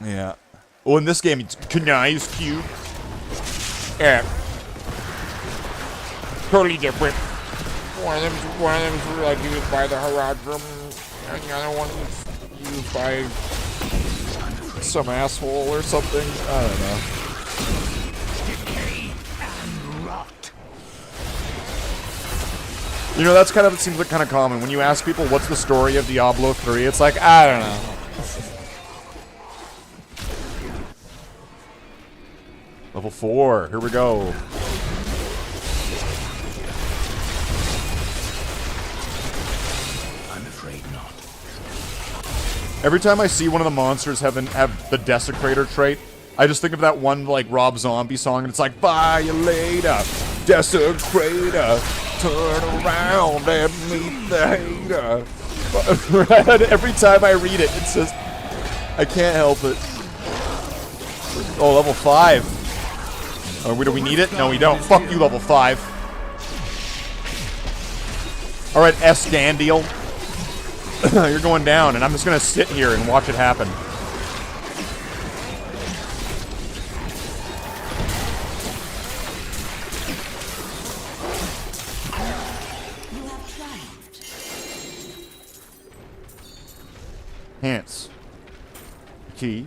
[SPEAKER 2] Yeah. Oh, in this game, it's Kanai's cube. Yeah. Totally different. One of them's like used by the Herodrum, and the other one is used by some asshole or something. I don't know.
[SPEAKER 9] Decay and rot.
[SPEAKER 2] You know, that's kind of, it seems like kind of common. When you ask people what's the story of Diablo 3, it's like, I don't know. Level 4, here we go.
[SPEAKER 4] I'm afraid not.
[SPEAKER 2] Every time I see one of the monsters have the Desecrator trait, I just think of that one, like, Rob Zombie song, and it's like, Violator, Desecrator, turn around and meet the hater. Every time I read it, it's just, I can't help it. Oh, level 5. Oh, do we need it? No, we don't. Fuck you, level 5. Alright, Escandiel. You're going down, and I'm just gonna sit here and watch it happen.
[SPEAKER 5] You have triumphed.
[SPEAKER 2] Hance. Key.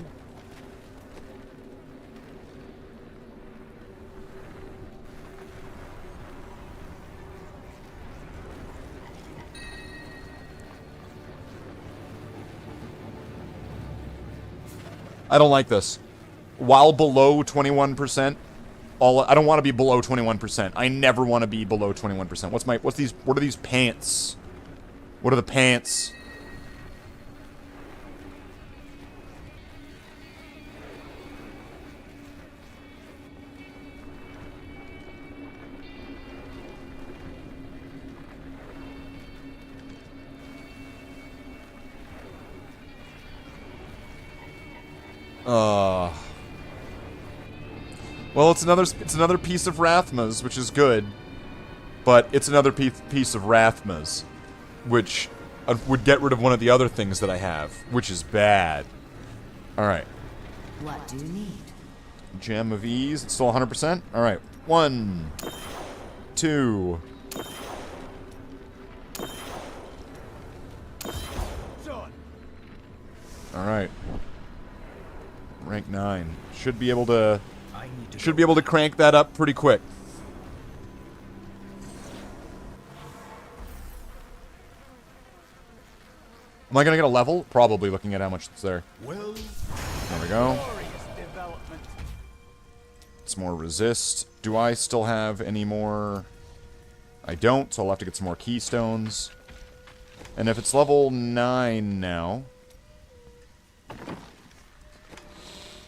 [SPEAKER 2] I don't like this. While below 21%, I don't want to be below 21%. I never want to be below 21%. What are these pants? What are the pants? Well, it's another piece of Rathma's, which is good, but it's another piece of Rathma's, which would get rid of one of the other things that I have, which is bad. All right.
[SPEAKER 5] What do you need?
[SPEAKER 2] Gem of Ease. It's still 100%. All right. 1, 2. All right. Rank 9. Should be able to crank that up pretty quick. Am I gonna get a level? Probably, looking at how much it's there.
[SPEAKER 11] Well,
[SPEAKER 2] there we go. It's more resist. Do I still have any more? I don't, so I'll have to get some more keystones. And if it's level 9 now,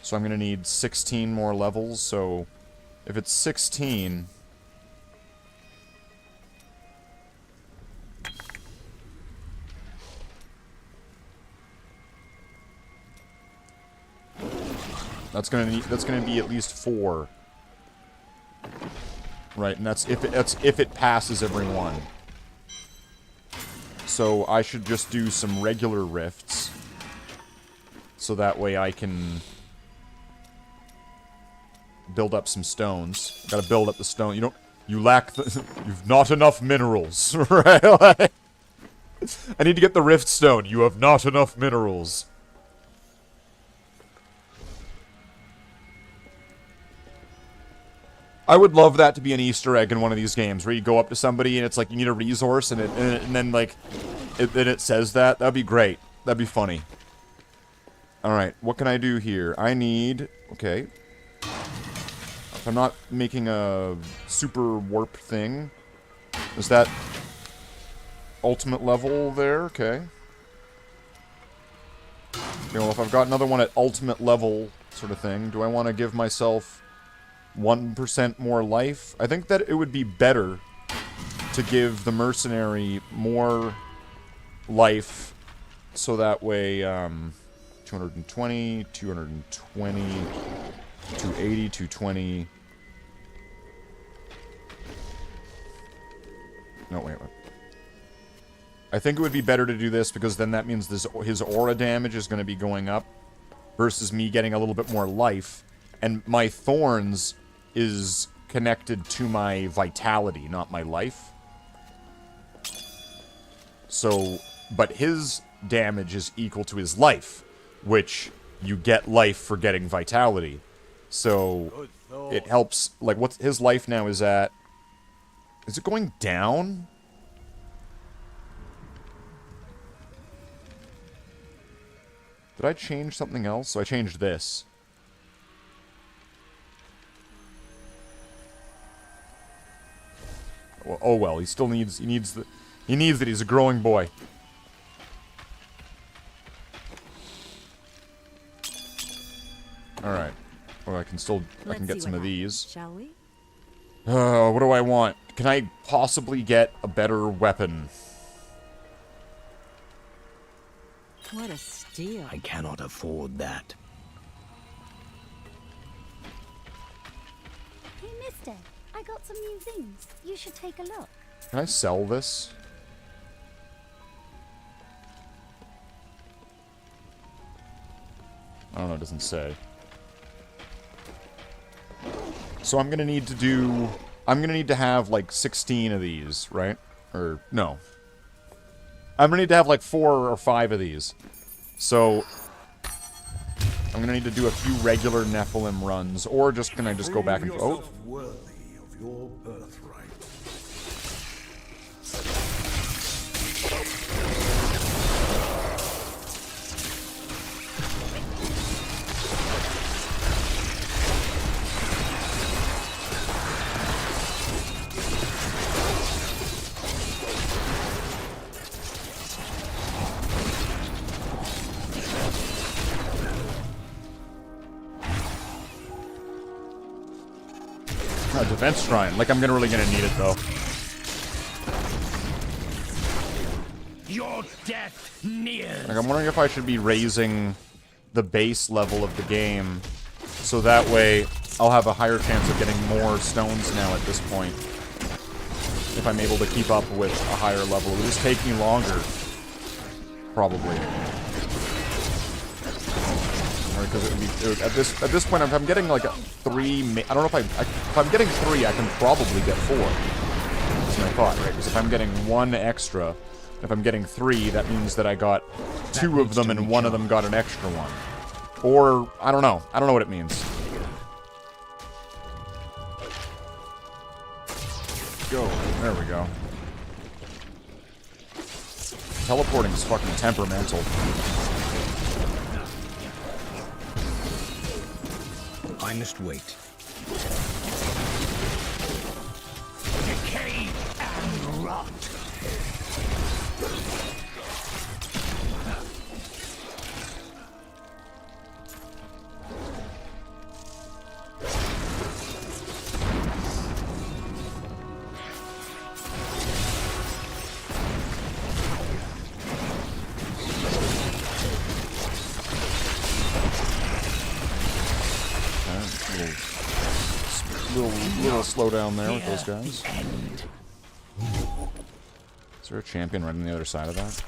[SPEAKER 2] so I'm going to need 16 more levels, so if it's 16... That's gonna be at least 4. Right, and that's if it passes every one. So I should just do some regular rifts. So that way I can build up some stones. Gotta build up the stone. You lack the... You've not enough minerals, right? Like, I need to get the rift stone. You have not enough minerals. I would love that to be an Easter egg in one of these games, where you go up to somebody and it's like, you need a resource, and then, like, it says that. That'd be great. That'd be funny. Alright, what can I do here? I need... Okay. If I'm not making a super warp thing... Is that... ultimate level there? Okay. You know, if I've got another one at ultimate level sort of thing, do I want to give myself 1% more life? I think that it would be better to give the mercenary more life, so that way, 220, 220, 280, 220... No, wait. I think it would be better to do this, because then that means his aura damage is going to be going up, versus me getting a little bit more life. And my thorns is connected to my vitality, not my life. So, but his damage is equal to his life, which you get life for getting vitality. So, it helps, like, what's his life now is at... Is it going down? Did I change something else? So I changed this. Well, oh well, he still needs, he needs it, he's a growing boy. Alright. Well, I can get some of these.
[SPEAKER 7] Shall we?
[SPEAKER 2] What do I want? Can I possibly get a better weapon?
[SPEAKER 7] What a steal.
[SPEAKER 4] I cannot afford that.
[SPEAKER 8] Hey, mister, I got some new things. You should take a look.
[SPEAKER 2] Can I sell this? I don't know, it doesn't say. So I'm gonna need to do... I'm gonna need to have, like, 16 of these, right? Or, no. I'm gonna need to have, like, 4 or 5 of these. So... I'm gonna need to do a few regular Nephilim runs, or can I just go back and... Oh!
[SPEAKER 3] Worthy of your birthright.
[SPEAKER 2] A defense shrine. Like, I'm really gonna need it, though.
[SPEAKER 9] Your death nears.
[SPEAKER 2] Like, I'm wondering if I should be raising the base level of the game, so that way I'll have a higher chance of getting more stones now at this point. If I'm able to keep up with a higher level. It will just take me longer. Probably. Because at this point, if I'm getting like 3, I don't know if I'm getting 3, I can probably get 4. That's my thought, right? Because if I'm getting 1 extra, if I'm getting 3, that means that I got 2 of them and 1 of them got an extra one. Or, I don't know. I don't know what it means. Go. There we go. Teleporting is fucking temperamental.
[SPEAKER 4] I must wait.
[SPEAKER 9] Decay and rot.
[SPEAKER 2] Little slow down there with those guys. Is there a champion right on the other side of that?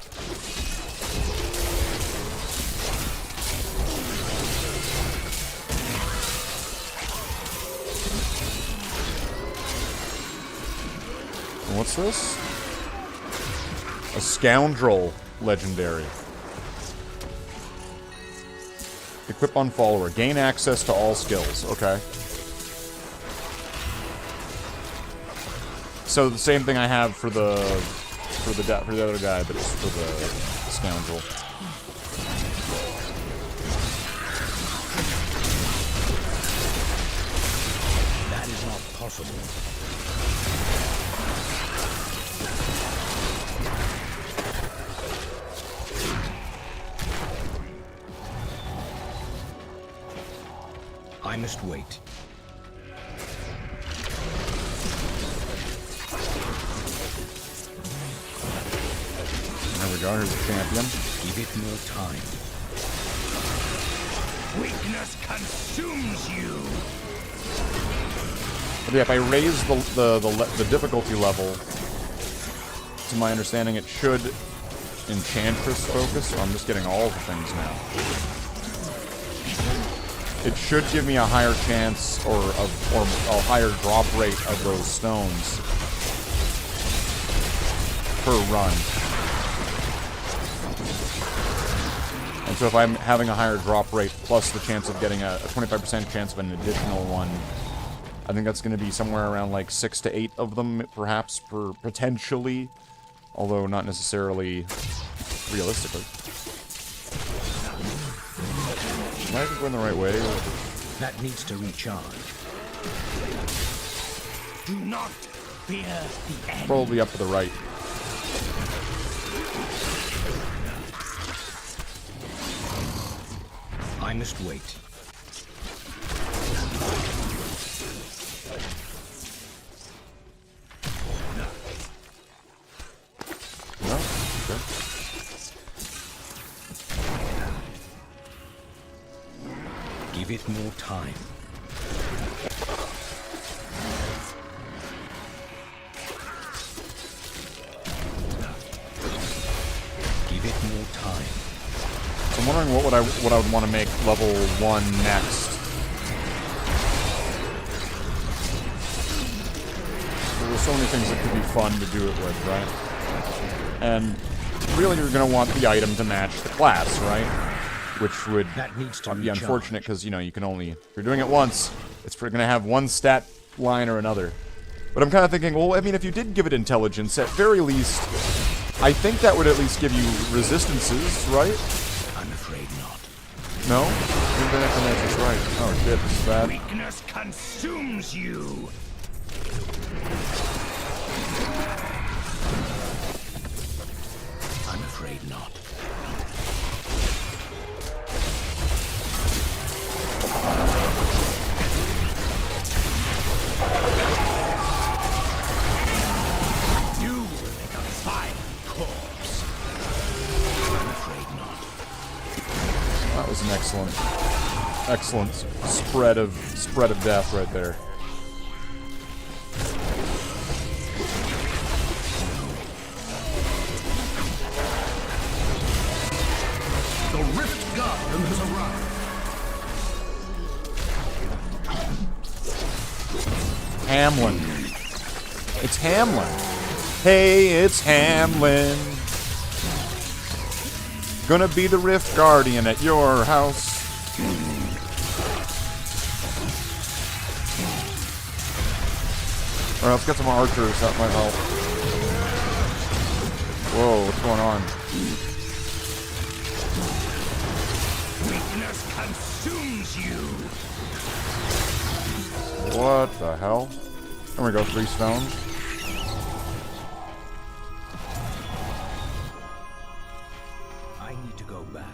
[SPEAKER 2] And what's this? A scoundrel legendary. Equip on follower. Gain access to all skills. Okay. So the same thing I have for the other guy, but it's for the scoundrel.
[SPEAKER 4] That is not possible. I must wait.
[SPEAKER 2] There we go, here's the champion.
[SPEAKER 4] Give it more time. Weakness consumes you.
[SPEAKER 2] But yeah, if I raise the difficulty level, to my understanding, it should Enchantress focus. So I'm just getting all the things now. It should give me a higher chance or a higher drop rate of those stones per run. And so if I'm having a higher drop rate plus the chance of getting a 25% chance of an additional one, I think that's going to be somewhere around like 6 to 8 of them, perhaps, per potentially, although not necessarily realistically. Am I going the right way?
[SPEAKER 4] That needs to recharge. Do not fear the end.
[SPEAKER 2] Probably up to the right.
[SPEAKER 4] I must wait.
[SPEAKER 2] No? Okay.
[SPEAKER 4] Give it more time. Give it more time.
[SPEAKER 2] So I'm wondering what I would want to make level 1 next. There's so many things that could be fun to do it with, right? And really you're going to want the item to match the class, right? Which would be unfortunate because, you know, you can only... If you're doing it once, it's going to have one stat line or another. But I'm kind of thinking, well, I mean, if you did give it intelligence, at very least, I think that would at least give you resistances, right?
[SPEAKER 4] I'm afraid not.
[SPEAKER 2] No? Maybe that's right. Oh shit, this is bad.
[SPEAKER 9] Weakness consumes you.
[SPEAKER 4] I'm afraid not.
[SPEAKER 9] You will make a fine corpse.
[SPEAKER 4] I'm afraid not.
[SPEAKER 2] That was an excellent spread of death right there.
[SPEAKER 3] The Rift Guardian has arrived.
[SPEAKER 2] Hamlin. It's Hamlin. Hey, it's Hamlin. Gonna be the Rift Guardian at your house. Alright, let's get some archers. That might help. Whoa, what's going on?
[SPEAKER 9] Weakness consumes you.
[SPEAKER 2] What the hell? There we go, 3 stones.
[SPEAKER 4] I need to go back.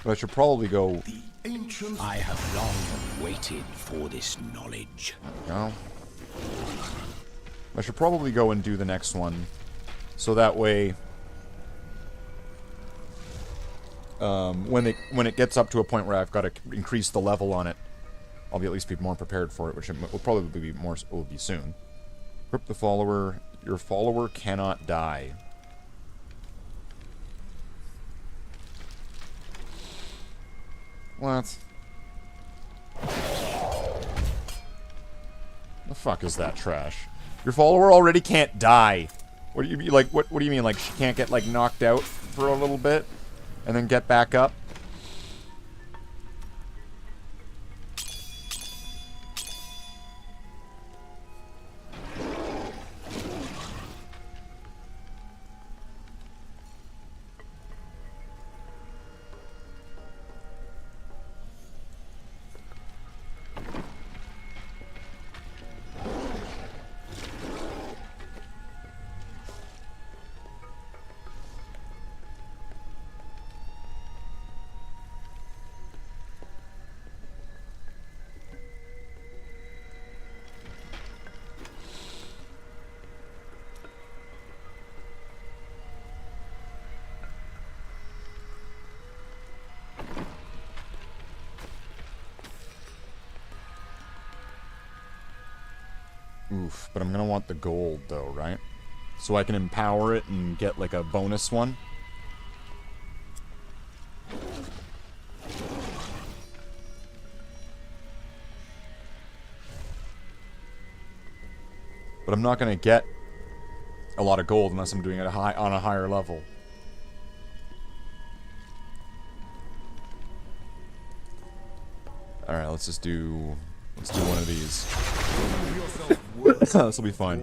[SPEAKER 2] But I should probably go...
[SPEAKER 4] I have long waited for this knowledge.
[SPEAKER 2] Go. I should probably go and do the next one. So that way... when it gets up to a point where I've got to increase the level on it, I'll be at least be more prepared for it, which will probably be will be soon. Equip the follower. Your follower cannot die. What? The fuck is that trash? Your follower already can't die. What do you mean? Like, what do you mean? Like, she can't get, like, knocked out for a little bit and then get back up? Oof, but I'm gonna want the gold, though, right? So I can empower it and get, like, a bonus one. But I'm not gonna get a lot of gold unless I'm doing it on a higher level. Alright, let's do one of these. This will be fine.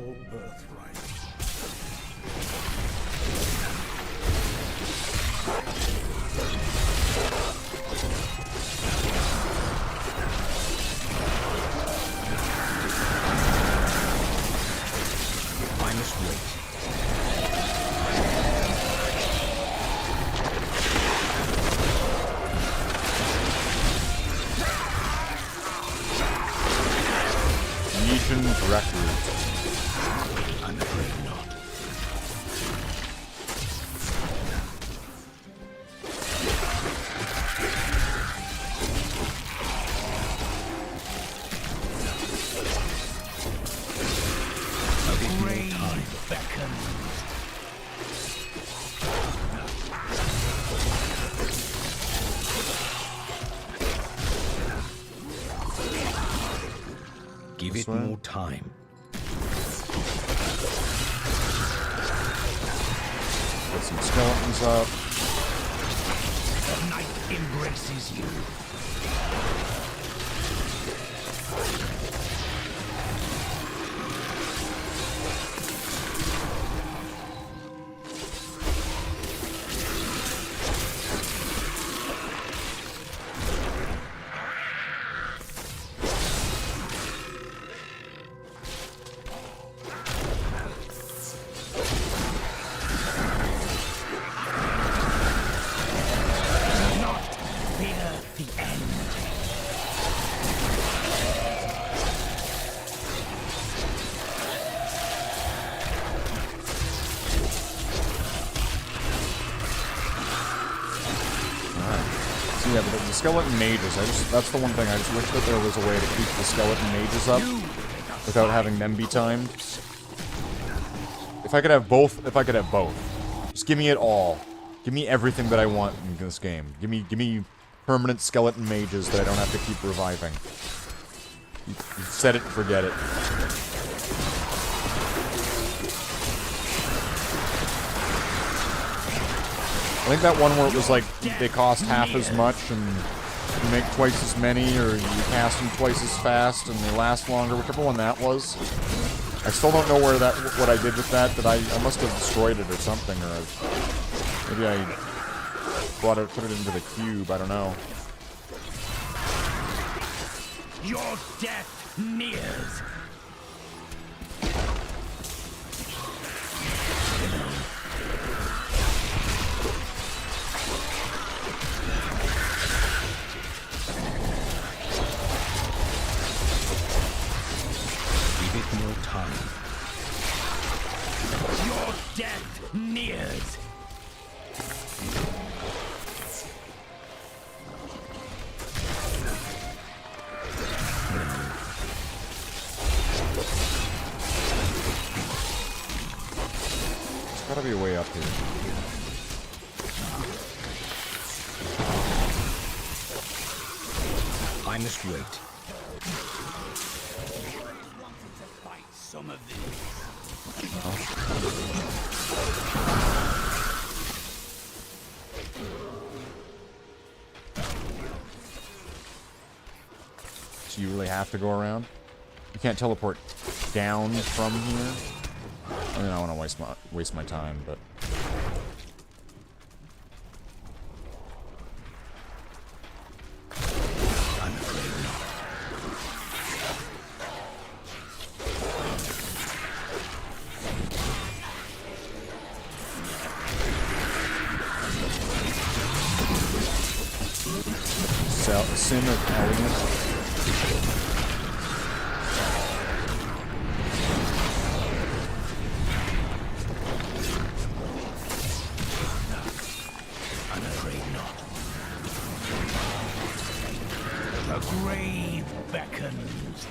[SPEAKER 4] I must wait.
[SPEAKER 2] Record.
[SPEAKER 4] I'm afraid not. A great time beckons. Give it more time.
[SPEAKER 2] Get some skeletons up.
[SPEAKER 9] The night embraces you.
[SPEAKER 2] Yeah, but the skeleton mages, that's the one thing, I just wish that there was a way to keep the skeleton mages up without having them be timed. If I could have both, just give me it all. Give me everything that I want in this game. Give me permanent skeleton mages that I don't have to keep reviving. You set it and forget it. I think that one where it was like, they cost half as much, and you make twice as many, or you cast them twice as fast, and they last longer, whichever one that was. I still don't know what I did with that, I must have destroyed it or something, or maybe I put it into the cube, I don't know.
[SPEAKER 9] Your death nears.
[SPEAKER 4] No time.
[SPEAKER 9] Your death nears.
[SPEAKER 2] Gotta be a way up here.
[SPEAKER 4] I must wait.
[SPEAKER 11] Some of these.
[SPEAKER 2] So you really have to go around? You can't teleport down from here? I mean, I don't want to waste my time, but...
[SPEAKER 4] I'm afraid not.
[SPEAKER 2] Sin of Element.
[SPEAKER 4] I'm afraid not. The grave beckons.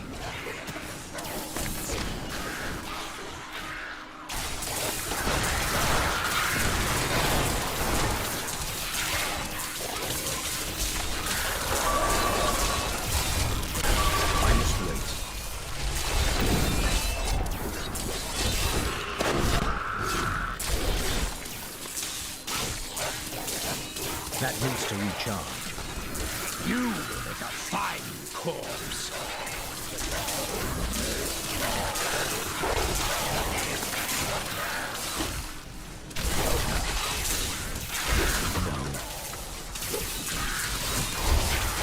[SPEAKER 4] I must wait. That needs to recharge.
[SPEAKER 9] You will make a fine corpse.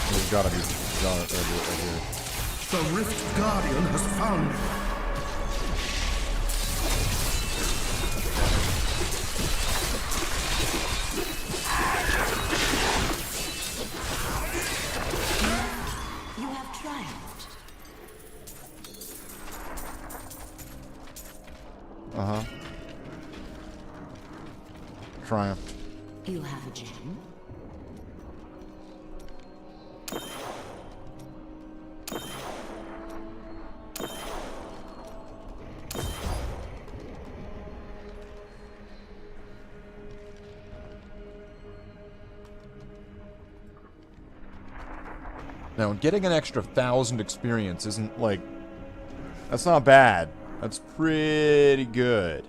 [SPEAKER 2] There's gotta be right here.
[SPEAKER 3] The Rift Guardian has found you.
[SPEAKER 5] You have triumphed.
[SPEAKER 2] Uh-huh. Triumphed.
[SPEAKER 5] You have a gem.
[SPEAKER 2] Now, getting an extra 1,000 experience isn't, like... That's not bad. That's pretty good.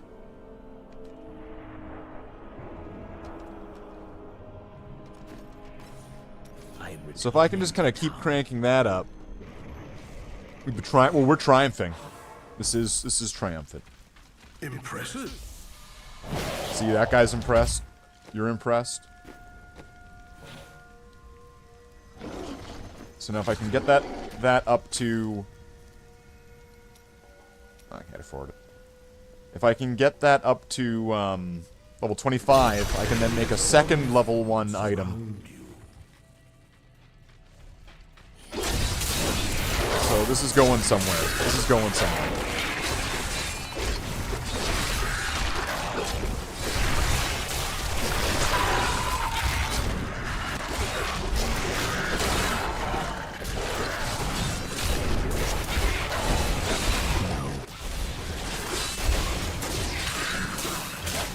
[SPEAKER 2] So if I can just kind of keep cranking that up... We're triumphing. This is triumphant.
[SPEAKER 3] Impressive.
[SPEAKER 2] See, that guy's impressed. You're impressed. So now if I can get that up to... I can't afford it. If I can get that up to level 25, I can then make a second level 1 item. So this is going somewhere. This is going somewhere.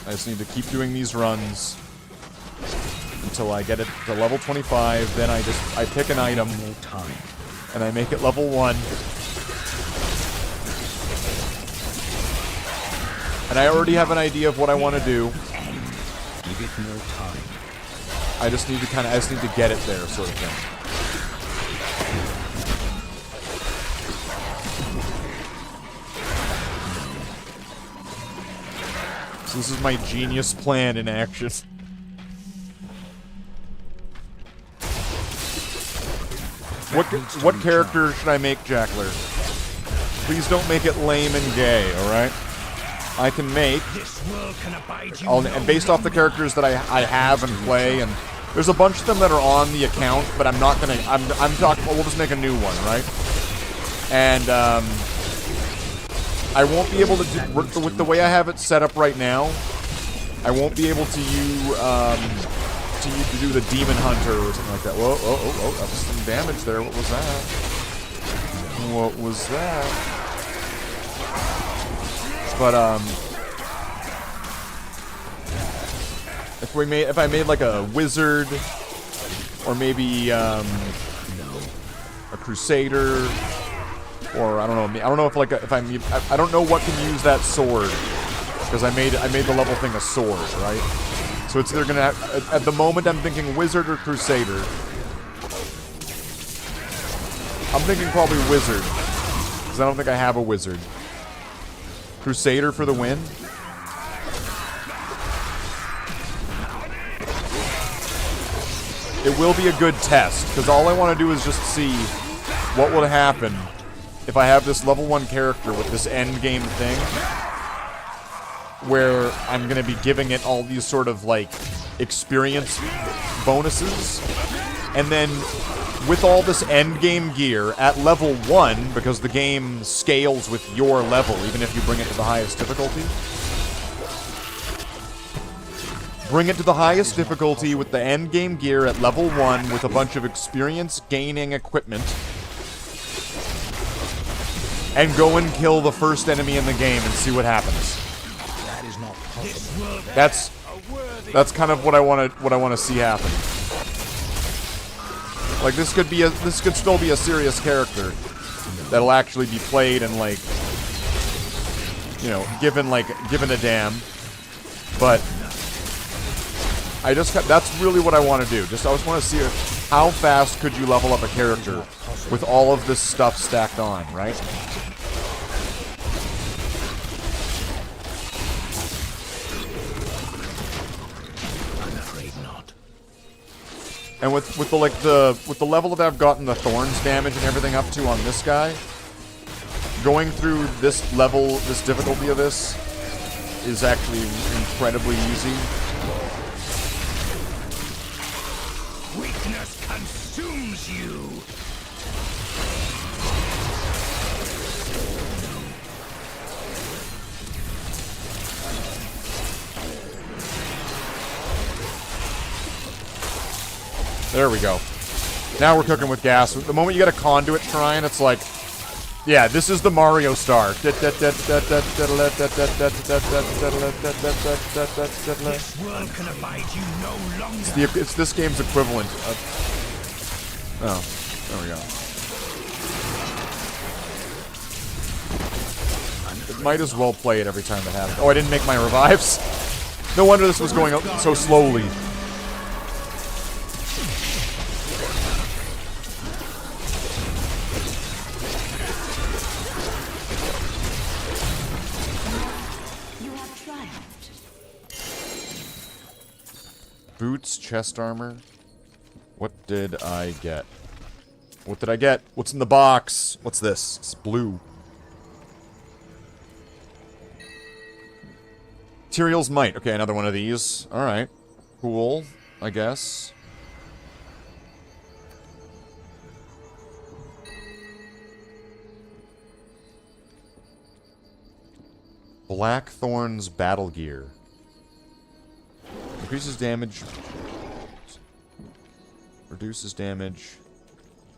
[SPEAKER 2] I just need to keep doing these runs until I get it to level 25. Then I pick an item and I make it level 1. And I already have an idea of what I want to do.
[SPEAKER 4] Give it more time.
[SPEAKER 2] I just need to get it there, sort of thing. So this is my genius plan in action. What character should I make Jackler? Please don't make it lame and gay, alright? I can make... and based off the characters that I have and play, and there's a bunch of them that are on the account, but I'm not gonna... I'm talking... We'll just make a new one, right? And, I won't be able to do... With the way I have it set up right now, I won't be able to do the Demon Hunter or something like that. Whoa, oh, that was some damage there. What was that? What was that? But, if I made like a wizard, or maybe a crusader, or I don't know if like I don't know what can use that sword, because I made the level thing a sword, right? So it's either gonna at the moment I'm thinking wizard or crusader. I'm thinking probably wizard, because I don't think I have a wizard. Crusader for the win. It will be a good test, because all I want to do is just see what would happen if I have this level 1 character with this end game thing, where I'm going to be giving it all these sort of, like, experience bonuses, and then with all this end game gear at level 1, because the game scales with your level, even if you bring it to the highest difficulty, bring it to the highest difficulty with the end game gear at level 1 with a bunch of experience gaining equipment, and go and kill the first enemy in the game and see what happens.
[SPEAKER 9] That is not possible.
[SPEAKER 2] That's kind of what I want to see happen. Like this could still be a serious character that'll actually be played and, like, you know, given a damn. But that's really what I want to do. I just want to see how fast could you level up a character with all of this stuff stacked on, right?
[SPEAKER 9] I'm afraid not.
[SPEAKER 2] And with the level that I've gotten the thorns damage and everything up to on this guy, going through this level, this difficulty of this, is actually incredibly easy.
[SPEAKER 9] Weakness consumes you.
[SPEAKER 2] There we go. Now we're cooking with gas. The moment you get a conduit shrine, it's like, yeah, this is the Mario star.
[SPEAKER 9] This world can abide you no longer.
[SPEAKER 2] It's this game's equivalent of... Oh, there we go. It might as well play it every time it happens. Oh, I didn't make my revives? No wonder this was going so slowly. Boots, chest armor. What did I get? What did I get? What's in the box? What's this? It's blue. Tyrael's Might. Okay, another one of these. Alright. Cool, I guess. Blackthorn's Battle Gear. Increases damage. Reduces damage.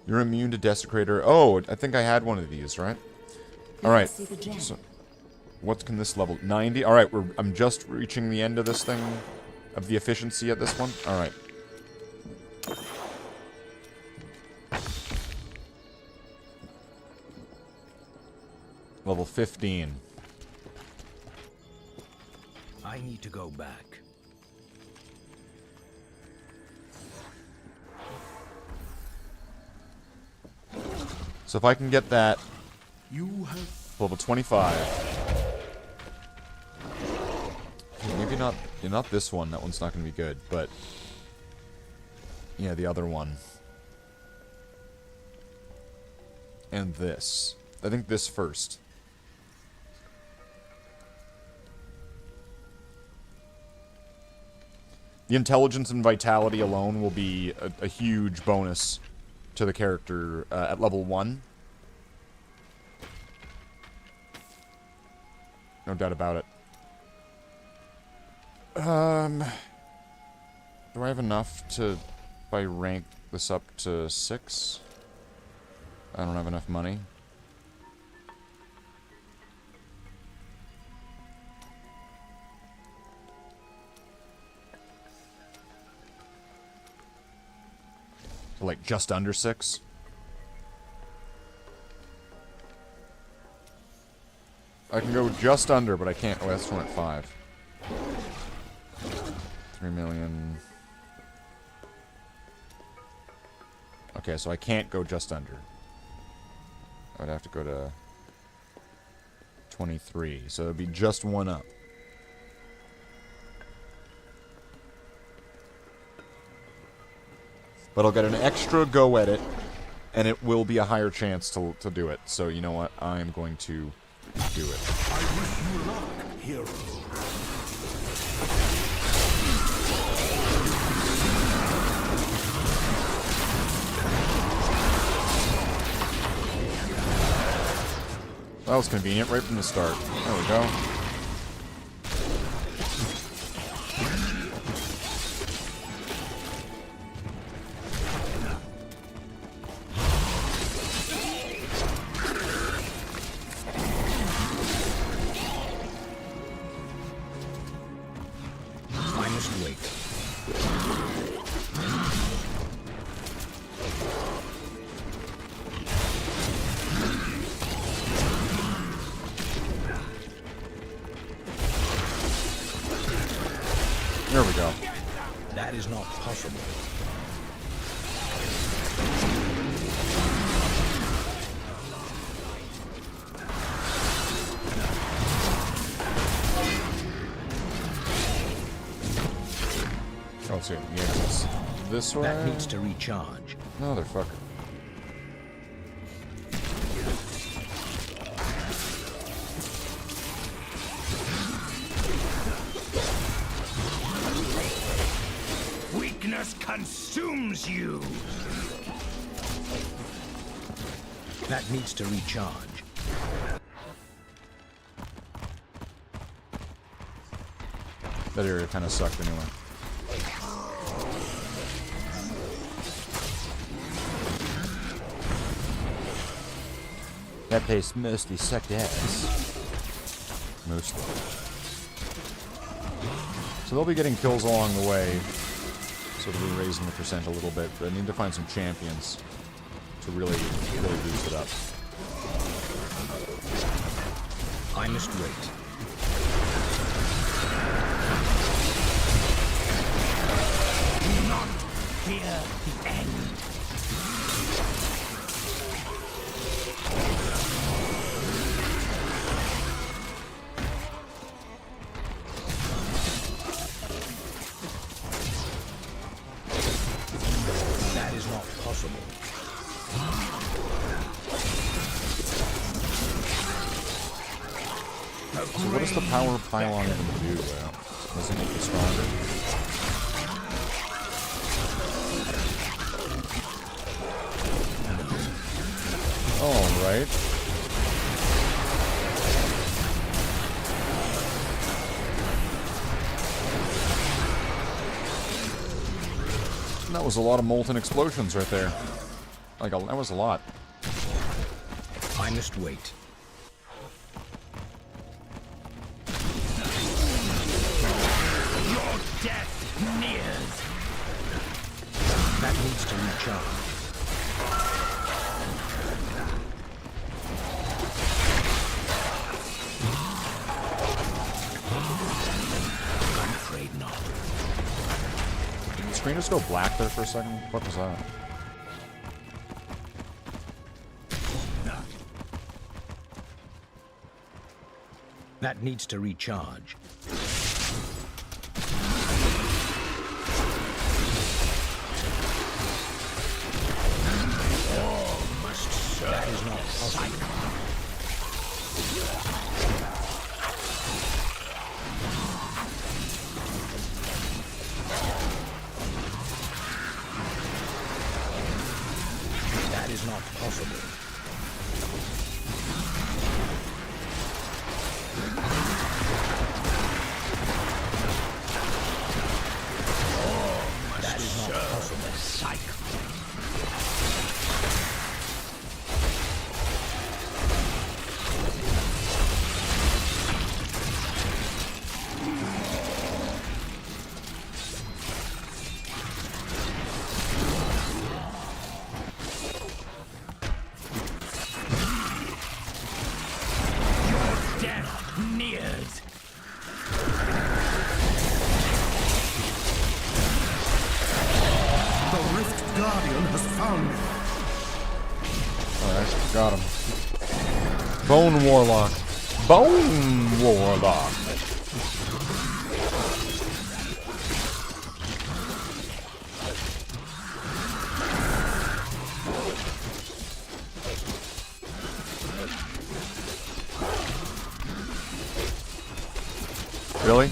[SPEAKER 2] You're immune to Desecrator. Oh, I think I had one of these, right? Alright. So, what can this level? 90? Alright, I'm just reaching the end of this thing. Of the efficiency at this one. Alright. Level 15.
[SPEAKER 9] I need to go back.
[SPEAKER 2] So if I can get that
[SPEAKER 3] You have
[SPEAKER 2] level 25. Okay, maybe not this one. That one's not going to be good, but yeah, the other one. And this. I think this first. The intelligence and vitality alone will be a huge bonus to the character at level 1. No doubt about it. Do I have enough to, if I rank this up to 6? I don't have enough money. Like, just under 6? I can go just under, but I can't. Oh, that's one at 5. 3 million. Okay, so I can't go just under. I would have to go to 23. So it would be just 1 up. But I'll get an extra go at it, and it will be a higher chance to do it. So you know what? I'm going to do it.
[SPEAKER 3] I wish you luck, hero.
[SPEAKER 2] That was convenient right from the start. There we go.
[SPEAKER 4] I must wait.
[SPEAKER 2] There we go.
[SPEAKER 4] That is not possible.
[SPEAKER 2] Oh, let's see. The exit's this way.
[SPEAKER 4] That needs to recharge.
[SPEAKER 2] Motherfucker.
[SPEAKER 9] Weakness consumes you.
[SPEAKER 4] That needs to recharge.
[SPEAKER 2] That area kind of sucked anyway. That place mostly sucked ass. Mostly. So they'll be getting kills along the way. So they'll be raising the percent a little bit. But I need to find some champions to really boost it up.
[SPEAKER 4] I must wait.
[SPEAKER 9] Do not fear the end.
[SPEAKER 4] That is not possible.
[SPEAKER 2] So what does the power pylon even do, though? Does it make it stronger? Alright. That was a lot of molten explosions right there. That was a lot.
[SPEAKER 4] I must wait.
[SPEAKER 9] Your death nears.
[SPEAKER 4] That needs to recharge. I'm afraid not.
[SPEAKER 2] Did the screen just go black there for a second? What was that?
[SPEAKER 4] That needs to recharge. That is not possible. That is not possible. That is not possible.
[SPEAKER 9] Cycle.
[SPEAKER 2] Got him. Bone Warlock. Bone Warlock. Really?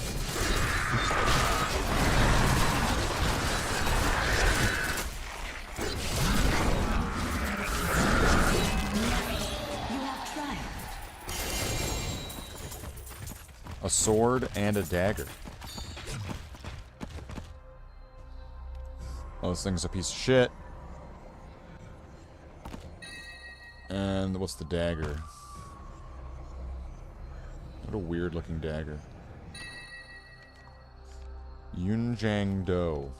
[SPEAKER 2] A sword and a dagger. Oh, this thing's a piece of shit. And what's the dagger? What a weird looking dagger. Yunjang Do.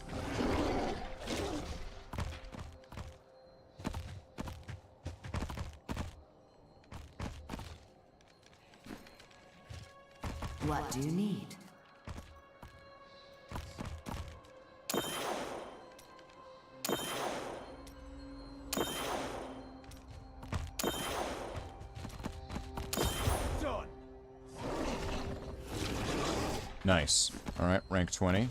[SPEAKER 5] What do you need?
[SPEAKER 11] Done.
[SPEAKER 2] Nice. Alright, rank 20.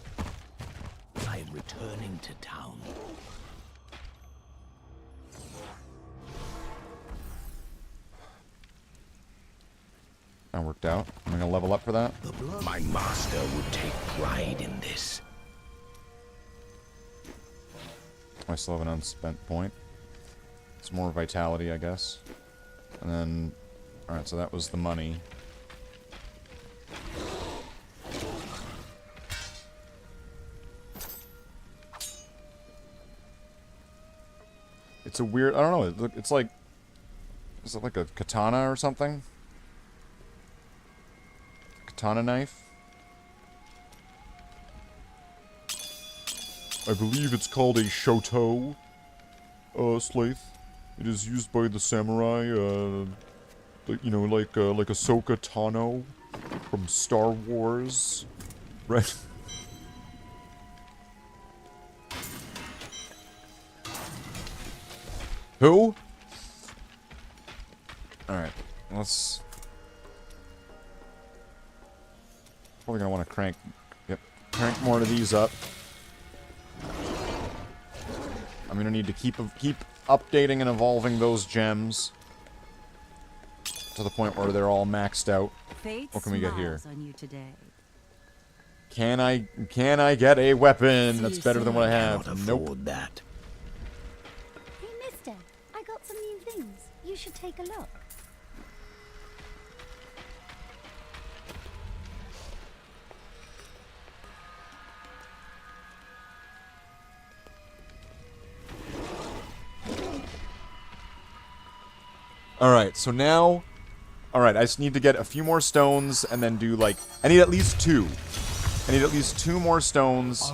[SPEAKER 4] I'm returning to town.
[SPEAKER 2] That worked out. I'm gonna level up for that.
[SPEAKER 4] My master would take pride in this.
[SPEAKER 2] I still have an unspent point. It's more vitality, I guess. And then... Alright, so that was the money. It's a weird... I don't know. It's like... Is it like a katana or something? Katana knife? I believe it's called a shoto, Slathe. It is used by the samurai, like, you know, like Ahsoka Tano from Star Wars, right? Who? Alright, let's... Probably gonna want to crank more of these up. I'm gonna need to keep updating and evolving those gems to the point where they're all maxed out. What can we get here?
[SPEAKER 7] On you today.
[SPEAKER 2] Can I get a weapon that's better than what I have? Nope.
[SPEAKER 4] That.
[SPEAKER 8] Hey, mister, I got some new things. You should take a look.
[SPEAKER 2] Alright, so now... Alright, I just need to get a few more stones and then do, like... I need at least 2. I need at least 2 more stones.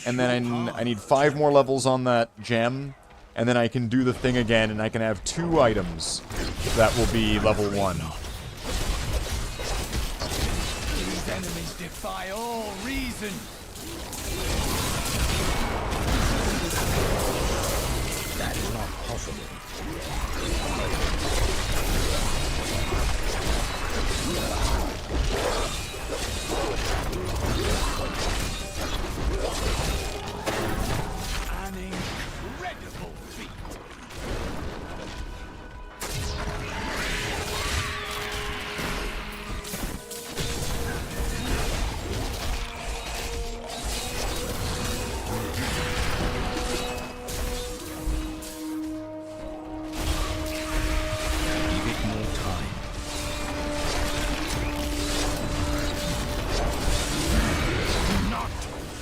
[SPEAKER 2] And then I need 5 more levels on that gem. And then I can do the thing again and I can have 2 items that will be level 1.
[SPEAKER 11] These enemies defy all reason.
[SPEAKER 4] That is not possible.
[SPEAKER 11] An incredible feat.
[SPEAKER 4] Give it more time.
[SPEAKER 9] Do not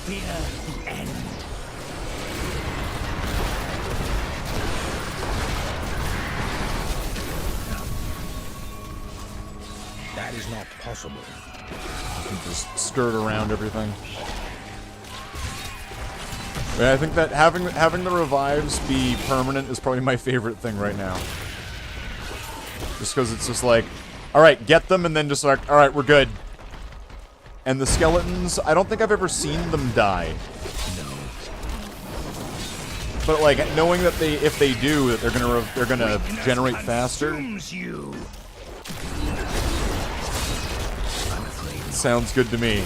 [SPEAKER 9] fear the end.
[SPEAKER 4] That is not possible.
[SPEAKER 2] I can just skirt around everything. Yeah, I think that having the revives be permanent is probably my favorite thing right now. Just because it's just like, alright, get them, and then just like, alright, we're good. And the skeletons, I don't think I've ever seen them die.
[SPEAKER 4] No.
[SPEAKER 2] But like knowing that if they do, that they're gonna generate faster. Sounds good to me.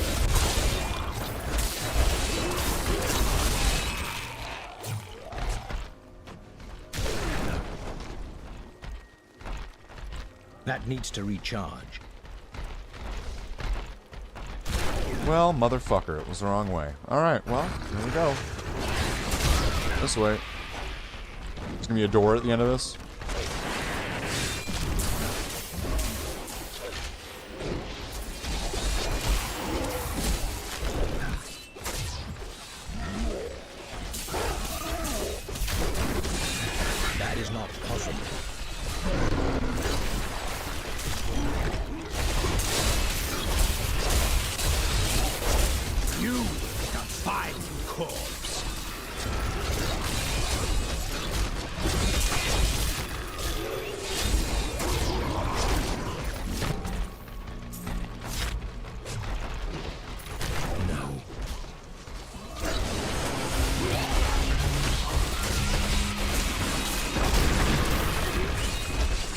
[SPEAKER 4] That needs to recharge.
[SPEAKER 2] Well, motherfucker, it was the wrong way. Alright, well, here we go. This way. There's gonna be a door at the end of this.
[SPEAKER 4] That is not possible.
[SPEAKER 9] You, the fine corpse.
[SPEAKER 4] No.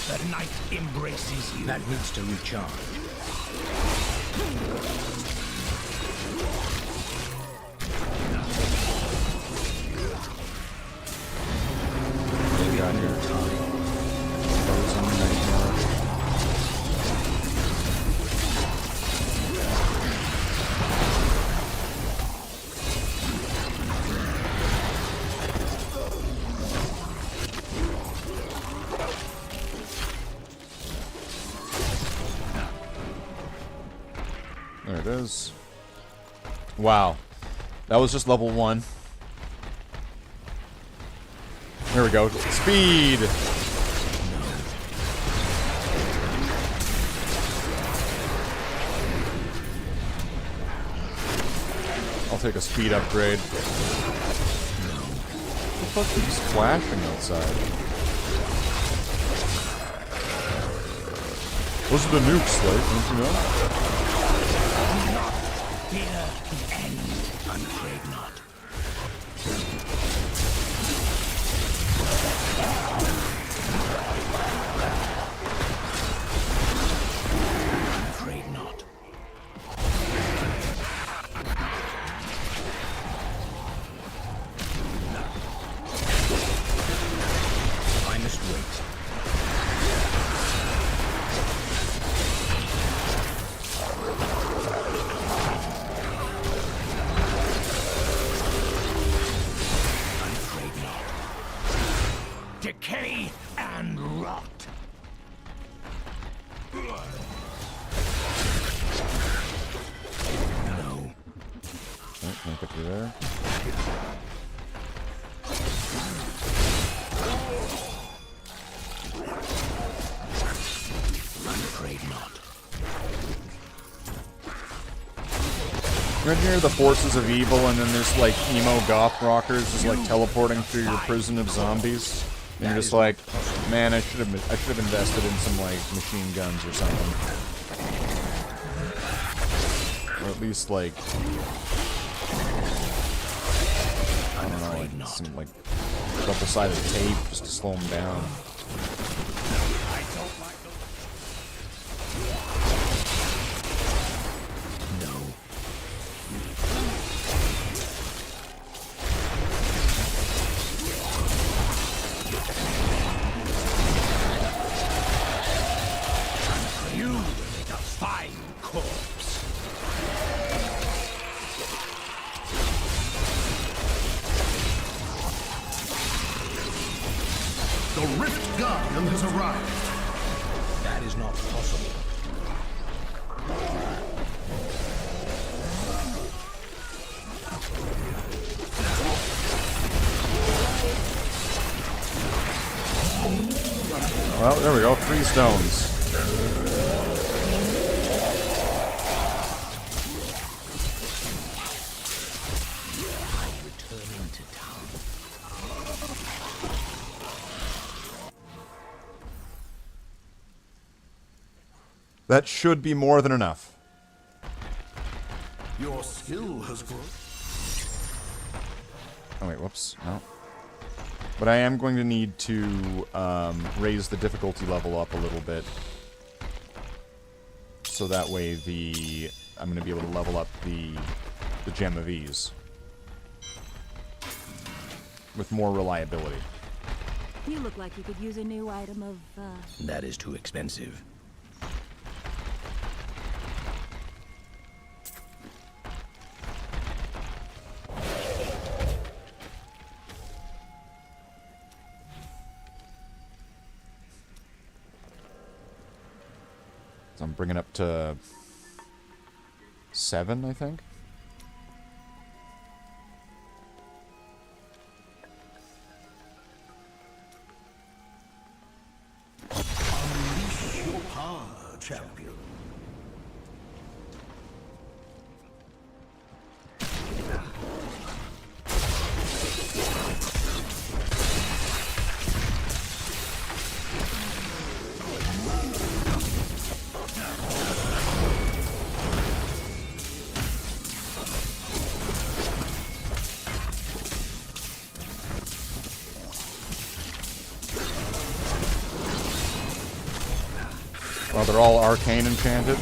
[SPEAKER 9] The night embraces you.
[SPEAKER 4] That needs to recharge.
[SPEAKER 2] What do we got here? Frozen nightmare. There it is. Wow. That was just level 1. There we go. Speed! I'll take a speed upgrade. What the fuck keeps flashing outside? Those are the nukes, Slathe, don't you know?
[SPEAKER 9] Fear the end. I'm afraid not. I'm afraid not.
[SPEAKER 4] I must wait.
[SPEAKER 9] Decay and rot.
[SPEAKER 4] No.
[SPEAKER 2] Oh, can't get through there.
[SPEAKER 4] I'm afraid not.
[SPEAKER 2] Imagine you're the forces of evil and then there's like emo goth rockers just like teleporting through your prison of zombies. And you're just like, man, I should have invested in some like machine guns or something. Or at least like, I don't know, like some like double-sided tape just to slow them down.
[SPEAKER 3] The Rift Guardian has arrived.
[SPEAKER 4] That is not possible.
[SPEAKER 2] Well, there we go. 3 stones. That should be more than enough.
[SPEAKER 3] Your skill has grown.
[SPEAKER 2] Oh wait, whoops. No. But I am going to need to raise the difficulty level up a little bit. So that way I'm going to be able to level up the Gem of Ease. With more reliability.
[SPEAKER 7] You look like you could use a new item of,
[SPEAKER 4] That is too expensive.
[SPEAKER 2] So I'm bringing up to 7, I think.
[SPEAKER 3] Unleash your power, champion.
[SPEAKER 2] Well, they're all arcane enchanted.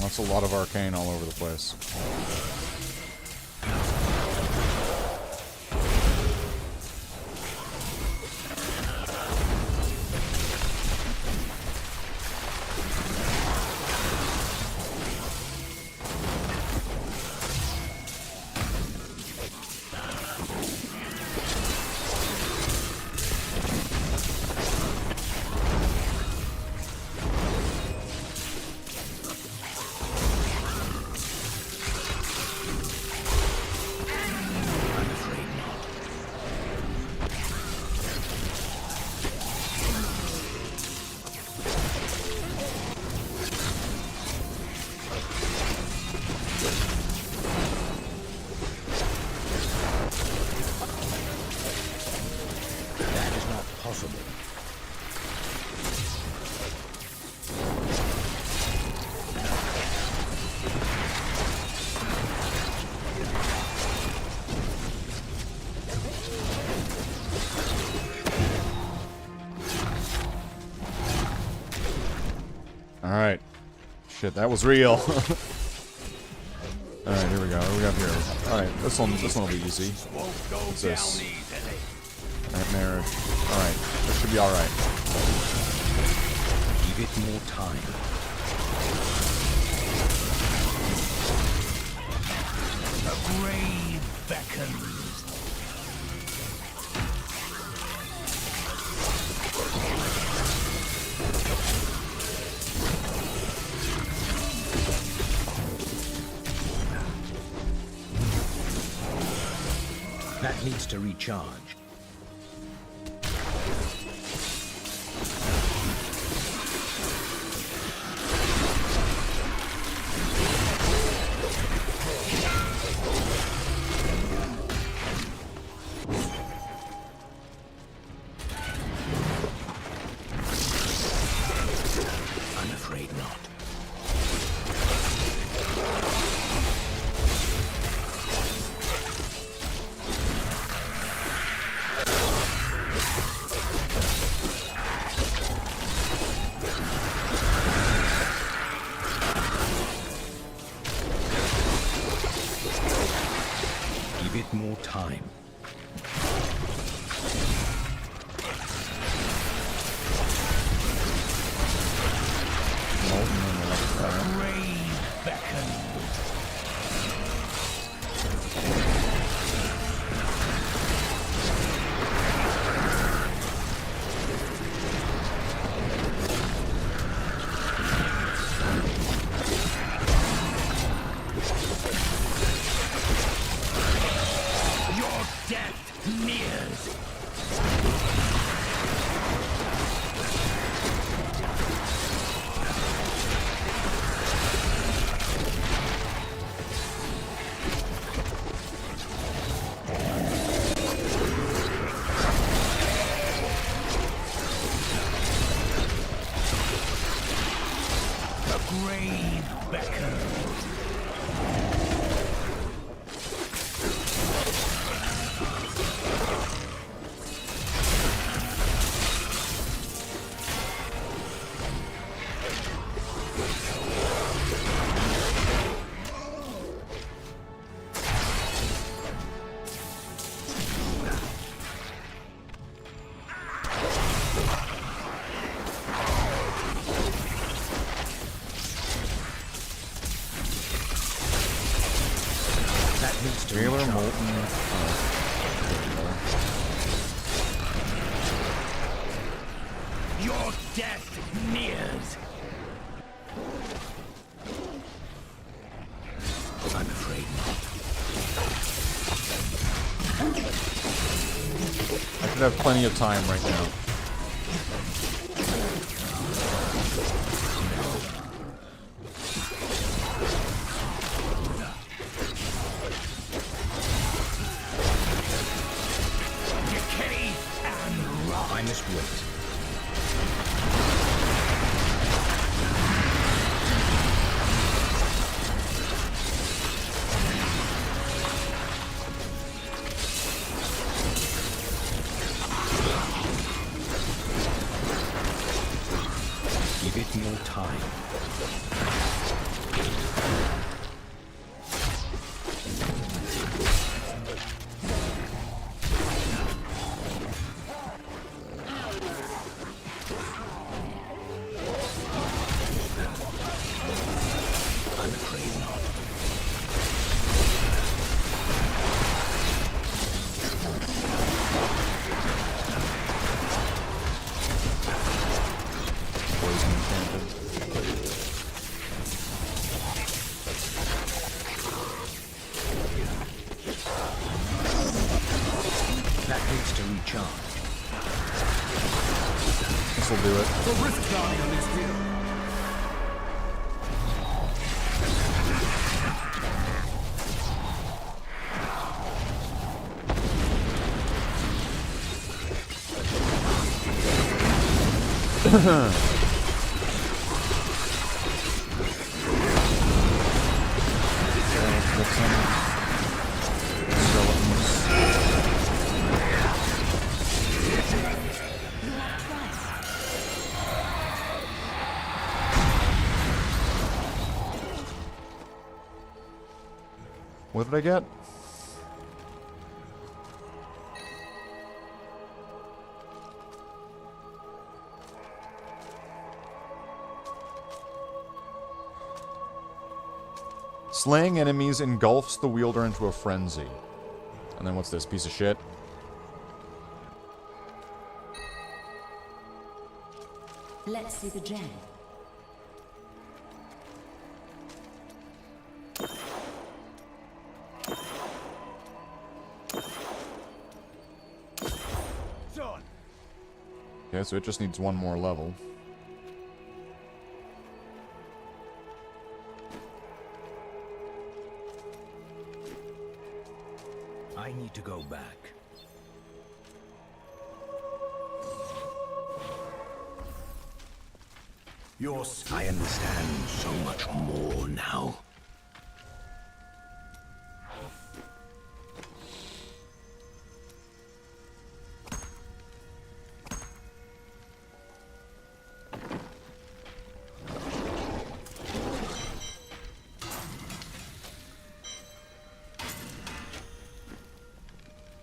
[SPEAKER 2] That's a lot of arcane all over the place. Alright. Shit, that was real. Alright, here we go. What do we got here? Alright, this one will be easy. What's this? Nightmare. Alright, this should be alright.
[SPEAKER 4] Give it more time.
[SPEAKER 9] The grave beckons.
[SPEAKER 4] That needs to recharge. I'm afraid not.
[SPEAKER 2] fire.
[SPEAKER 9] Grave beckons. Your death nears. The grave beckons. That needs to
[SPEAKER 2] Taylor
[SPEAKER 9] recharge.
[SPEAKER 2] Molten.
[SPEAKER 9] Your death nears. I'm afraid not.
[SPEAKER 2] I should have plenty of time right now.
[SPEAKER 9] Decay and rot. I must wait. Give it more time. I'm afraid not.
[SPEAKER 2] Poison enchanted.
[SPEAKER 9] That needs to recharge.
[SPEAKER 2] This will do it.
[SPEAKER 3] The Rift Guardian is here.
[SPEAKER 2] What did I get? Slaying enemies engulfs the wielder into a frenzy. And then what's this piece of shit?
[SPEAKER 5] Let's see the gem.
[SPEAKER 11] Done.
[SPEAKER 2] Okay, so it just needs one more level.
[SPEAKER 9] I need to go back. I understand so much more now.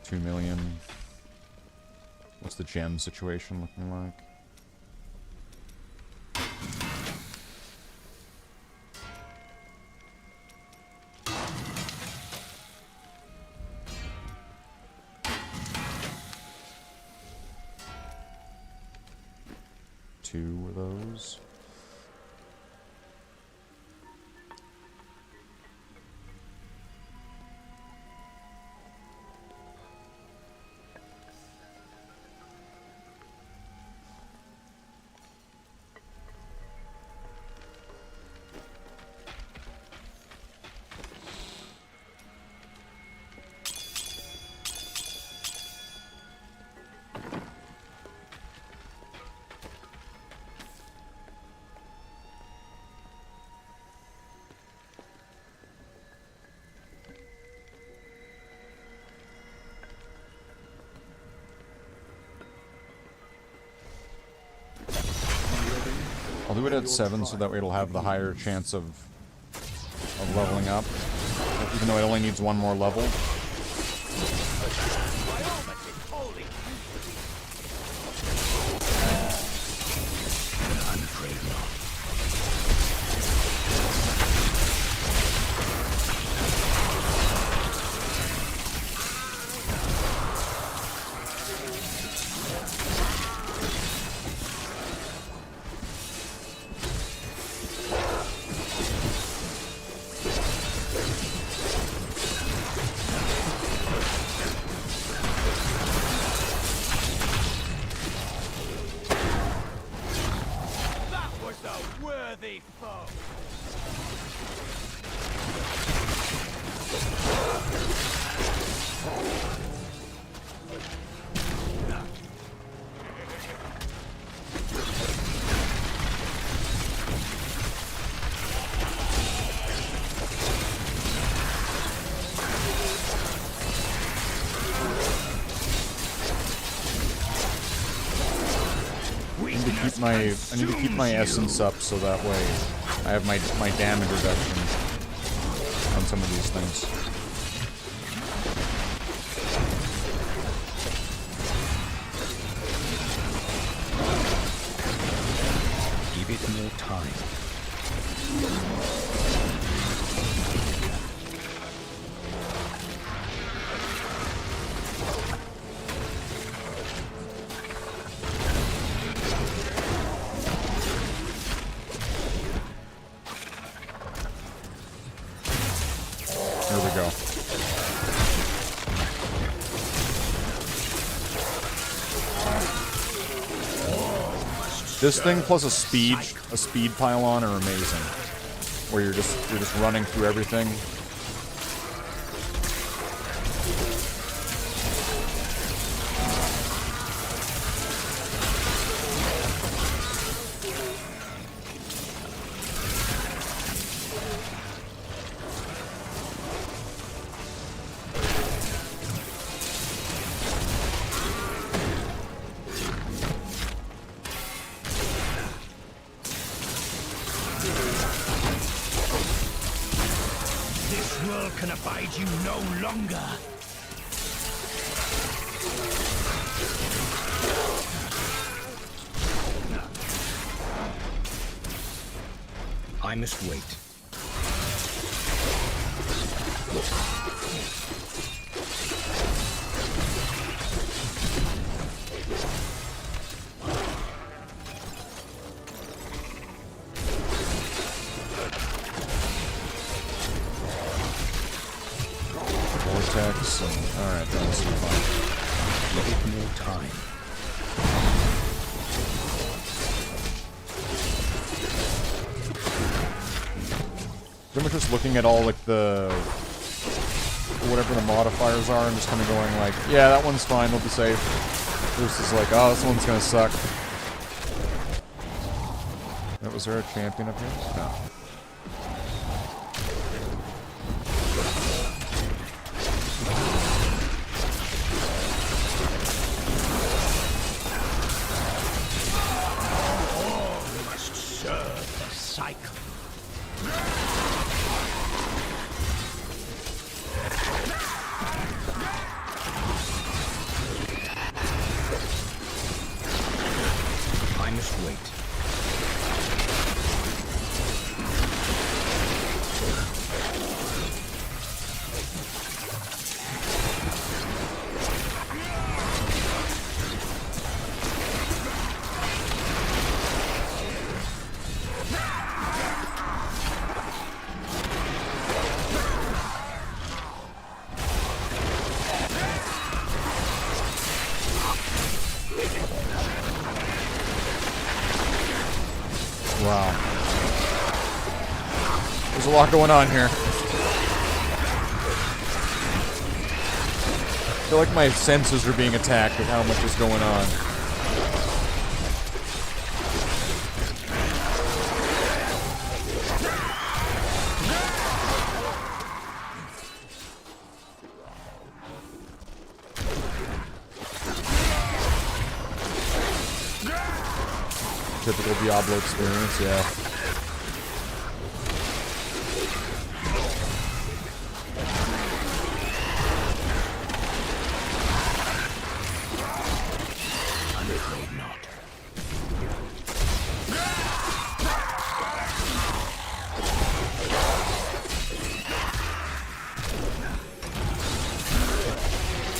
[SPEAKER 2] $2 million. What's the gem situation looking like? 2 of those. I'll do it at 7 so that way it'll have the higher chance of leveling up. Even though it only needs 1 more level.
[SPEAKER 4] I'm afraid not.
[SPEAKER 2] I need to keep my essence up so that way I have my damage reduction on some of these things.
[SPEAKER 4] Give it more time.
[SPEAKER 2] This thing plus a speed pylon are amazing. Where you're just running through everything.
[SPEAKER 9] Can abide you no longer.
[SPEAKER 4] I must wait.
[SPEAKER 2] Alright, that's fine.
[SPEAKER 4] Give it more time.
[SPEAKER 2] Pretty much just looking at all like the whatever the modifiers are and just kind of going like, yeah, that one's fine, they'll be safe. Versus like, oh, this one's gonna suck. Was there a champion up here? No. Wow. There's a lot going on here. I feel like my senses are being attacked with how much is going on. Typical Diablo experience, yeah.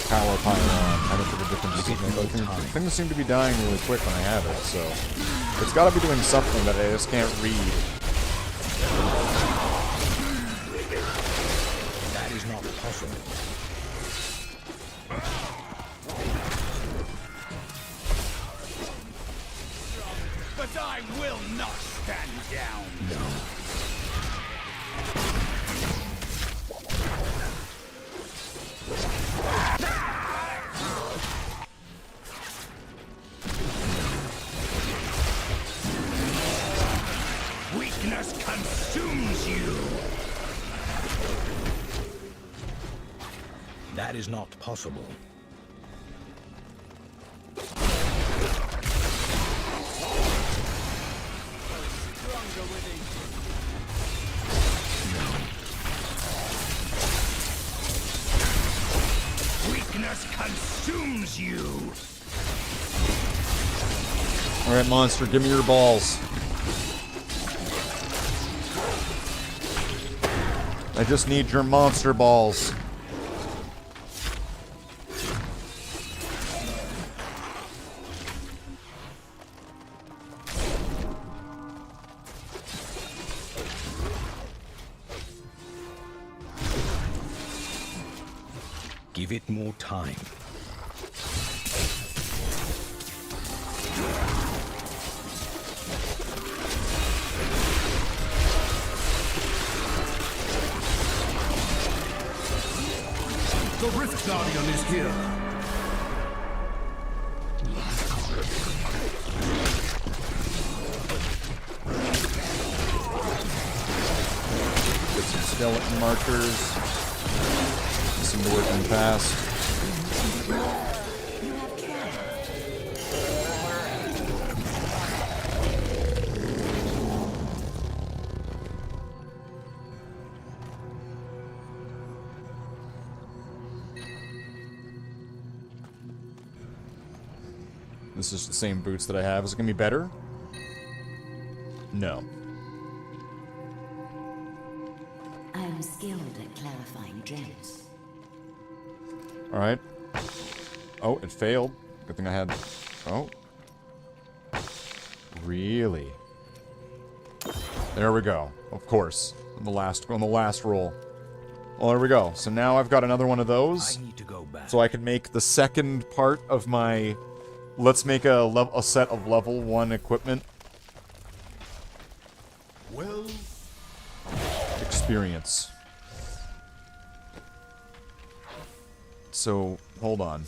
[SPEAKER 2] Power pylon. I don't know the difference. Things seem to be dying really quick when I have it, so it's got to be doing something that I just can't read.
[SPEAKER 4] That is not possible.
[SPEAKER 11] But I will not stand down.
[SPEAKER 4] No.
[SPEAKER 9] Weakness consumes you.
[SPEAKER 4] That is not possible.
[SPEAKER 9] Weakness consumes you.
[SPEAKER 2] Alright, monster, give me your balls. I just need your monster balls.
[SPEAKER 4] Give it more time.
[SPEAKER 3] The Rift Guardian is here.
[SPEAKER 2] Get some skeleton markers. Seem to work in the past. This is the same boots that I have. Is it gonna be better? No.
[SPEAKER 5] I am skilled at clarifying gems.
[SPEAKER 2] Alright. Oh, it failed. Good thing I had... Oh. Really? There we go. Of course. On the last roll. Well, there we go. So now I've got another one of those.
[SPEAKER 4] I need to go back.
[SPEAKER 2] So I can make the second part of my... Let's make a set of level 1 equipment.
[SPEAKER 3] Well,
[SPEAKER 2] Experience. So, hold on.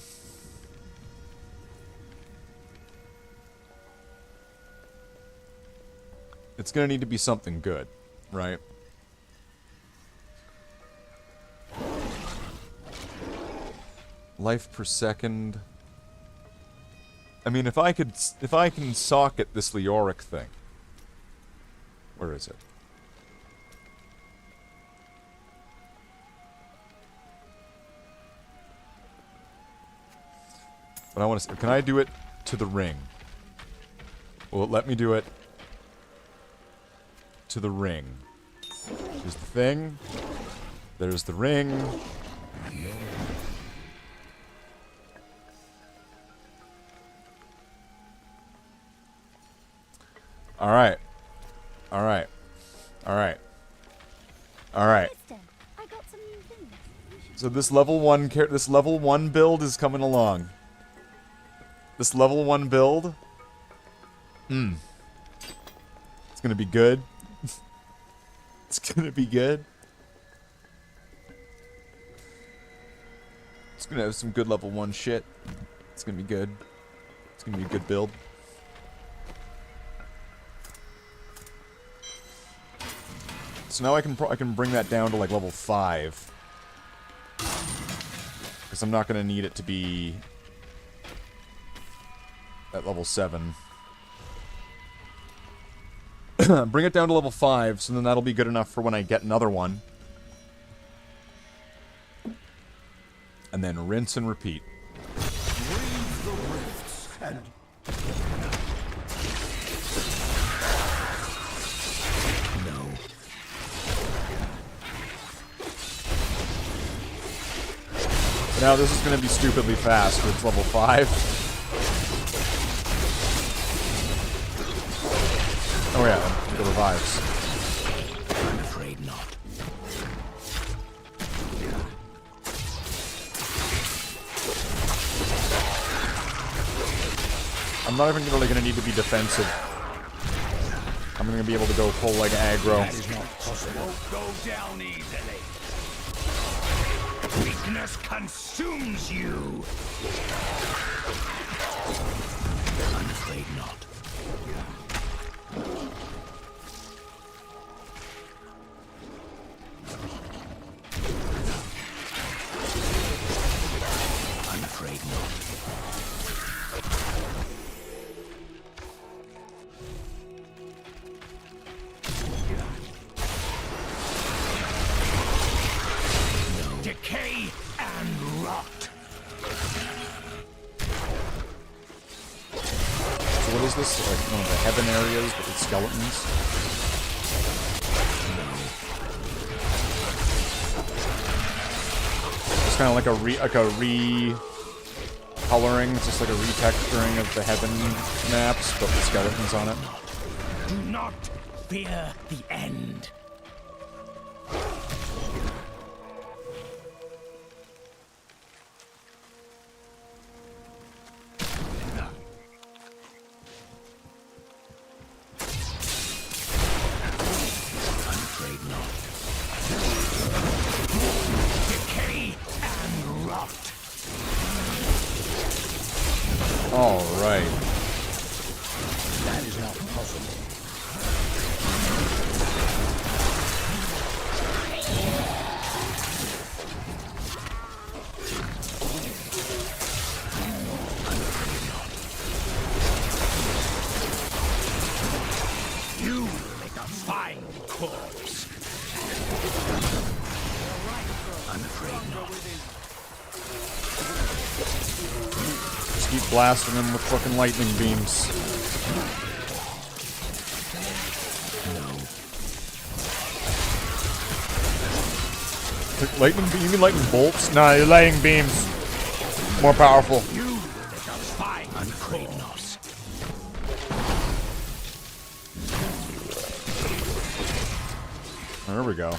[SPEAKER 2] It's gonna need to be something good, right? Life per second. I mean, if I can socket this Leoric thing. Where is it? But I want to. Can I do it to the ring? Will it let me do it to the ring? There's the thing. There's the ring. Alright. Alright. Alright. Alright.
[SPEAKER 8] I got some new things.
[SPEAKER 2] So this level 1 build is coming along. This level 1 build. It's It's gonna be good. It's gonna be good. It's gonna have some good level 1 shit. It's gonna be good. It's gonna be a good build. So now I can bring that down to like level 5. Because I'm not gonna need it to be at level 7. Bring it down to level 5, so then that'll be good enough for when I get another one. And then rinse and repeat.
[SPEAKER 3] Brave the rifts and
[SPEAKER 2] Now this is going to be stupidly fast. It's level 5. Oh yeah, the revives.
[SPEAKER 4] I'm afraid not.
[SPEAKER 2] I'm not even really going to need to be defensive. I'm going to be able to go full like aggro.
[SPEAKER 4] That is not possible. Go down easily. Weakness consumes you. I'm afraid not. I'm afraid not. Decay and rot.
[SPEAKER 2] So what is this? Like one of the heaven areas with its skeletons? It's kind of like a re-coloring. It's just like a retexturing of the heaven maps, but with skeletons on it.
[SPEAKER 4] Do not fear the end.
[SPEAKER 2] All right.
[SPEAKER 4] That is not possible. You make a fine corpse. I'm afraid not.
[SPEAKER 2] Just keep blasting them with fucking lightning beams. Lightning beam? You mean lightning bolts? Nah, you're lightning beams. More powerful.
[SPEAKER 4] You make a fine I'm afraid not.
[SPEAKER 2] There we go.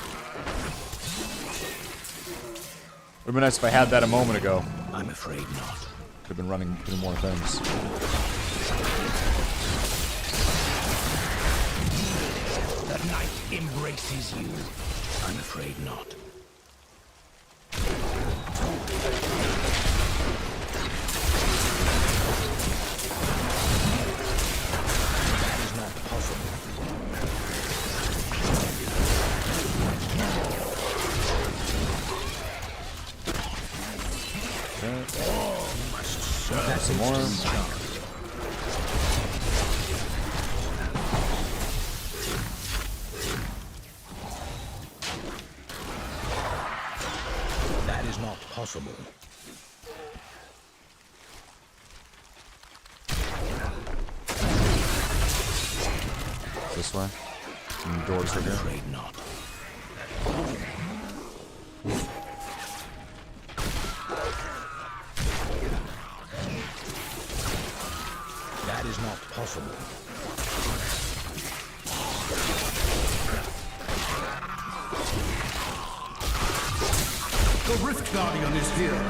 [SPEAKER 2] Would've been nice if I had that a moment ago.
[SPEAKER 4] I'm afraid not.
[SPEAKER 2] Could have been running through more things.
[SPEAKER 4] The night embraces you. I'm afraid not. That is not possible.
[SPEAKER 2] Got some more.
[SPEAKER 4] That is not possible.
[SPEAKER 2] This way. And doors right
[SPEAKER 4] I'm
[SPEAKER 2] here.
[SPEAKER 4] afraid not. That is not possible.
[SPEAKER 3] the Rift Guardian is here.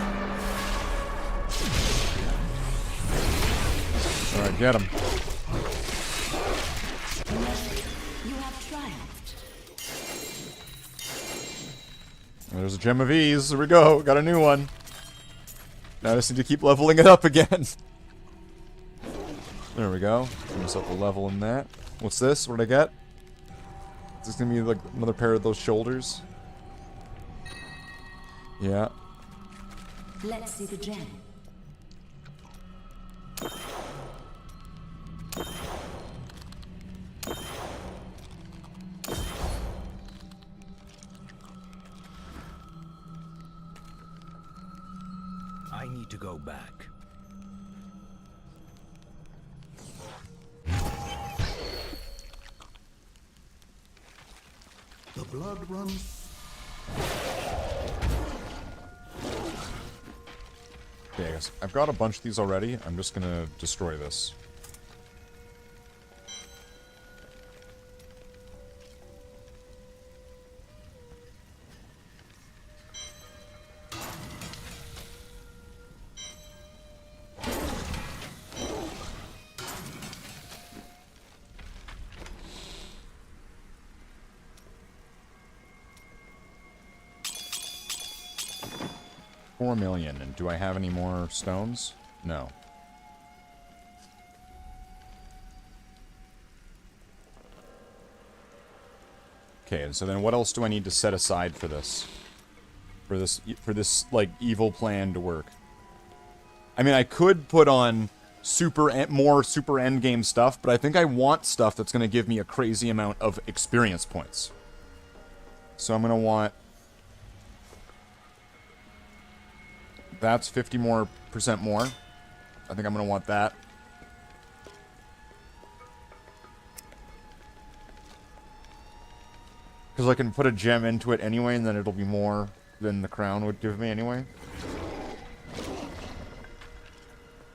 [SPEAKER 2] Alright, get him.
[SPEAKER 5] triumphed.
[SPEAKER 2] There's a Gem of Ease. There we go. Got a new one. Now I just need to keep leveling it up again. There we go. Give myself a level in that. What's this? What did I get? Is this gonna be like another pair of those shoulders? Yeah.
[SPEAKER 5] Let's see the gem.
[SPEAKER 4] I need to go back.
[SPEAKER 3] The blood runs.
[SPEAKER 2] Okay, I guess I've got a bunch of these already. I'm just gonna destroy this. $4 million. And do I have any more stones? No. Okay, and so then what else do I need to set aside for this? For this like evil plan to work? I mean, I could put on more super endgame stuff, but I think I want stuff that's going to give me a crazy amount of experience points. So I'm going to want... That's 50% more. I think I'm going to want that. Because I can put a gem into it anyway, and then it'll be more than the crown would give me anyway.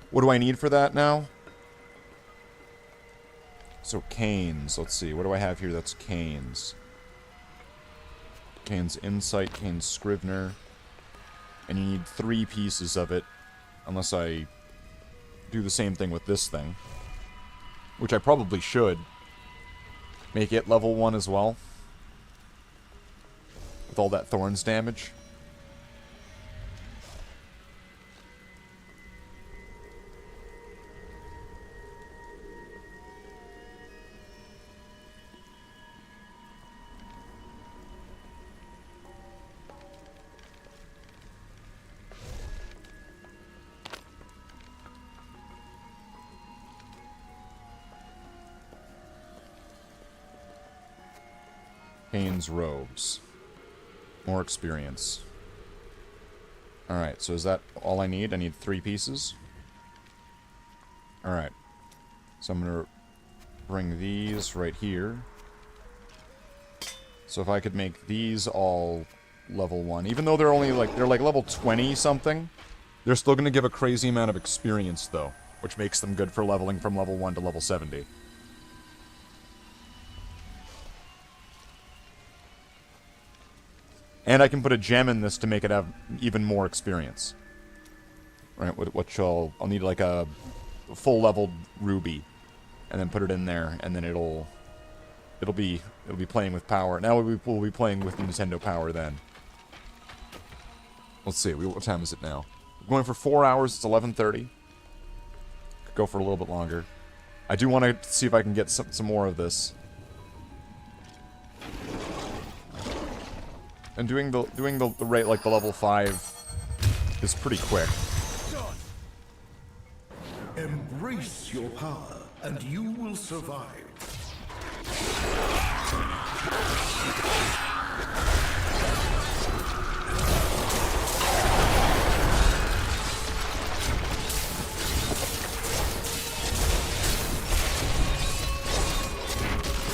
[SPEAKER 2] What do I need for that now? So, Canes. Let's see. What do I have here that's Canes? Canes Insight, Canes Scrivener. And you need 3 pieces of it, unless I do the same thing with this thing. Which I probably should. Make it level 1 as well. With all that Thorns damage. Cain's robes. More experience. Alright, so is that all I need? I need 3 pieces. Alright. So I'm gonna bring these right here. So if I could make these all level 1, even though they're only like, they're like level 20 something, they're still gonna give a crazy amount of experience though, which makes them good for leveling from level 1 to level 70. And I can put a gem in this to make it have even more experience. Right, which I'll need like a full leveled ruby. And then put it in there, and then it'll be playing with power. Now we'll be playing with Nintendo Power then. Let's see, what time is it now? We're going for 4 hours, it's 11:30. Could go for a little bit longer. I do want to see if I can get some more of this. And doing the rate like the level 5 is pretty quick.
[SPEAKER 3] Embrace your power, and you will survive.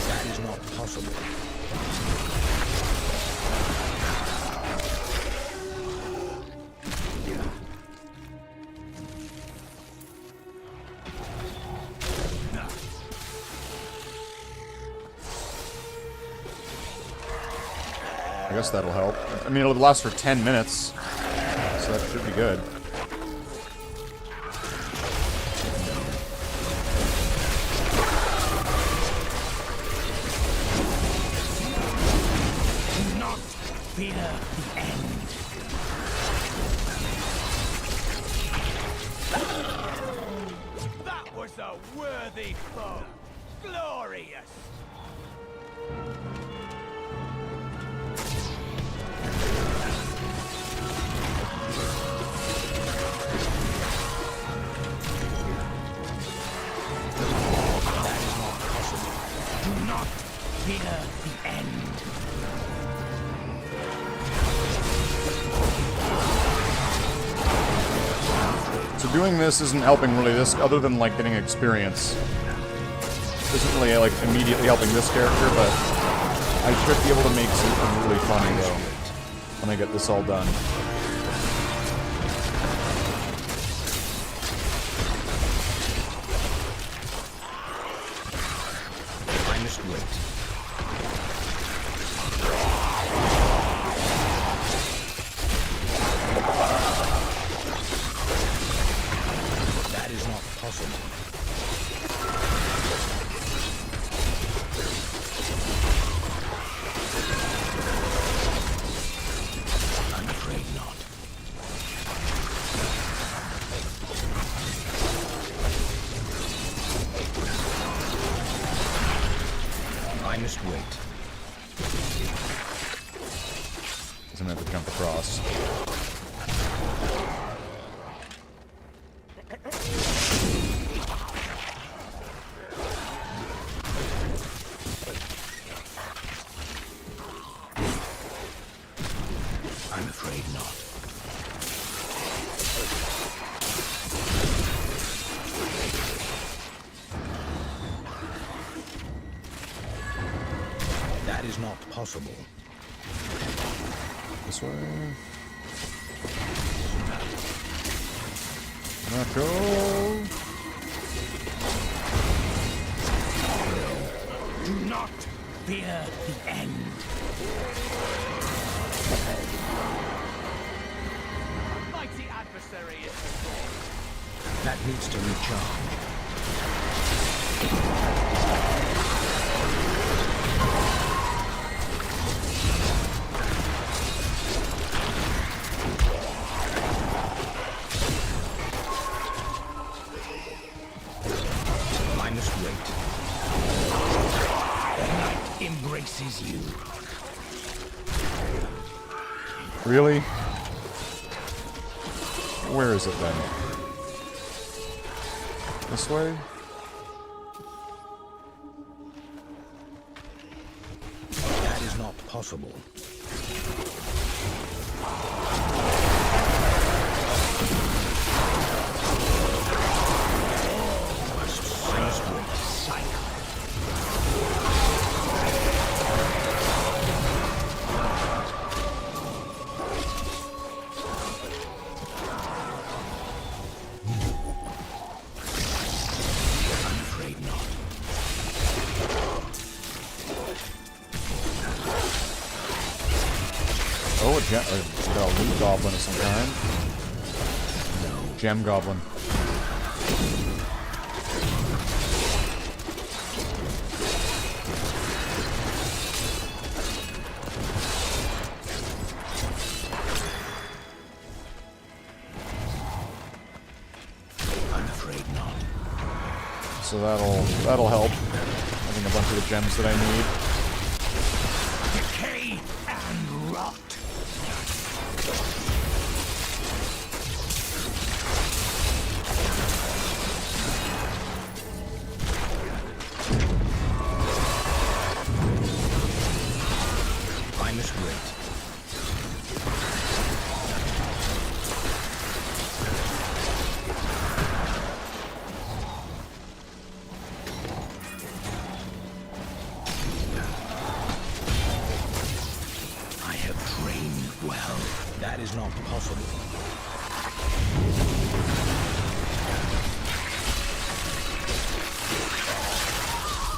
[SPEAKER 4] That is not possible.
[SPEAKER 2] I guess that'll help. I mean, it'll last for 10 minutes, so that should be good.
[SPEAKER 11] worthy foe. Glorious.
[SPEAKER 4] That is not possible. Do not fear the end.
[SPEAKER 2] So doing this isn't helping really this, other than like getting experience. Isn't really like immediately helping this character, but I should be able to make something really funny though when I get this all done.
[SPEAKER 4] I must wait. That is not possible. I'm afraid not. I must wait.
[SPEAKER 2] I'm gonna have to jump across.
[SPEAKER 4] I'm afraid not. That is not possible.
[SPEAKER 2] This way. Nacho.
[SPEAKER 4] Do not fear the end.
[SPEAKER 11] Mighty adversary is before.
[SPEAKER 4] That needs to recharge. I must wait. The night embraces you.
[SPEAKER 2] Really? Where is it then? This way?
[SPEAKER 4] That is not possible. I must wait. Cycle. I'm afraid not.
[SPEAKER 2] Oh, a loot goblin of some kind. Gem goblin.
[SPEAKER 4] I'm afraid not.
[SPEAKER 2] So that'll help. Having a bunch of the gems that I need.
[SPEAKER 4] Decay and rot. I must wait. I have trained well. That is not possible.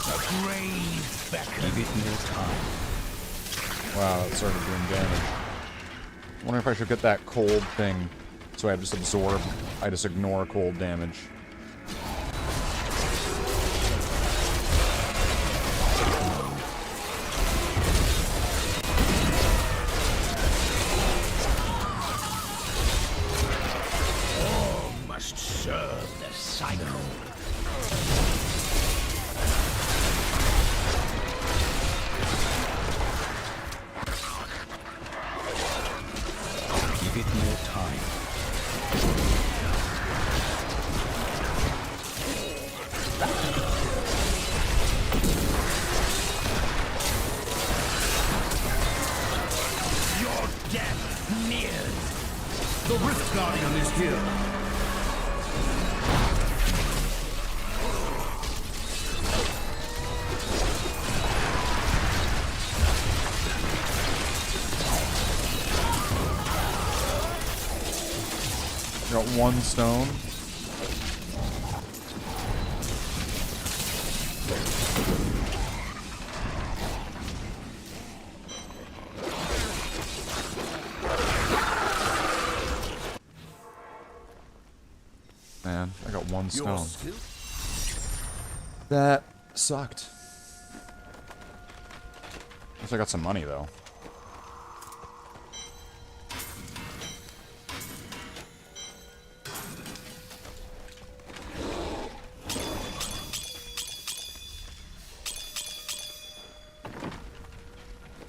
[SPEAKER 4] A grave beckon. Give it more time.
[SPEAKER 2] Wow, that started doing damage. I wonder if I should get that cold thing so I just absorb. I just ignore cold damage.
[SPEAKER 4] All must serve the cycle.
[SPEAKER 3] Rift Guardian is here.
[SPEAKER 2] Got one stone. Man, I got one stone. That sucked. At least I got some money, though.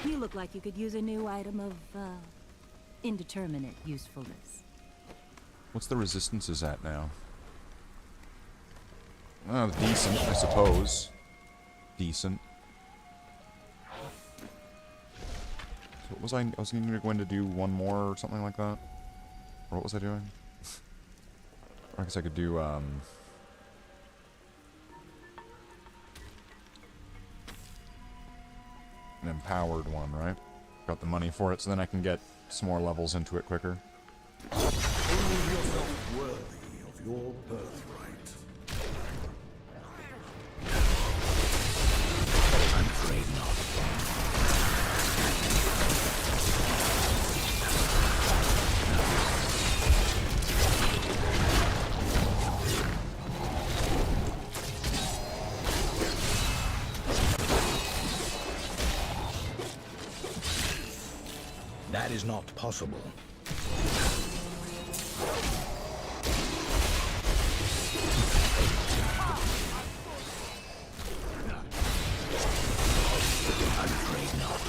[SPEAKER 7] You look like you could use a new item of, indeterminate usefulness.
[SPEAKER 2] What's the resistances at now? Decent, I suppose. Decent. So what was I was going to do one more or something like that? Or what was I doing? I guess I could do, an empowered one, right? Got the money for it, so then I can get some more levels into it quicker.
[SPEAKER 3] Prove yourself worthy of your birthright.
[SPEAKER 4] I'm afraid not. That is not possible. I'm afraid not.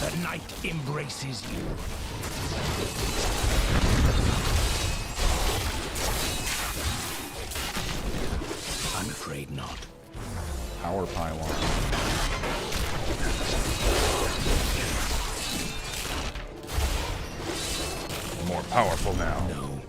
[SPEAKER 4] The night embraces you. I'm afraid not.
[SPEAKER 2] Power pylon. More powerful now.
[SPEAKER 4] No.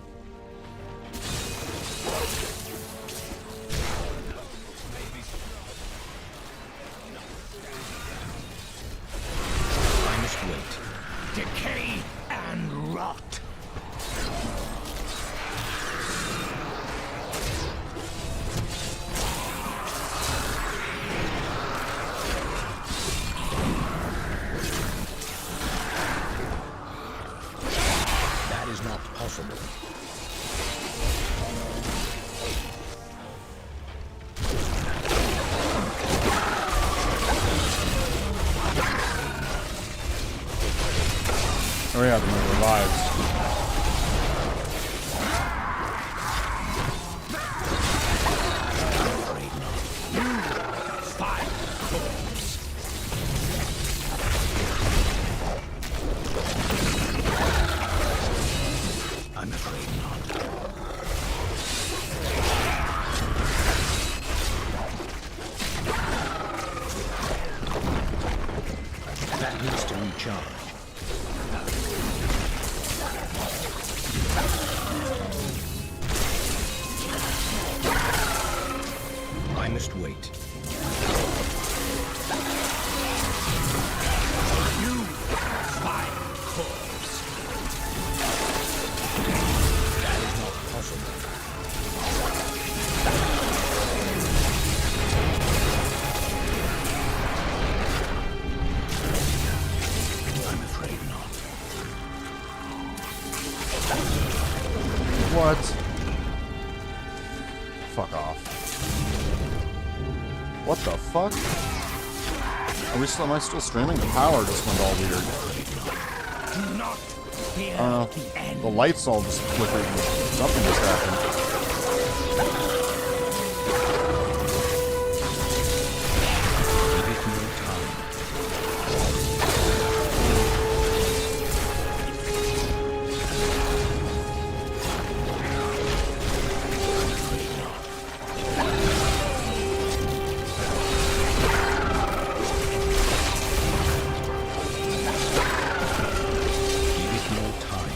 [SPEAKER 4] I must wait. Decay and rot. That is not possible.
[SPEAKER 2] Oh yeah, the revives.
[SPEAKER 4] I'm afraid not. That needs to recharge. I must wait. You vile corpse. That is not possible. I'm afraid not.
[SPEAKER 2] What? Fuck off. What the fuck? Am I still streaming? The power just went all weird.
[SPEAKER 4] Do not fear the end.
[SPEAKER 2] The lights all just flickered. Something just happened.
[SPEAKER 4] Give it no time. Give it no time.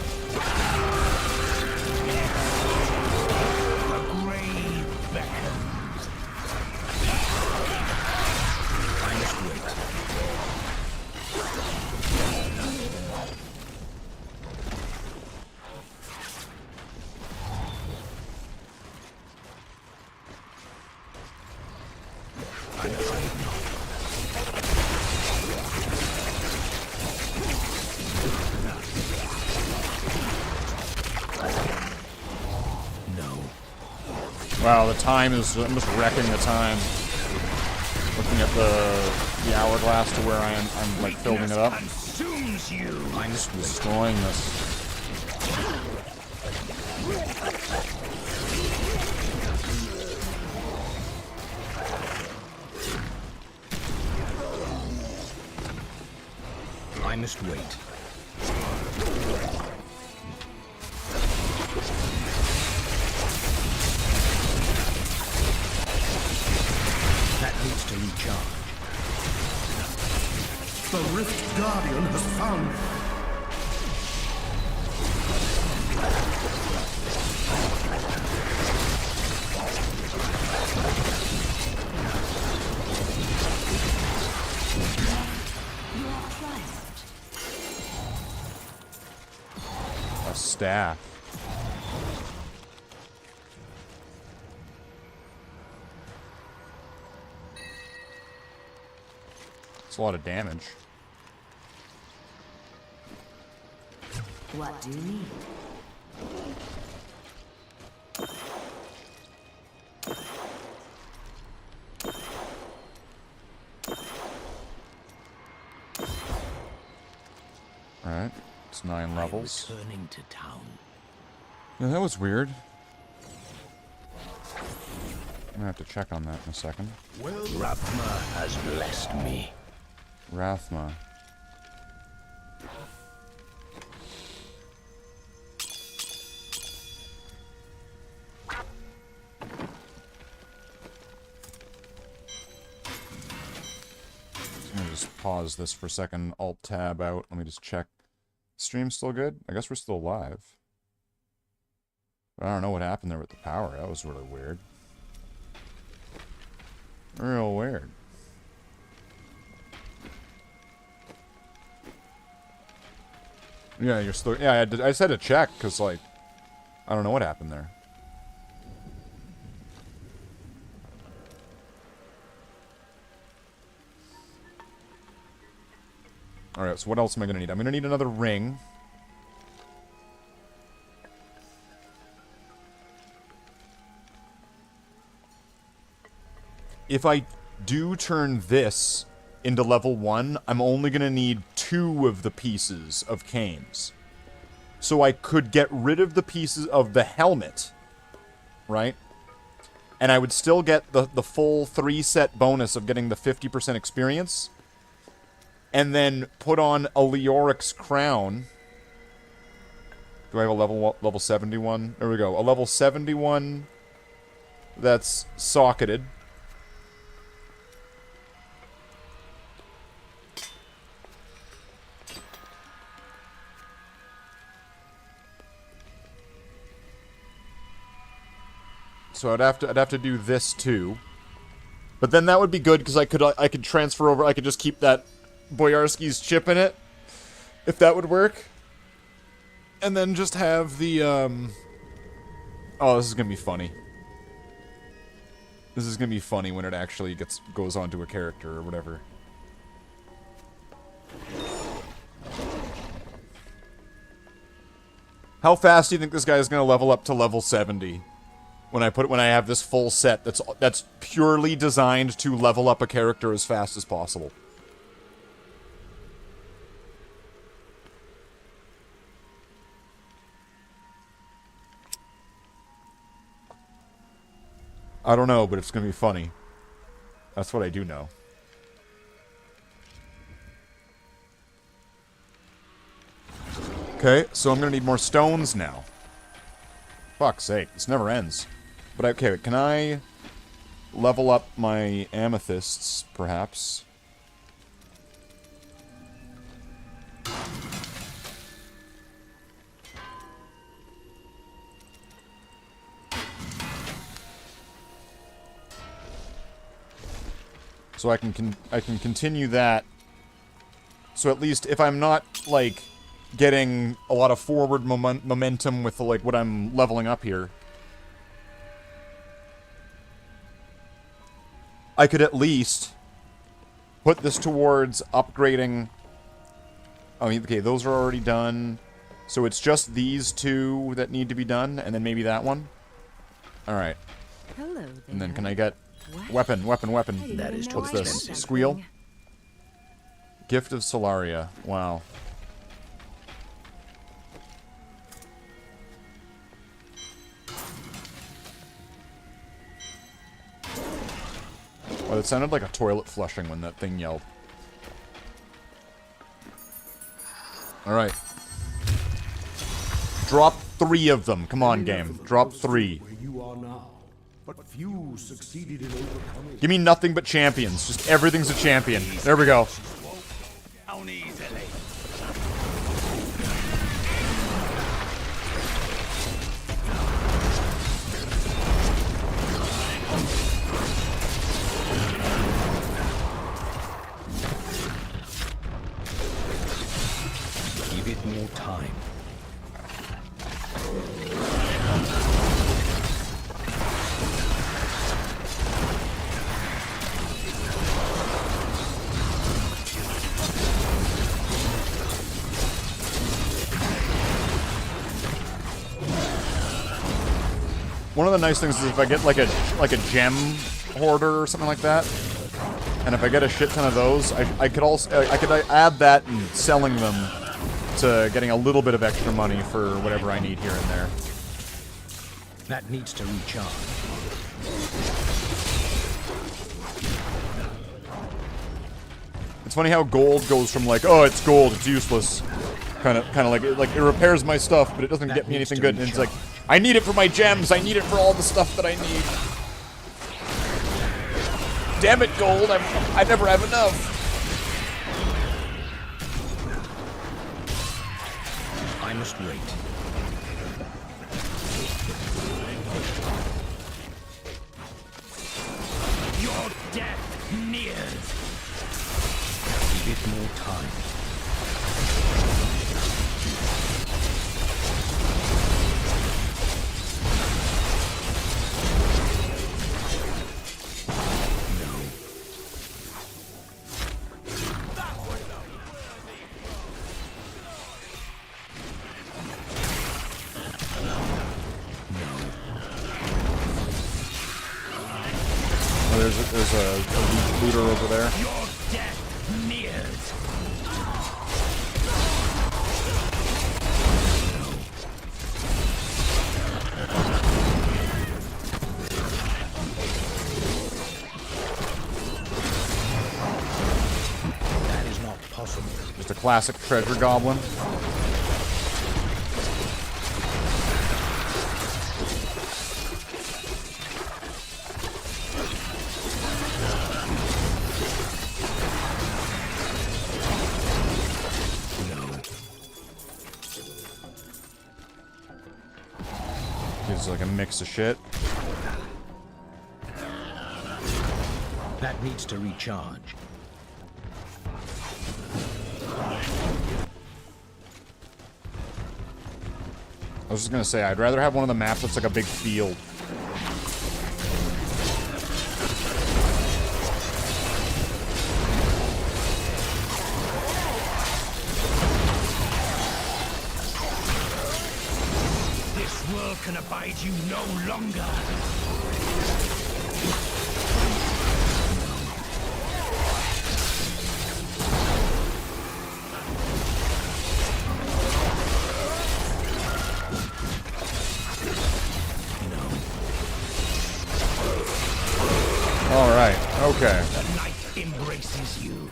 [SPEAKER 2] Wow, the time is... I'm just wrecking the time. Looking at the hourglass to where I'm like filling it up.
[SPEAKER 9] Consumes you.
[SPEAKER 2] I'm just destroying this.
[SPEAKER 4] I must wait. That needs to recharge.
[SPEAKER 3] The Rift Guardian has found me.
[SPEAKER 2] A staff. It's a lot of damage.
[SPEAKER 5] What do you need?
[SPEAKER 2] Alright, it's 9 levels.
[SPEAKER 4] Returning to town.
[SPEAKER 2] Yeah, that was weird. I'm gonna have to check on that in a second.
[SPEAKER 4] Rathma has blessed me.
[SPEAKER 2] Rathma. I'm gonna just pause this for a second, Alt-Tab out. Let me just check. Stream's still good? I guess we're still live. But I don't know what happened there with the power. That was really weird. Real weird. Yeah, you're still... Yeah, I just had to check, because, like... I don't know what happened there. Alright, so what else am I gonna need? I'm gonna need another ring. If I do turn this into level 1, I'm only gonna need 2 of the pieces of Kane's. So I could get rid of the pieces of the helmet, right? And I would still get the full 3-set bonus of getting the 50% experience. And then put on a Leoric's crown. Do I have a level 71? There we go. A level 71 that's socketed. So I'd have to do this too. But then that would be good because I could transfer over. I could just keep that Boyarski's chip in it, if that would work. And then just have the oh, this is gonna be funny. This is gonna be funny when it actually goes onto a character or whatever. How fast do you think this guy is gonna level up to level 70? When I have this full set that's purely designed to level up a character as fast as possible. I don't know, but it's gonna be funny. That's what I do know. Okay, so I'm gonna need more stones now. Fuck's sake, this never ends. But okay, can I level up my amethysts, perhaps? So I can continue that. So at least if I'm not like getting a lot of forward momentum with like what I'm leveling up here, I could at least put this towards upgrading. I mean, okay, those are already done. So it's just these 2 that need to be done, and then maybe that one. All right.
[SPEAKER 7] Hello there.
[SPEAKER 2] And then can I get
[SPEAKER 7] What?
[SPEAKER 2] weapon?
[SPEAKER 4] That is too
[SPEAKER 2] What's this?
[SPEAKER 4] expensive.
[SPEAKER 2] Squeal? Gift of Solaria. Wow. Well, it sounded like a toilet flushing when that thing yelled. Alright. Drop 3 of them. Come on, game. Drop 3.
[SPEAKER 3] Where you are now, but few succeeded in overcoming.
[SPEAKER 2] Give me nothing but champions. Just everything's a champion. There we go.
[SPEAKER 9] Down easily.
[SPEAKER 4] Give it more time.
[SPEAKER 2] One of the nice things is if I get like a gem hoarder or something like that, and if I get a shit ton of those, I could also I could add that and selling them to getting a little bit of extra money for whatever I need here and there.
[SPEAKER 4] That needs to recharge.
[SPEAKER 2] It's funny how gold goes from like, oh, it's gold, it's useless, kind of like it repairs my stuff, but it doesn't get me anything good. And it's like, I need it for my gems, I need it for all the stuff that I need. Damn it, gold! I never have enough.
[SPEAKER 4] I must wait.
[SPEAKER 9] Your death nears.
[SPEAKER 4] Give it more time.
[SPEAKER 2] There's a looter over there.
[SPEAKER 9] Your death nears.
[SPEAKER 4] That is not possible.
[SPEAKER 2] Just a classic treasure goblin. It's like a mix of shit.
[SPEAKER 4] That needs to recharge.
[SPEAKER 2] I was just gonna say, I'd rather have one of the maps that's like a big field.
[SPEAKER 9] This world can abide you no longer.
[SPEAKER 2] All right. Okay.
[SPEAKER 9] The night embraces you.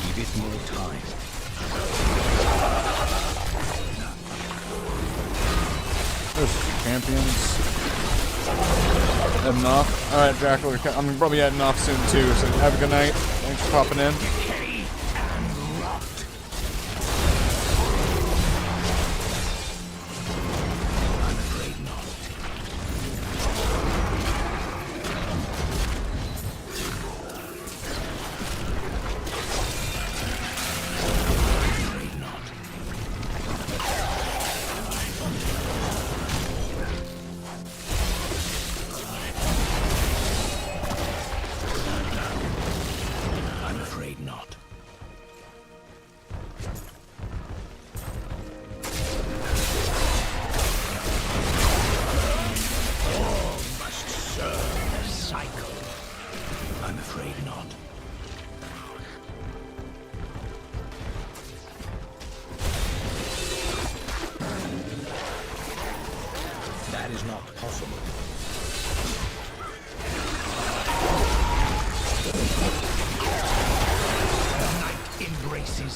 [SPEAKER 4] Give it more time.
[SPEAKER 2] There's champions. Heading off. Alright, Jack, I'm probably heading off soon too, so have a good night. Thanks for popping in.
[SPEAKER 9] Decay and rot.
[SPEAKER 4] I'm afraid not. I'm afraid not.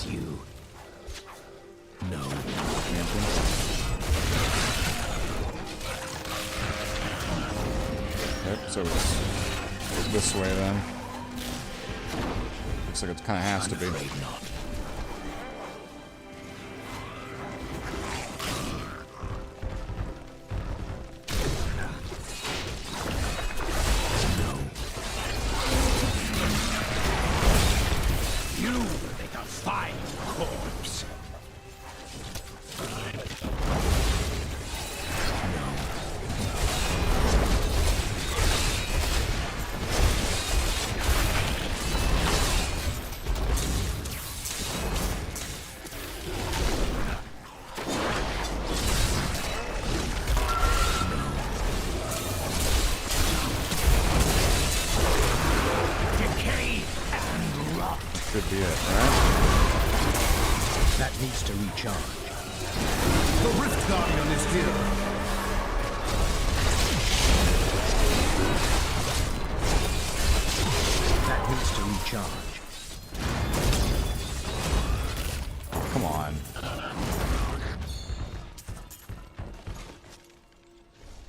[SPEAKER 4] embrace you. No.
[SPEAKER 2] Yep, so it's this way then. Looks like it kind of has to be.
[SPEAKER 4] Not.
[SPEAKER 2] Should be it, right?
[SPEAKER 4] That needs to recharge.
[SPEAKER 3] The Rift Guardian is here.
[SPEAKER 4] That needs to recharge.
[SPEAKER 2] Come on.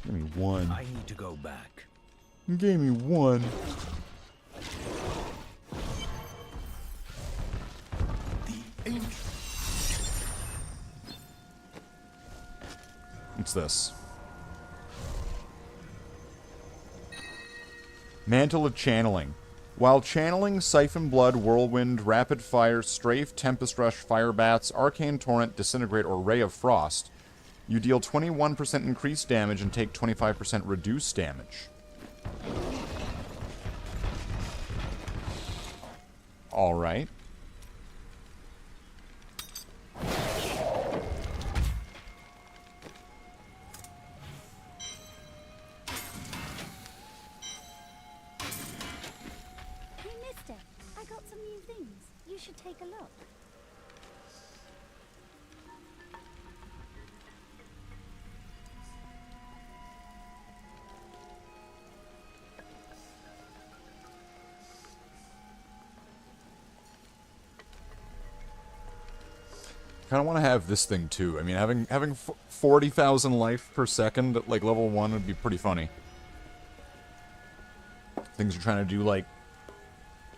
[SPEAKER 2] Give me one.
[SPEAKER 4] I need to go back.
[SPEAKER 2] You gave me one. What's this? Mantle of Channeling. While channeling Siphon Blood, Whirlwind, Rapid Fire, Strafe, Tempest Rush, Fire Bats, Arcane Torrent, Disintegrate, or Ray of Frost, you deal 21% increased damage and take 25% reduced damage. Alright.
[SPEAKER 8] You should take a look.
[SPEAKER 2] Kind of want to have this thing too. I mean, having 40,000 life per second at like level 1 would be pretty funny. Things are trying to do like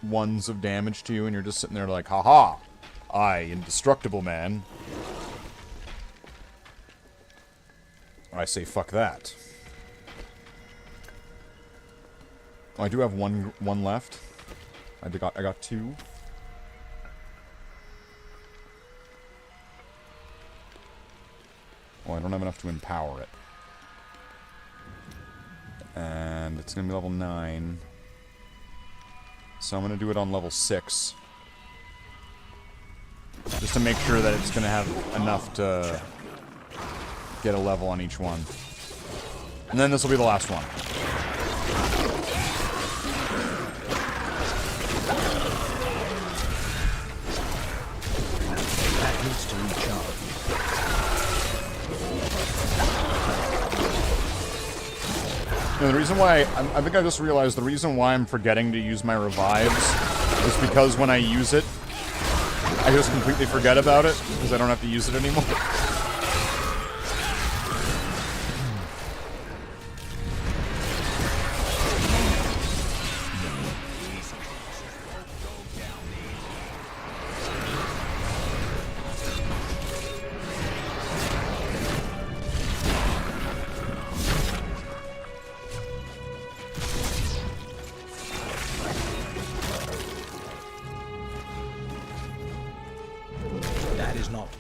[SPEAKER 2] ones of damage to you, and you're just sitting there like, haha, I, indestructible man. I say fuck that. Oh, I do have one left. I got 2. Oh, I don't have enough to empower it. And it's gonna be level 9. So I'm going to do it on level 6. Just to make sure that it's going to have enough to get a level on each one. And then this will be the last one.
[SPEAKER 4] That needs to recharge.
[SPEAKER 2] You know, the reason why, I think I just realized the reason why I'm forgetting to use my revives is because when I use it, I just completely forget about it, because I don't have to use it anymore.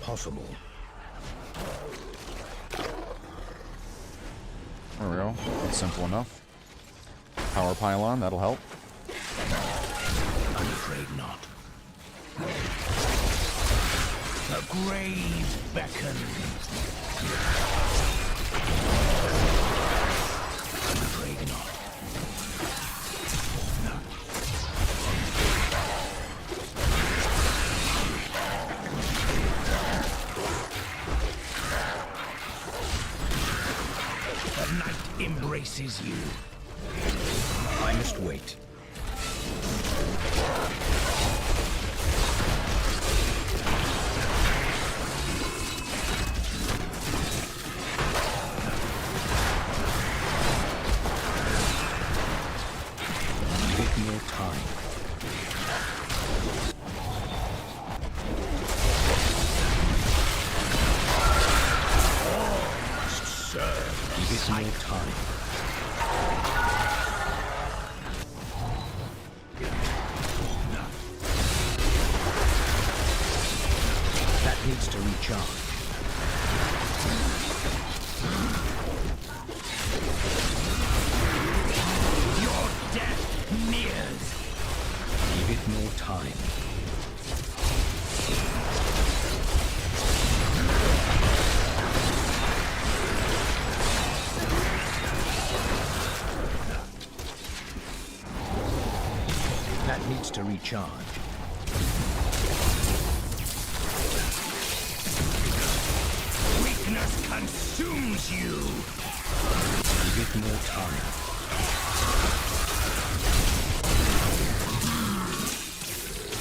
[SPEAKER 4] Possible.
[SPEAKER 2] There we go. That's simple enough. Power pylon, that'll help.
[SPEAKER 4] I'm afraid not. The grave beckons. I'm afraid not. Embraces you. I must wait. more time. That needs to recharge. Your death nears. Give it more time. That needs to recharge. Weakness consumes you. Give it more time.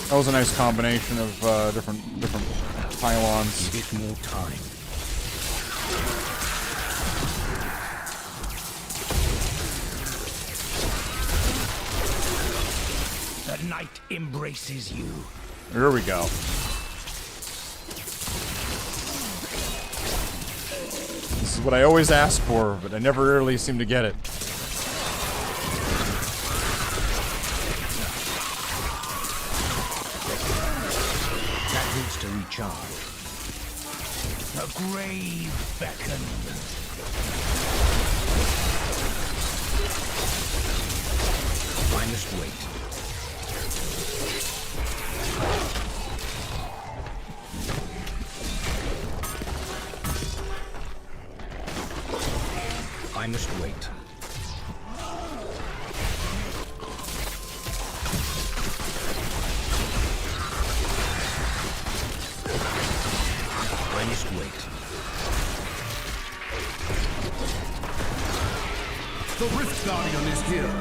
[SPEAKER 2] That was a nice combination of different pylons.
[SPEAKER 4] Give it more time. The night embraces you.
[SPEAKER 2] Here we go. This is what I always ask for, but I never really seem to get it.
[SPEAKER 4] That needs to recharge. The grave beckons. I must wait. I must wait. I must wait.
[SPEAKER 3] The Rift Guardian is here.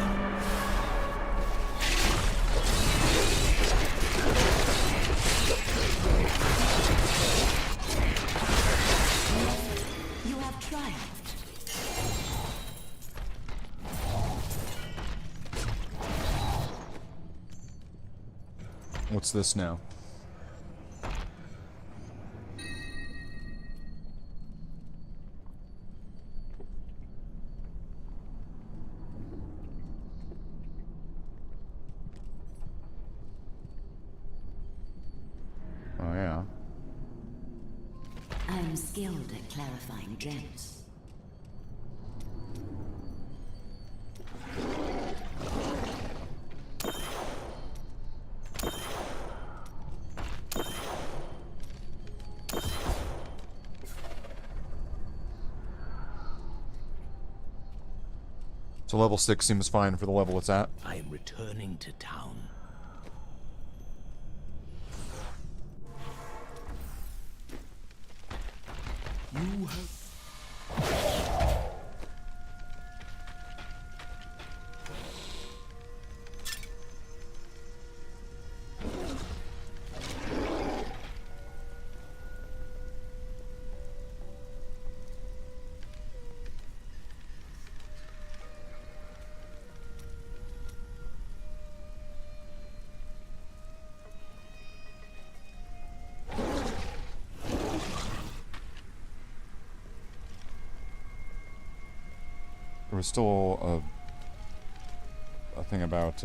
[SPEAKER 5] You have triumphed.
[SPEAKER 2] What's this now? Oh, yeah.
[SPEAKER 5] I am skilled at clarifying gems.
[SPEAKER 2] So level 6 seems fine for the level it's at.
[SPEAKER 4] I am returning to town.
[SPEAKER 3] You have...
[SPEAKER 2] There was still a thing about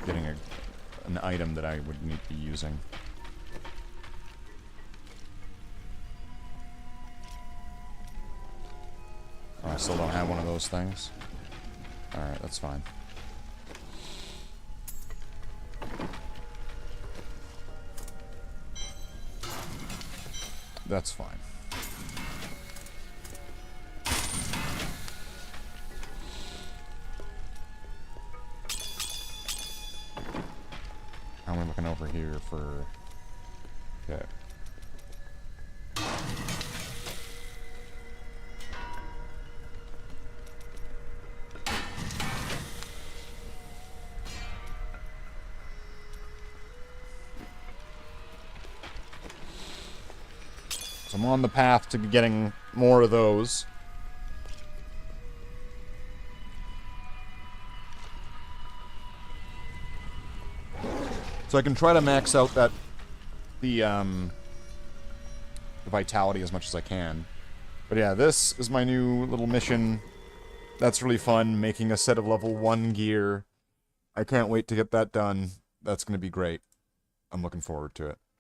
[SPEAKER 2] getting an item that I would need to be using. Oh, I still don't have one of those things. Alright, that's fine. That's fine. I'm looking over here for... Okay. So I'm on the path to getting more of those. So I can try to max out that the the vitality as much as I can. But yeah, this is my new little mission. That's really fun, making a set of level 1 gear. I can't wait to get that done. That's going to be great. I'm looking forward to it.